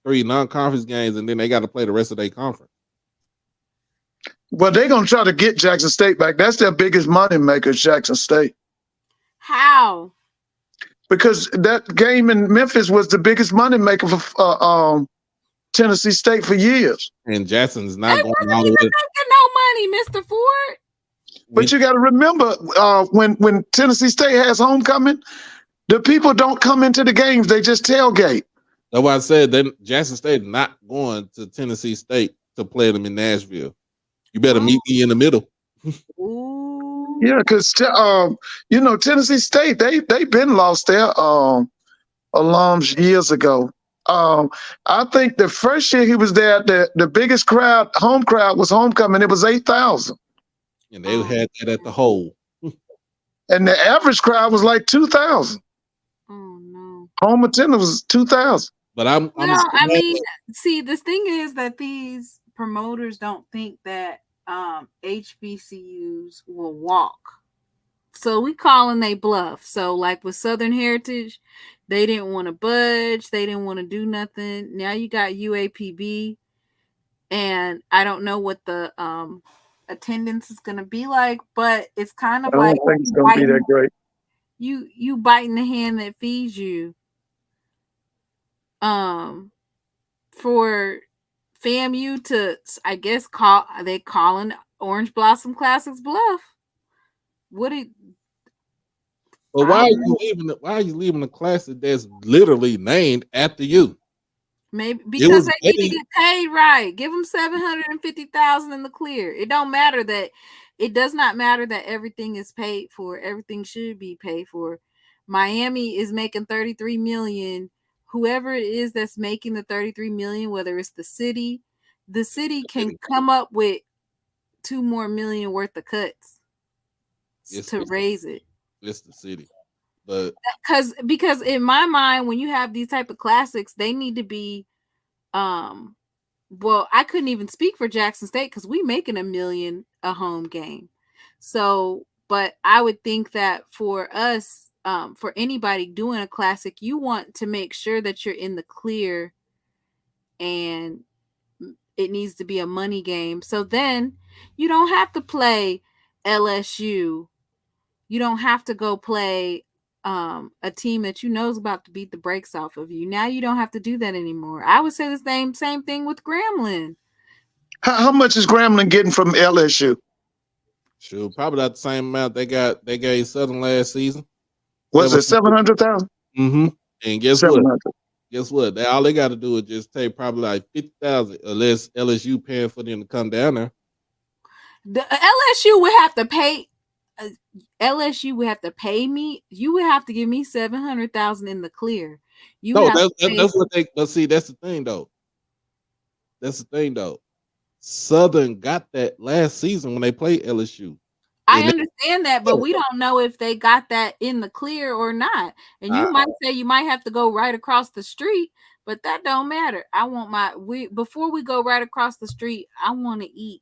non-conference games, and then they got to play the rest of their conference. Well, they're gonna try to get Jackson State back. That's their biggest money maker, Jackson State. How? Because that game in Memphis was the biggest money maker for Tennessee State for years. And Jackson's not going all the way. Making no money, Mr. Ford. But you got to remember, when Tennessee State has homecoming, the people don't come into the games; they just tailgate. That's why I said that Jackson State not going to Tennessee State to play them in Nashville. You better meet me in the middle. Yeah, because Tennessee State they been lost their alums years ago. I think the first year he was there, the biggest home crowd was homecoming. It was 8,000. And they had that at the hole. And the average crowd was like 2,000. Oh no. Home attendance was 2,000. But see, this thing is that these promoters don't think that HBCUs will walk. So we calling they bluff. So like with Southern Heritage, they didn't want to budge. They didn't want to do nothing. Now you got UAPB, and I don't know what the attendance is going to be like, but it's kind of I don't think it's going to be that great. You biting the hand that feeds you. For FAMU to, I guess, calling Orange Blossom Classics bluff. But why are you leaving a class that's literally named after you? Maybe because they need to get paid right. Give them $750,000 in the clear. It does not matter that everything is paid for. Everything should be paid for. Miami is making $33 million. Whoever it is that's making the $33 million, whether it's the city can come up with $2 more million worth of cuts to raise it. It's the city. But because in my mind, when you have these type of classics, they need to be well, I couldn't even speak for Jackson State because we making $1 million a home game. So, but I would think that for us, for anybody doing a classic, you want to make sure that you're in the clear, and it needs to be a money game. So then you don't have to play LSU. You don't have to go play a team that you know is about to beat the brakes off of you. Now you don't have to do that anymore. I would say the same thing with Gremlin. How much is Grambling getting from LSU? Sure, probably about the same amount they gave Southern last season. Was it 700,000? Mm-hmm. And guess what? 700. Guess what? All they got to do is just take probably like 50,000, unless LSU paying for them to come down there. The LSU would have to pay. LSU would have to pay me. You would have to give me 700,000 in the clear. You No, have to pay- that's what they. But see, that's the thing though. That's the thing though. Southern got that last season when they played LSU. I And understand that, but we don't know if they got that in the clear or not. And you might say you might have to go right across the street, but that don't matter. I want before we go right across the street, I want to eat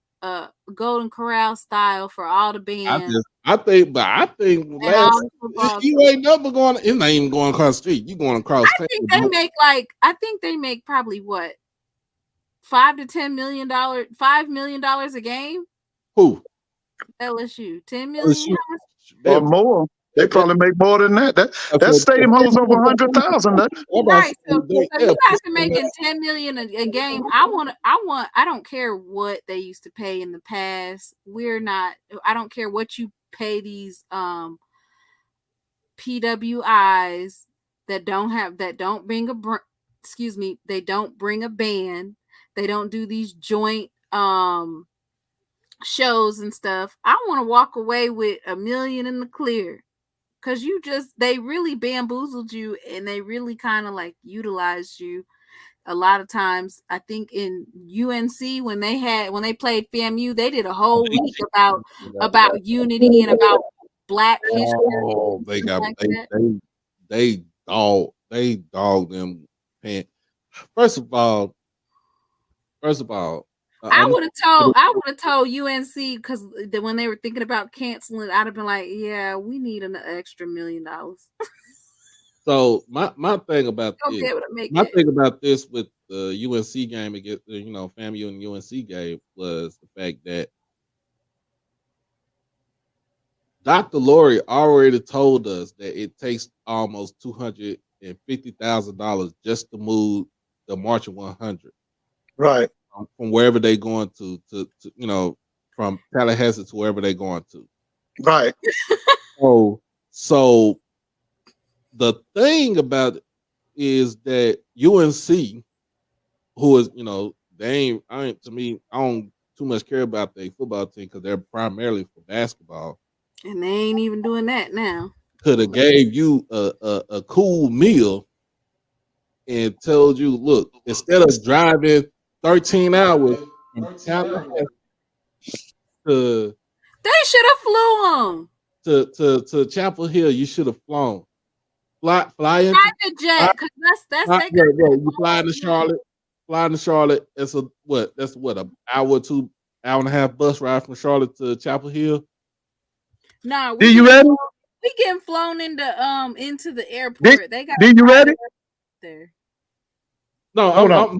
Golden Corral style for all the bands. I think last, all the football you ain't never going. It's not even going across the street. You going across. I think they make probably what, $5 to $10 million, $5 million a game. Who? LSU, $10 million or more. They probably make more than that. That stadium holds over 100,000. Right. So you guys are making $10 million a game. I don't care what they used to pay in the past. I don't care what you pay these PWIs that don't bring they don't bring a band. They don't do these joint shows and stuff. I want to walk away with $1 million in the clear, because they really bamboozled you, and they really kind of like utilized you a lot of times. I think in UNC when they played FAMU, they did a whole week about unity and about Black history. Oh, they got they dogged them. First of all, I would have told UNC, because when they were thinking about canceling, I'd have been like, yeah, we need an extra $1 million. So my thing about this with the UNC game against FAMU and UNC game was the fact that Dr. Lori already told us that it takes almost $250,000 just to move the Marching 100. Right. From wherever they're going to from Tallahassee to wherever they're going to. Right. So the thing about it is that UNC, who is, I don't too much care about their football team because they're primarily for basketball. And they ain't even doing that now. Could have gave you a cool meal and told you, look, instead of driving 13 hours from Tallahassee to they should have flew them to Chapel Hill, you should have flown. Fly in private jet, because that's you fly into Charlotte. It's an hour and a half bus ride from Charlotte to Chapel Hill. No, you ready? We getting flown into the airport. They got. You ready? There. No, hold on.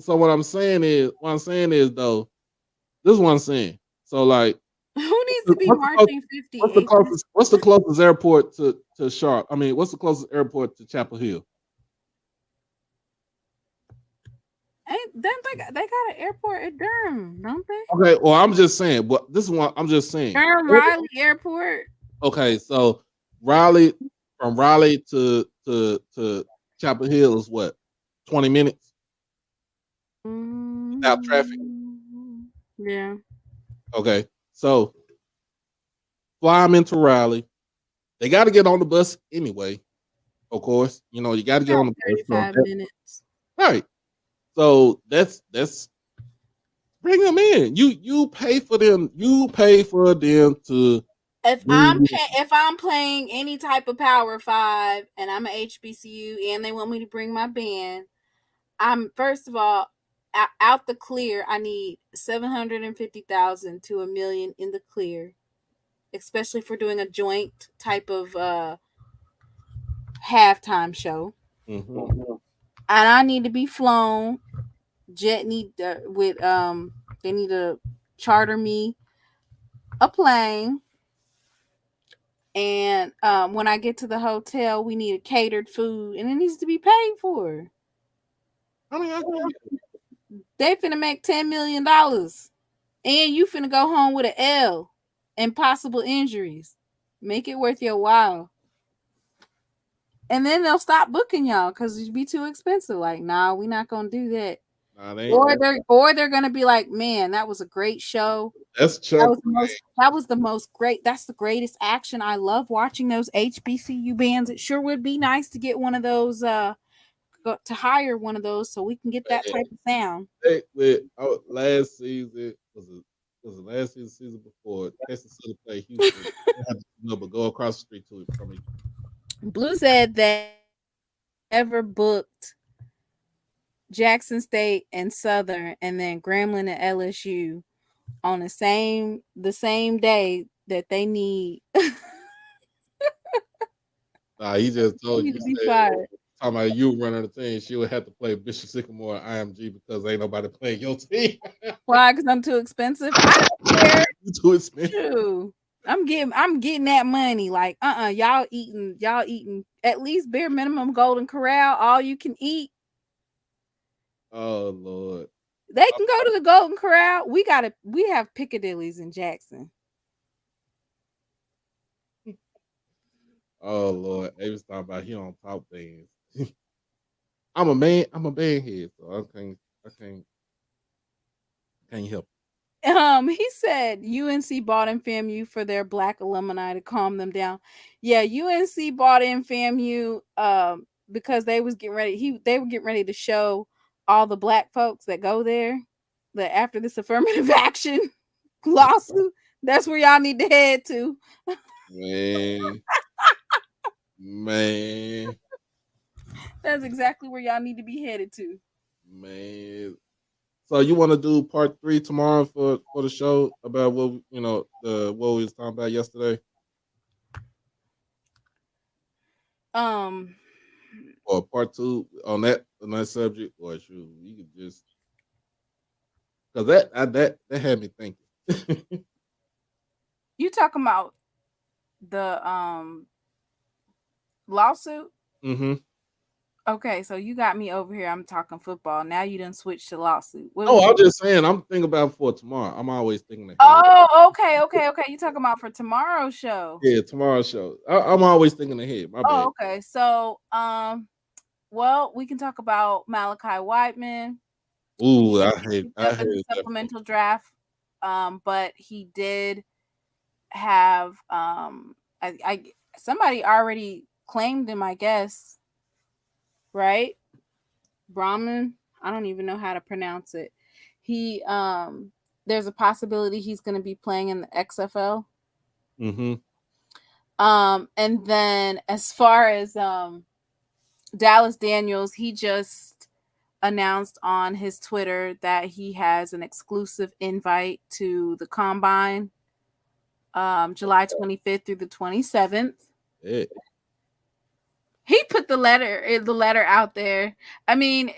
So what I'm saying is though, this is what I'm saying. So like, who needs to be marching 50? What's the closest airport to Charlotte? I mean, what's the closest airport to Chapel Hill? They got an airport at Durham, don't they? Okay, well, I'm just saying. But this is what I'm just saying. Durham Raleigh Airport. Okay, so from Raleigh to Chapel Hill is what, 20 minutes without traffic? Yeah. Okay, so fly them into Raleigh. They got to get on the bus anyway. Of course, you got to get on the bus. 35 minutes. Right. So that's bring them in. You pay for them. You pay for them to. If I'm playing any type of Power 5 and I'm a HBCU and they want me to bring my band, first of all, out the clear, I need 750,000 to $1 million in the clear, especially for doing a joint type of halftime show. Mm-hmm. And I need to be flown. Jet need with they need to charter me a plane. And when I get to the hotel, we need a catered food, and it needs to be paid for. I mean, I can, They finna make $10 million, and you finna go home with an L and possible injuries. Make it worth your while. And then they'll stop booking y'all because it'd be too expensive. Like, nah, we're not gonna do that. nah, they ain't. Or they're gonna be like, man, that was a great show. That's That Chuck. was the most. That was the most great. That's the greatest action. I love watching those HBCU bands. It sure would be nice to get one of those. To hire one of those so we can get that type of sound. With last season was the last season before TxSU played Houston. They had to but go across the street to it from me. Blue said that ever booked Jackson State and Southern, and then Grambling and LSU on the same day that they need. Nah, he just told need you. to be Said, fired. talking about you running the thing, she would have to play Bishop Sycamore IMG because ain't nobody playing your team. Why? Because I'm too expensive. I don't care. You too expensive. True. I'm getting that money. Like, y'all eating at least bare minimum Golden Corral, all you can eat. Oh Lord. They can go to the Golden Corral. We have Piccadilly's in Jackson. Oh Lord. Avis talking about he on top things. I'm a man head, so I can't help. He said UNC bought in FAMU for their black alumni to calm them down. Yeah, UNC bought in FAMU because they were getting ready to show all the black folks that go there that after this affirmative action lawsuit, that's where y'all need to head to. Man. That's exactly where y'all need to be headed to. Man. So you want to do part 3 tomorrow for the show about what what we was talking about yesterday? Or part 2 on that subject, or shoot, we could just because that had me thinking. You talking about the lawsuit? Mm-hmm. Okay, so you got me over here. I'm talking football. Now you done switched to lawsuit. I'm just saying. I'm thinking about for tomorrow. I'm always thinking ahead. Oh, okay. You talking about for tomorrow's show? Yeah, tomorrow's show. I'm always thinking ahead. My bad. Okay. So, well, we can talk about Malachi Whiteman. Ooh, I hate the supplemental draft. But he did have I somebody already claimed him, I guess. Right? Brahman. I don't even know how to pronounce it. He there's a possibility he's going to be playing in the XFL. Mm-hmm. And then as far as Dallas Daniels, he just announced on his Twitter that he has an exclusive invite to the Combine, July 25th through the 27th. Yeah. He put the letter out there. I mean,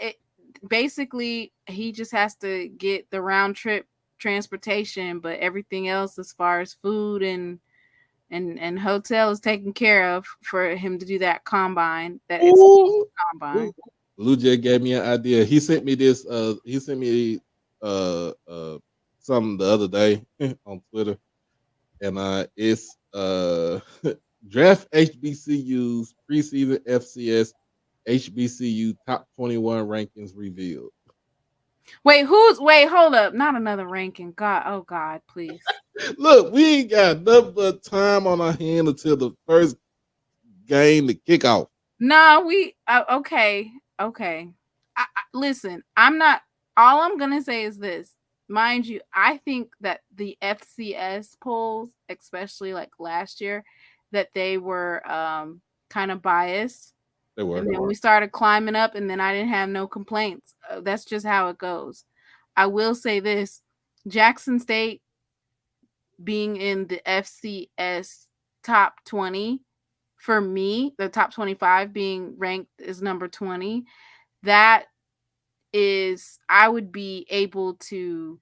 basically, he just has to get the round trip transportation, but everything else as far as food and hotel is taken care of for him to do that combine. That combine. Blue Jay gave me an idea. He sent me this. He sent me something the other day on Twitter, and it's draft HBCUs preseason FCS HBCU top 21 rankings revealed. Wait, hold up. Not another ranking. Oh God, please. Look, we ain't got nothing but time on our hand until the first game to kick off. No, okay. Listen, I'm not. All I'm gonna say is this. Mind you, I think that the FCS polls, especially like last year, that they were kind of biased. They were. And then we started climbing up, and then I didn't have no complaints That's just how it goes. I will say this: Jackson State being in the FCS top 20, for me, the top 25 being ranked as number 20, that is, I would be able to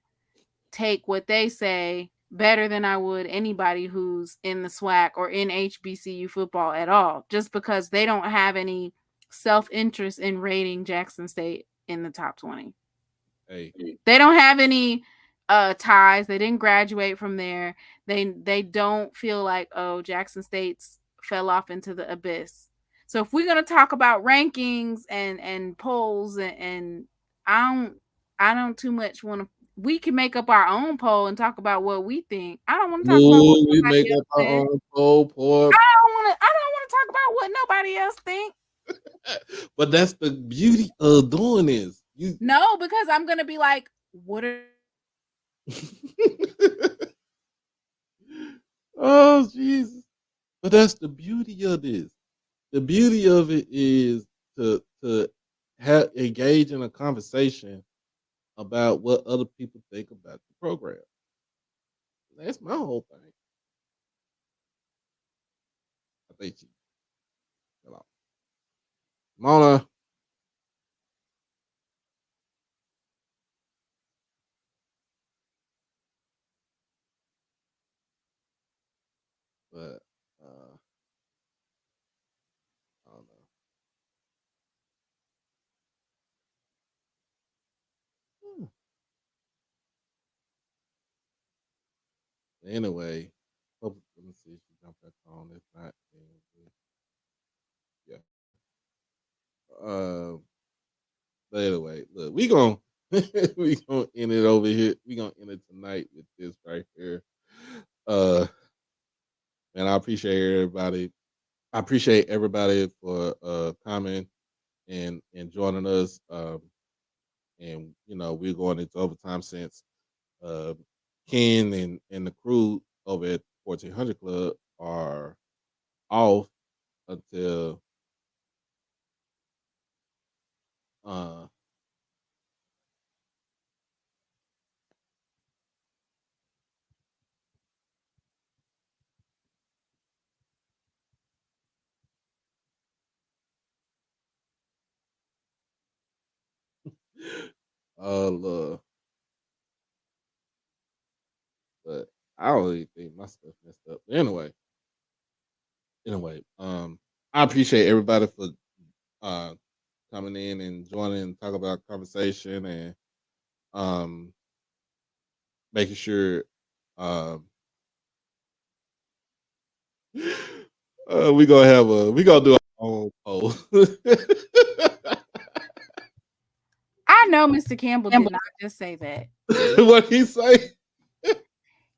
take what they say better than I would anybody who's in the SWAC or in HBCU football at all, just because they don't have any self-interest in rating Jackson State in the top 20. Hey, They don't have any ties. They didn't graduate from there. They don't feel like, oh, Jackson State's fell off into the abyss. So if we're gonna talk about rankings and polls and I don't too much want to. We can make up our own poll and talk about what we think. I don't want to talk about what we make nobody else up our says. own poll, poor. I don't want to talk about what nobody else think. But that's the beauty of doing this. You No, because I'm gonna be like, what are oh Jesus. But that's the beauty of this. The beauty of it is to engage in a conversation about what other people think about the program. That's my whole thing. I think you. Hello. Mona. But I don't know. Hmm. Anyway, let me see if she jump back on. If not, then yeah. But anyway, look, we gonna we gonna end it over here. We gonna end it tonight with this right here. And I appreciate everybody. I appreciate everybody for coming and joining us. And we're going into overtime since uh, Ken and the crew over at 1400 Club are off until uh, look, but I don't really think my stuff messed up. Anyway, I appreciate everybody for uh coming in and joining and talk about conversation and um making sure we gonna do our own poll. I know Mr. Campbell did not just say that. What he say?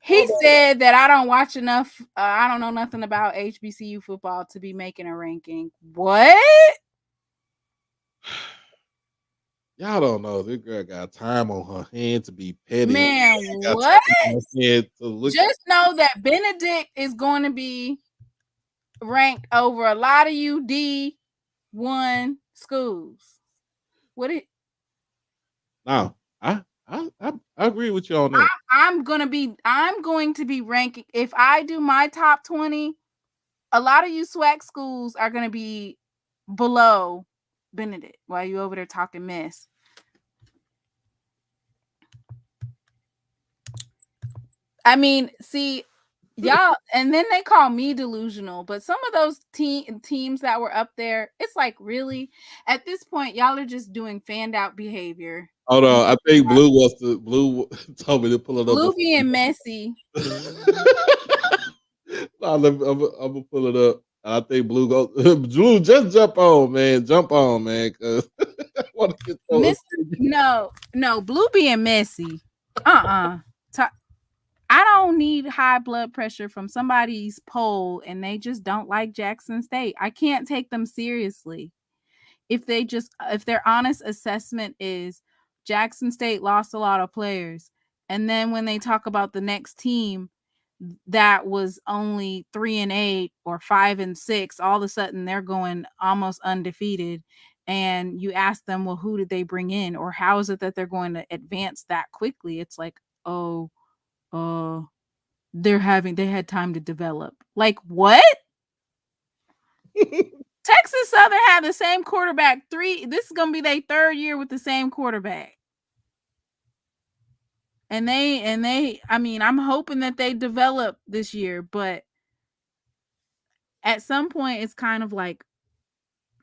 He said that I don't watch enough. I don't know nothing about HBCU football to be making a ranking. What? Y'all don't know. This girl got time on her hand to be petty. Man, Got what? time on her hand to look Just know that Benedict is going to be ranked over a lot of you D1 schools. What it? No, I agree with you on that. I'm going to be ranking. If I do my top 20, a lot of you SWAC schools are going to be below Benedict while you over there talking mess. I mean, see, y'all, and then they call me delusional, but some of those teams that were up there, it's like, really, at this point, y'all are just doing fanned out behavior. Hold on, I think Blue told me to pull it up. Blue being messy. I'm gonna pull it up. I think Blue just jump on, man. Jump on, man. Cause I want to get those. No, Blue being messy. I don't need high blood pressure from somebody's poll and they just don't like Jackson State. I can't take them seriously. If their honest assessment is Jackson State lost a lot of players, and then when they talk about the next team that was only 3-8 or 5-6, all of a sudden they're going almost undefeated, and you ask them, well, who did they bring in, or how is it that they're going to advance that quickly? It's like, oh, they had time to develop. Like, what? Texas Southern had the same quarterback this is gonna be their third year with the same quarterback. And they I mean, I'm hoping that they develop this year, but at some point it's kind of like,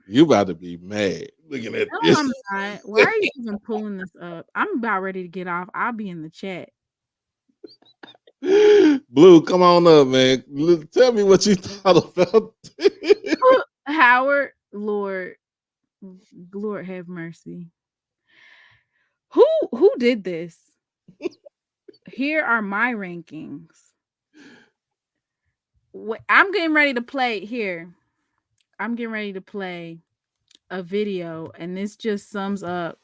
you about to be mad looking at no, this. I'm not. Why are you even pulling this up? I'm about ready to get off. I'll be in the chat. Blue, come on up, man. Tell me what you thought about this. Howard, Lord have mercy. Who did this? Here are my rankings. I'm getting ready to play here. I'm getting ready to play a video, and this just sums up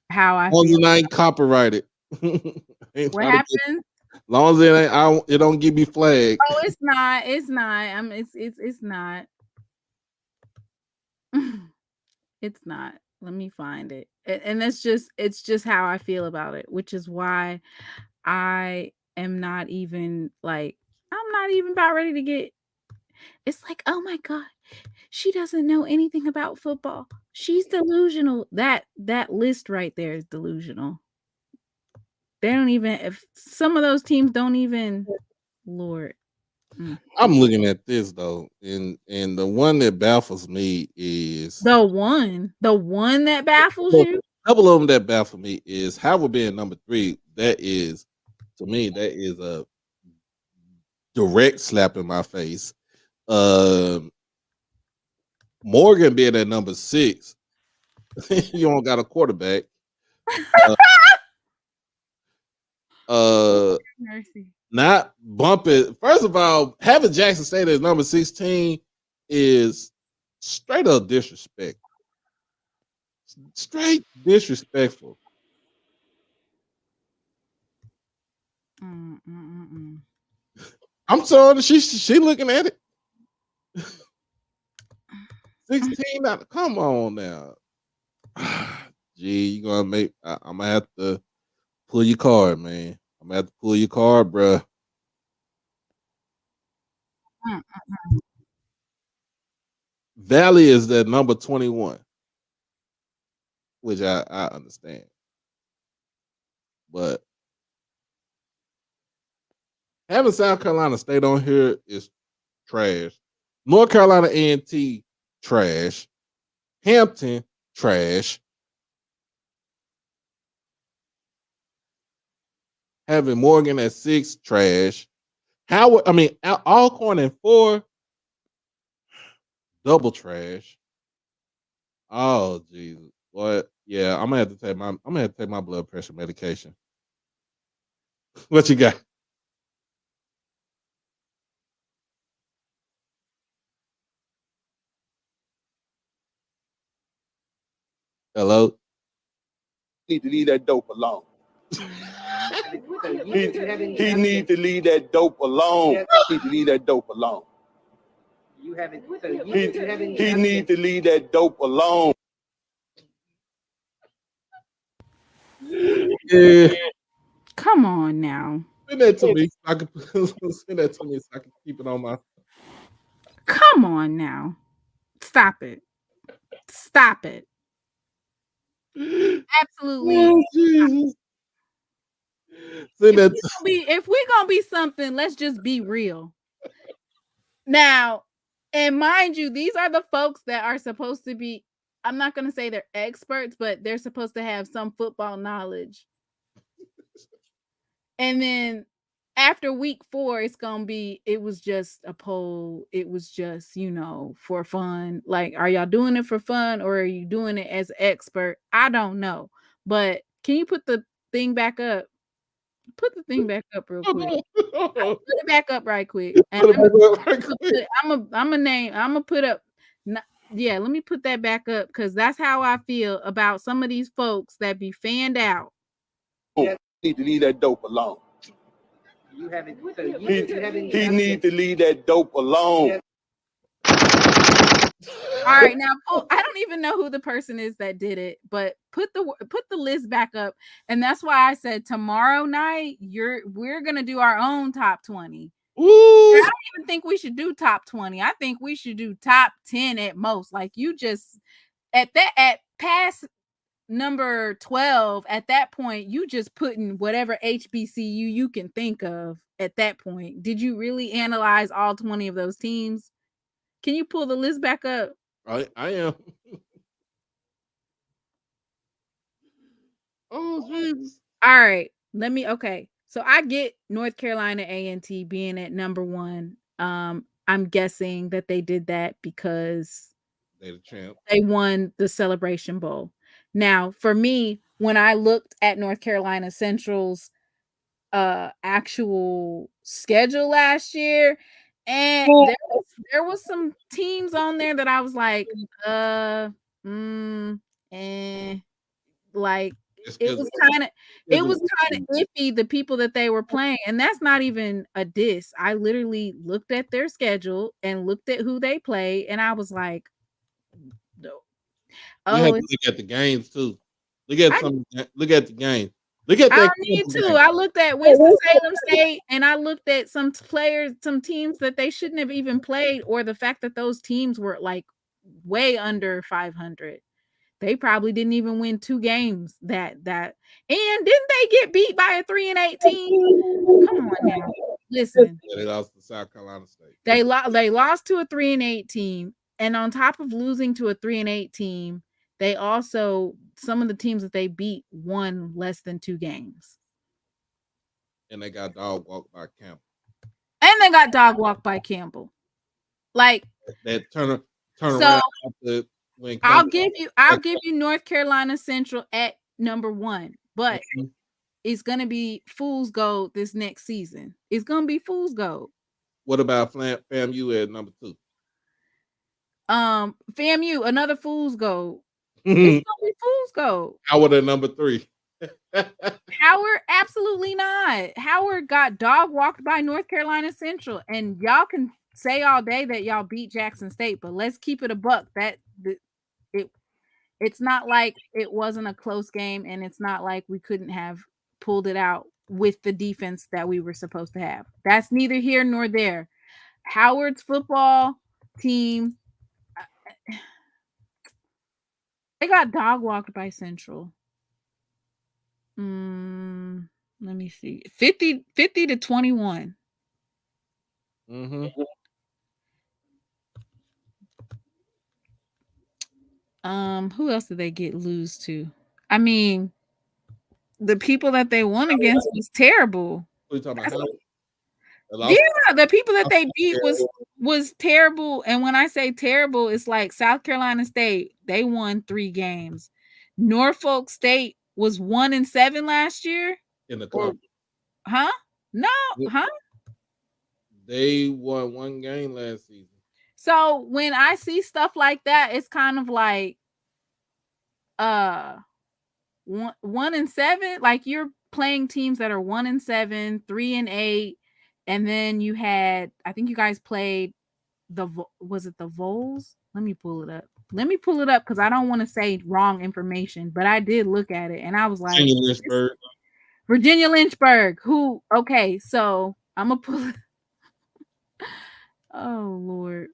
how I Long as feel. it ain't copyrighted. What happened? Long as it ain't, it don't give me flag. Oh, it's not. It's not. It's not. It's not. Let me find it. And it's just how I feel about it, which is why I am not even like, I'm not even about ready to get. It's like, oh my God, she doesn't know anything about football. She's delusional. That list right there is delusional. They don't even, if some of those teams don't even, Lord. I'm looking at this though, and the one that baffles me is the one that baffles you. A couple of them that baffle me is Howard being number 3. That is, to me, that is a direct slap in my face. Morgan being at number 6, you don't got a quarterback. Mercy. Not bumping. First of all, having Jackson State as number 16 is straight up disrespect. Straight disrespectful. I'm sorry, she looking at it. 16 out. Come on now. Gee, you gonna make I'm gonna have to pull your card, man. I'm gonna have to pull your card, bruh. Valley is at number 21, which I understand. But having South Carolina State on here is trash. North Carolina A&T, trash. Hampton, trash. Having Morgan at 6, trash. Howard, Alcorn at 4, double trash. Oh Jesus. What? Yeah, I'm gonna have to take my blood pressure medication. What you got? Hello? Need to leave that dope alone. He need to leave that dope alone. He need to leave that dope alone. He need to leave that dope alone. Yeah. Come on now. Send that to me so I can keep it on my. Come on now. Stop it. Stop it. Absolutely. Oh, Jesus. Send that If we're gonna be something, let's just be real. Now, and mind you, these are the folks that are supposed to be, I'm not gonna say they're experts, but they're supposed to have some football knowledge. And then after week 4, it's gonna be, it was just a poll. It was just, for fun. Like, are y'all doing it for fun, or are you doing it as an expert? I don't know. But can you put the thing back up? Put the thing back up real quick. Put it back up right quick. And I'm gonna put up. Yeah, let me put that back up, because that's how I feel about some of these folks that be fanned out. He need to leave that dope alone. He need to leave that dope alone. All right, now I don't even know who the person is that did it, but put the list back up, and that's why I said tomorrow night we're gonna do our own top 20. I don't even think we should do top 20. I think we should do top 10 at most. Like you just at past number 12, at that point, you just putting whatever HBCU you can think of at that point. Did you really analyze all 20 of those teams? Can you pull the list back up? I am. Oh, Jesus. All right. Okay. So I get North Carolina A&T being at number 1. I'm guessing that they did that because They the champ. they won the Celebration Bowl. Now, for me, when I looked at North Carolina Central's actual schedule last year, and there was some teams on there that I was like, like it was kind of iffy, the people that they were playing, and that's not even a diss. I literally looked at their schedule and looked at who they play, and I was like, no. You have to look at the games too. Look at the game. Look at that. I don't need to. I looked at Winston-Salem State, and I looked at some players, some teams that they shouldn't have even played, or the fact that those teams were like way under 500. They probably didn't even win 2 games that and didn't they get beat by a 3-8 team? Come on now. Listen. Yeah, they lost to South Carolina State. They lost to a 3-8 team, and on top of losing to a 3-8 team, they also, some of the teams that they beat won less than 2 games. And they got dog walked by Campbell. Like that turn so around. I'll give you North Carolina Central at number 1, but it's gonna be fool's gold this next season. It's gonna be fool's gold. What about FAMU at number 2? FAMU, another fool's gold. It's gonna be fool's gold. Howard at number 3. Howard, absolutely not. Howard got dog walked by North Carolina Central, and y'all can say all day that y'all beat Jackson State, but let's keep it a buck. It's not like it wasn't a close game, and it's not like we couldn't have pulled it out with the defense that we were supposed to have. That's neither here nor there. Howard's football team, they got dog walked by Central. Let me see. 50-21. Who else did they lose to? I mean, the people that they won against was terrible. What are you talking about? Yeah, the people that they beat was terrible. And when I say terrible, it's like South Carolina State, they won 3 games. Norfolk State was 1-7 last year. In the conference. Huh? No, huh? They won 1 game last season. So when I see stuff like that, it's kind of like 1-7. Like you're playing teams that are 1-7, 3-8, and then you had, I think you guys played was it the Vols? Let me pull it up because I don't want to say wrong information, but I did look at it and I was like, Virginia Lynchburg, who, okay, so I'm gonna pull it. Oh Lord.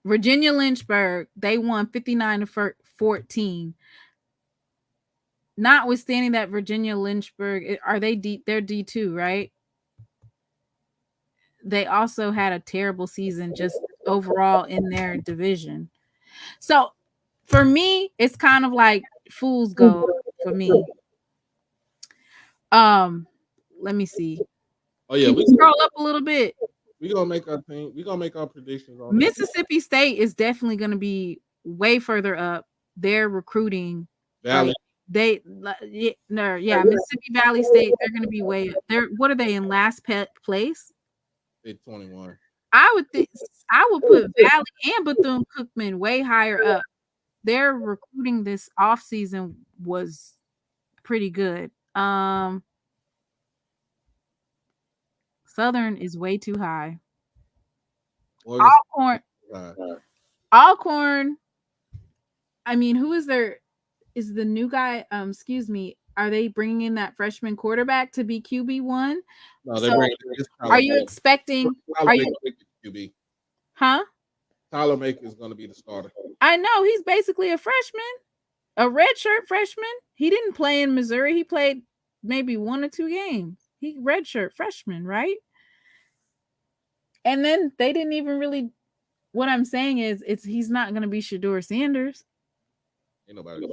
Virginia Lynchburg, they won 59-14. Notwithstanding that Virginia Lynchburg, are they they're D2, right? They also had a terrible season just overall in their division. So for me, it's kind of like fool's gold for me. Let me see. Oh yeah, can we scroll up a little bit. We're gonna make our thing. We're gonna make our predictions on Mississippi State is definitely gonna be way further up. They're recruiting. Valley. Mississippi Valley State, they're gonna be way up. What are they in last place? They're 21. I would put Valley and Bethune-Cookman way higher up. Their recruiting this offseason was pretty good. Southern is way too high. Morgan Alcorn. I mean, who is there? Is the new guy? Excuse me. Are they bringing in that freshman quarterback to be QB1? No, they're So, bringing. are you expecting? Are you? QB? Huh? Tyler Maker is going to be the starter. I know he's basically a freshman, a redshirt freshman. He didn't play in Missouri. He played maybe 1 or 2 games. He redshirt freshman, right? And then they didn't even really. What I'm saying is, he's not going to be Shedeur Sanders. Ain't nobody.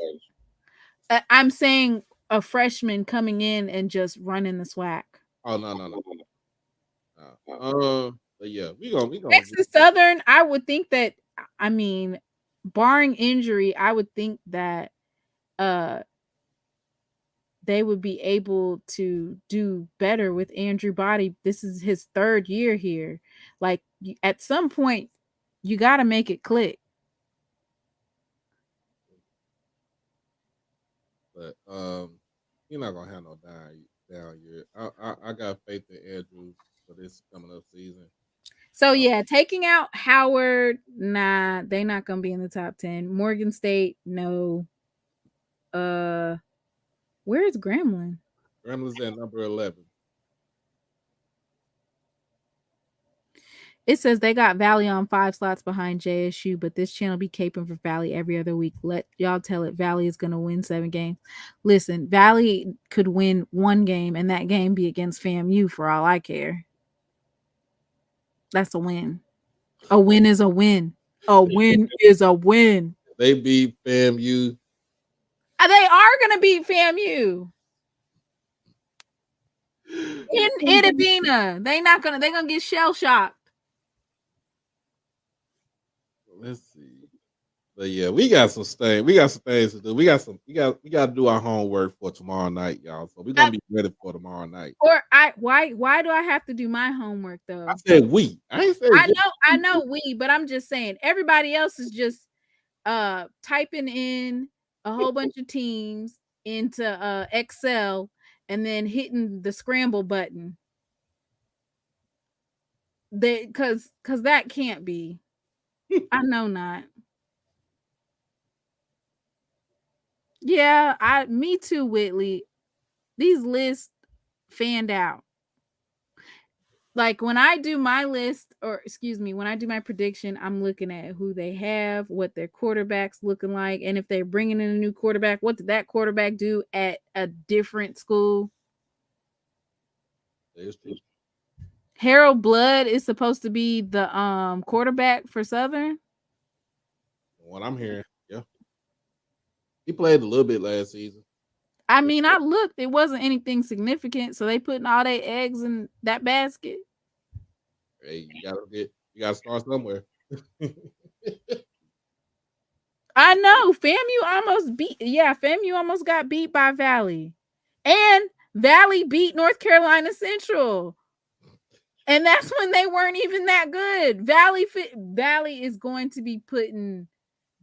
I'm saying a freshman coming in and just running the SWAC. Oh no. But yeah, we gonna Texas Southern. I would think that. I mean, barring injury, I would think that they would be able to do better with Andrew Body. This is his 3rd year here. Like, at some point, you got to make it click. But you're not gonna have no down year. I got faith in Andrews for this coming up season. So yeah, taking out Howard, nah, they're not gonna be in the top 10. Morgan State, no. Where is Gremlin? Gremlin's at number 11. It says they got Valley on 5 slots behind JSU, but this channel be caping for Valley every other week. Let y'all tell it. Valley is going to win 7 games. Listen, Valley could win 1 game, and that game be against FAMU for all I care. That's a win. A win is a win. A win is a win. They beat FAMU. They are going to beat FAMU. In Itabena. They're going to get shell-shocked. Let's see. But yeah, we got some things to do. We got to do our homework for tomorrow night, y'all. So we're gonna be ready for tomorrow night. Why do I have to do my homework though? I said we. I ain't said I know we, but I'm just saying everybody else is just typing in a whole bunch of teams into Excel and then hitting the scramble button. Cause that can't be. I know not. Yeah, me too, Whitley. These lists fanned out. Like when I do my list, when I do my prediction, I'm looking at who they have, what their quarterback's looking like, and if they're bringing in a new quarterback, what did that quarterback do at a different school? Harold Blood is supposed to be the quarterback for Southern. What I'm hearing, yeah. He played a little bit last season. I mean, I looked, it wasn't anything significant, so they putting all their eggs in that basket. Hey, you gotta start somewhere. I know. FAMU almost got beat by Valley. And Valley beat North Carolina Central. And that's when they weren't even that good. Valley is going to be putting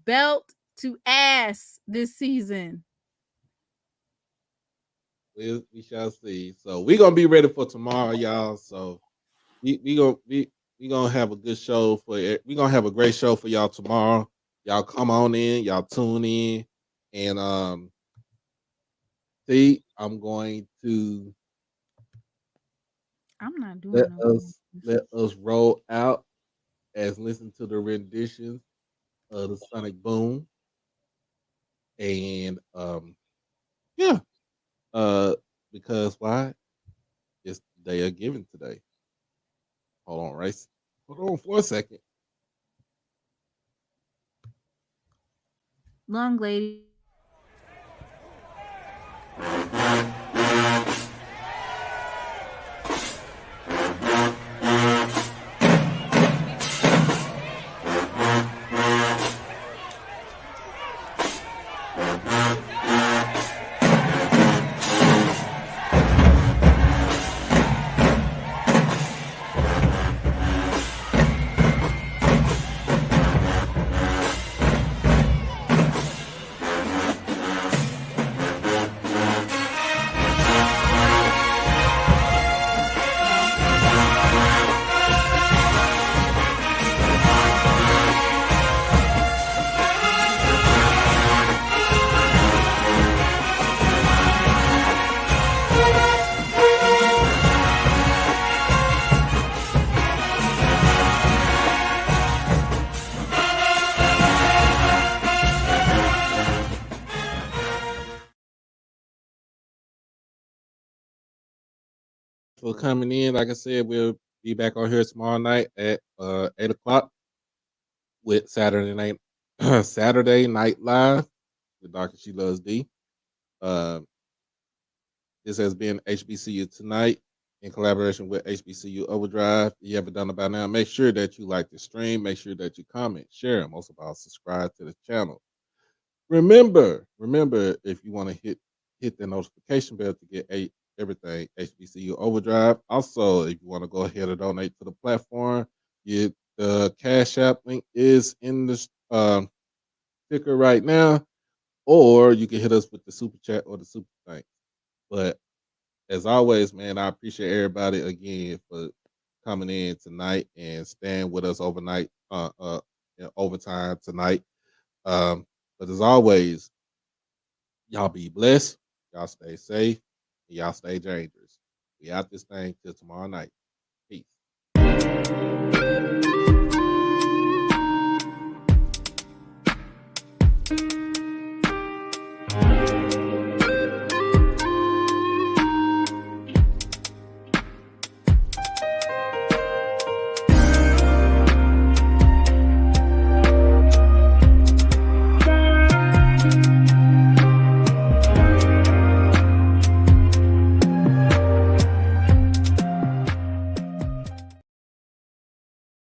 belt to ass this season. We shall see. So we're gonna be ready for tomorrow, y'all. So we gonna have a good show for it. We're gonna have a great show for y'all tomorrow. Y'all come on in, y'all tune in, and I'm not doing let us roll out as listen to the renditions of the Sonic Boom. And because why? It's the day of giving today. Hold on, Rice. Hold on for a second. Long lady. for coming in. Like I said, we'll be back on here tomorrow night at 8 o'clock with Saturday night Saturday Night Live with Dr. She Loves D. This has been HBCU Tonight in collaboration with HBCU Overdrive. If you haven't done it by now, make sure that you like the stream. Make sure that you comment, share, and most of all, subscribe to the channel. Remember, if you want to hit the notification bell to get everything HBCU Overdrive. Also, if you want to go ahead and donate to the platform, the Cash App link is in the sticker right now, or you can hit us with the super chat or the super thanks. But as always, man, I appreciate everybody again for coming in tonight and staying with us overnight, overtime tonight. But as always, y'all be blessed, y'all stay safe, and y'all stay dangerous. We out this thing till tomorrow night. Peace.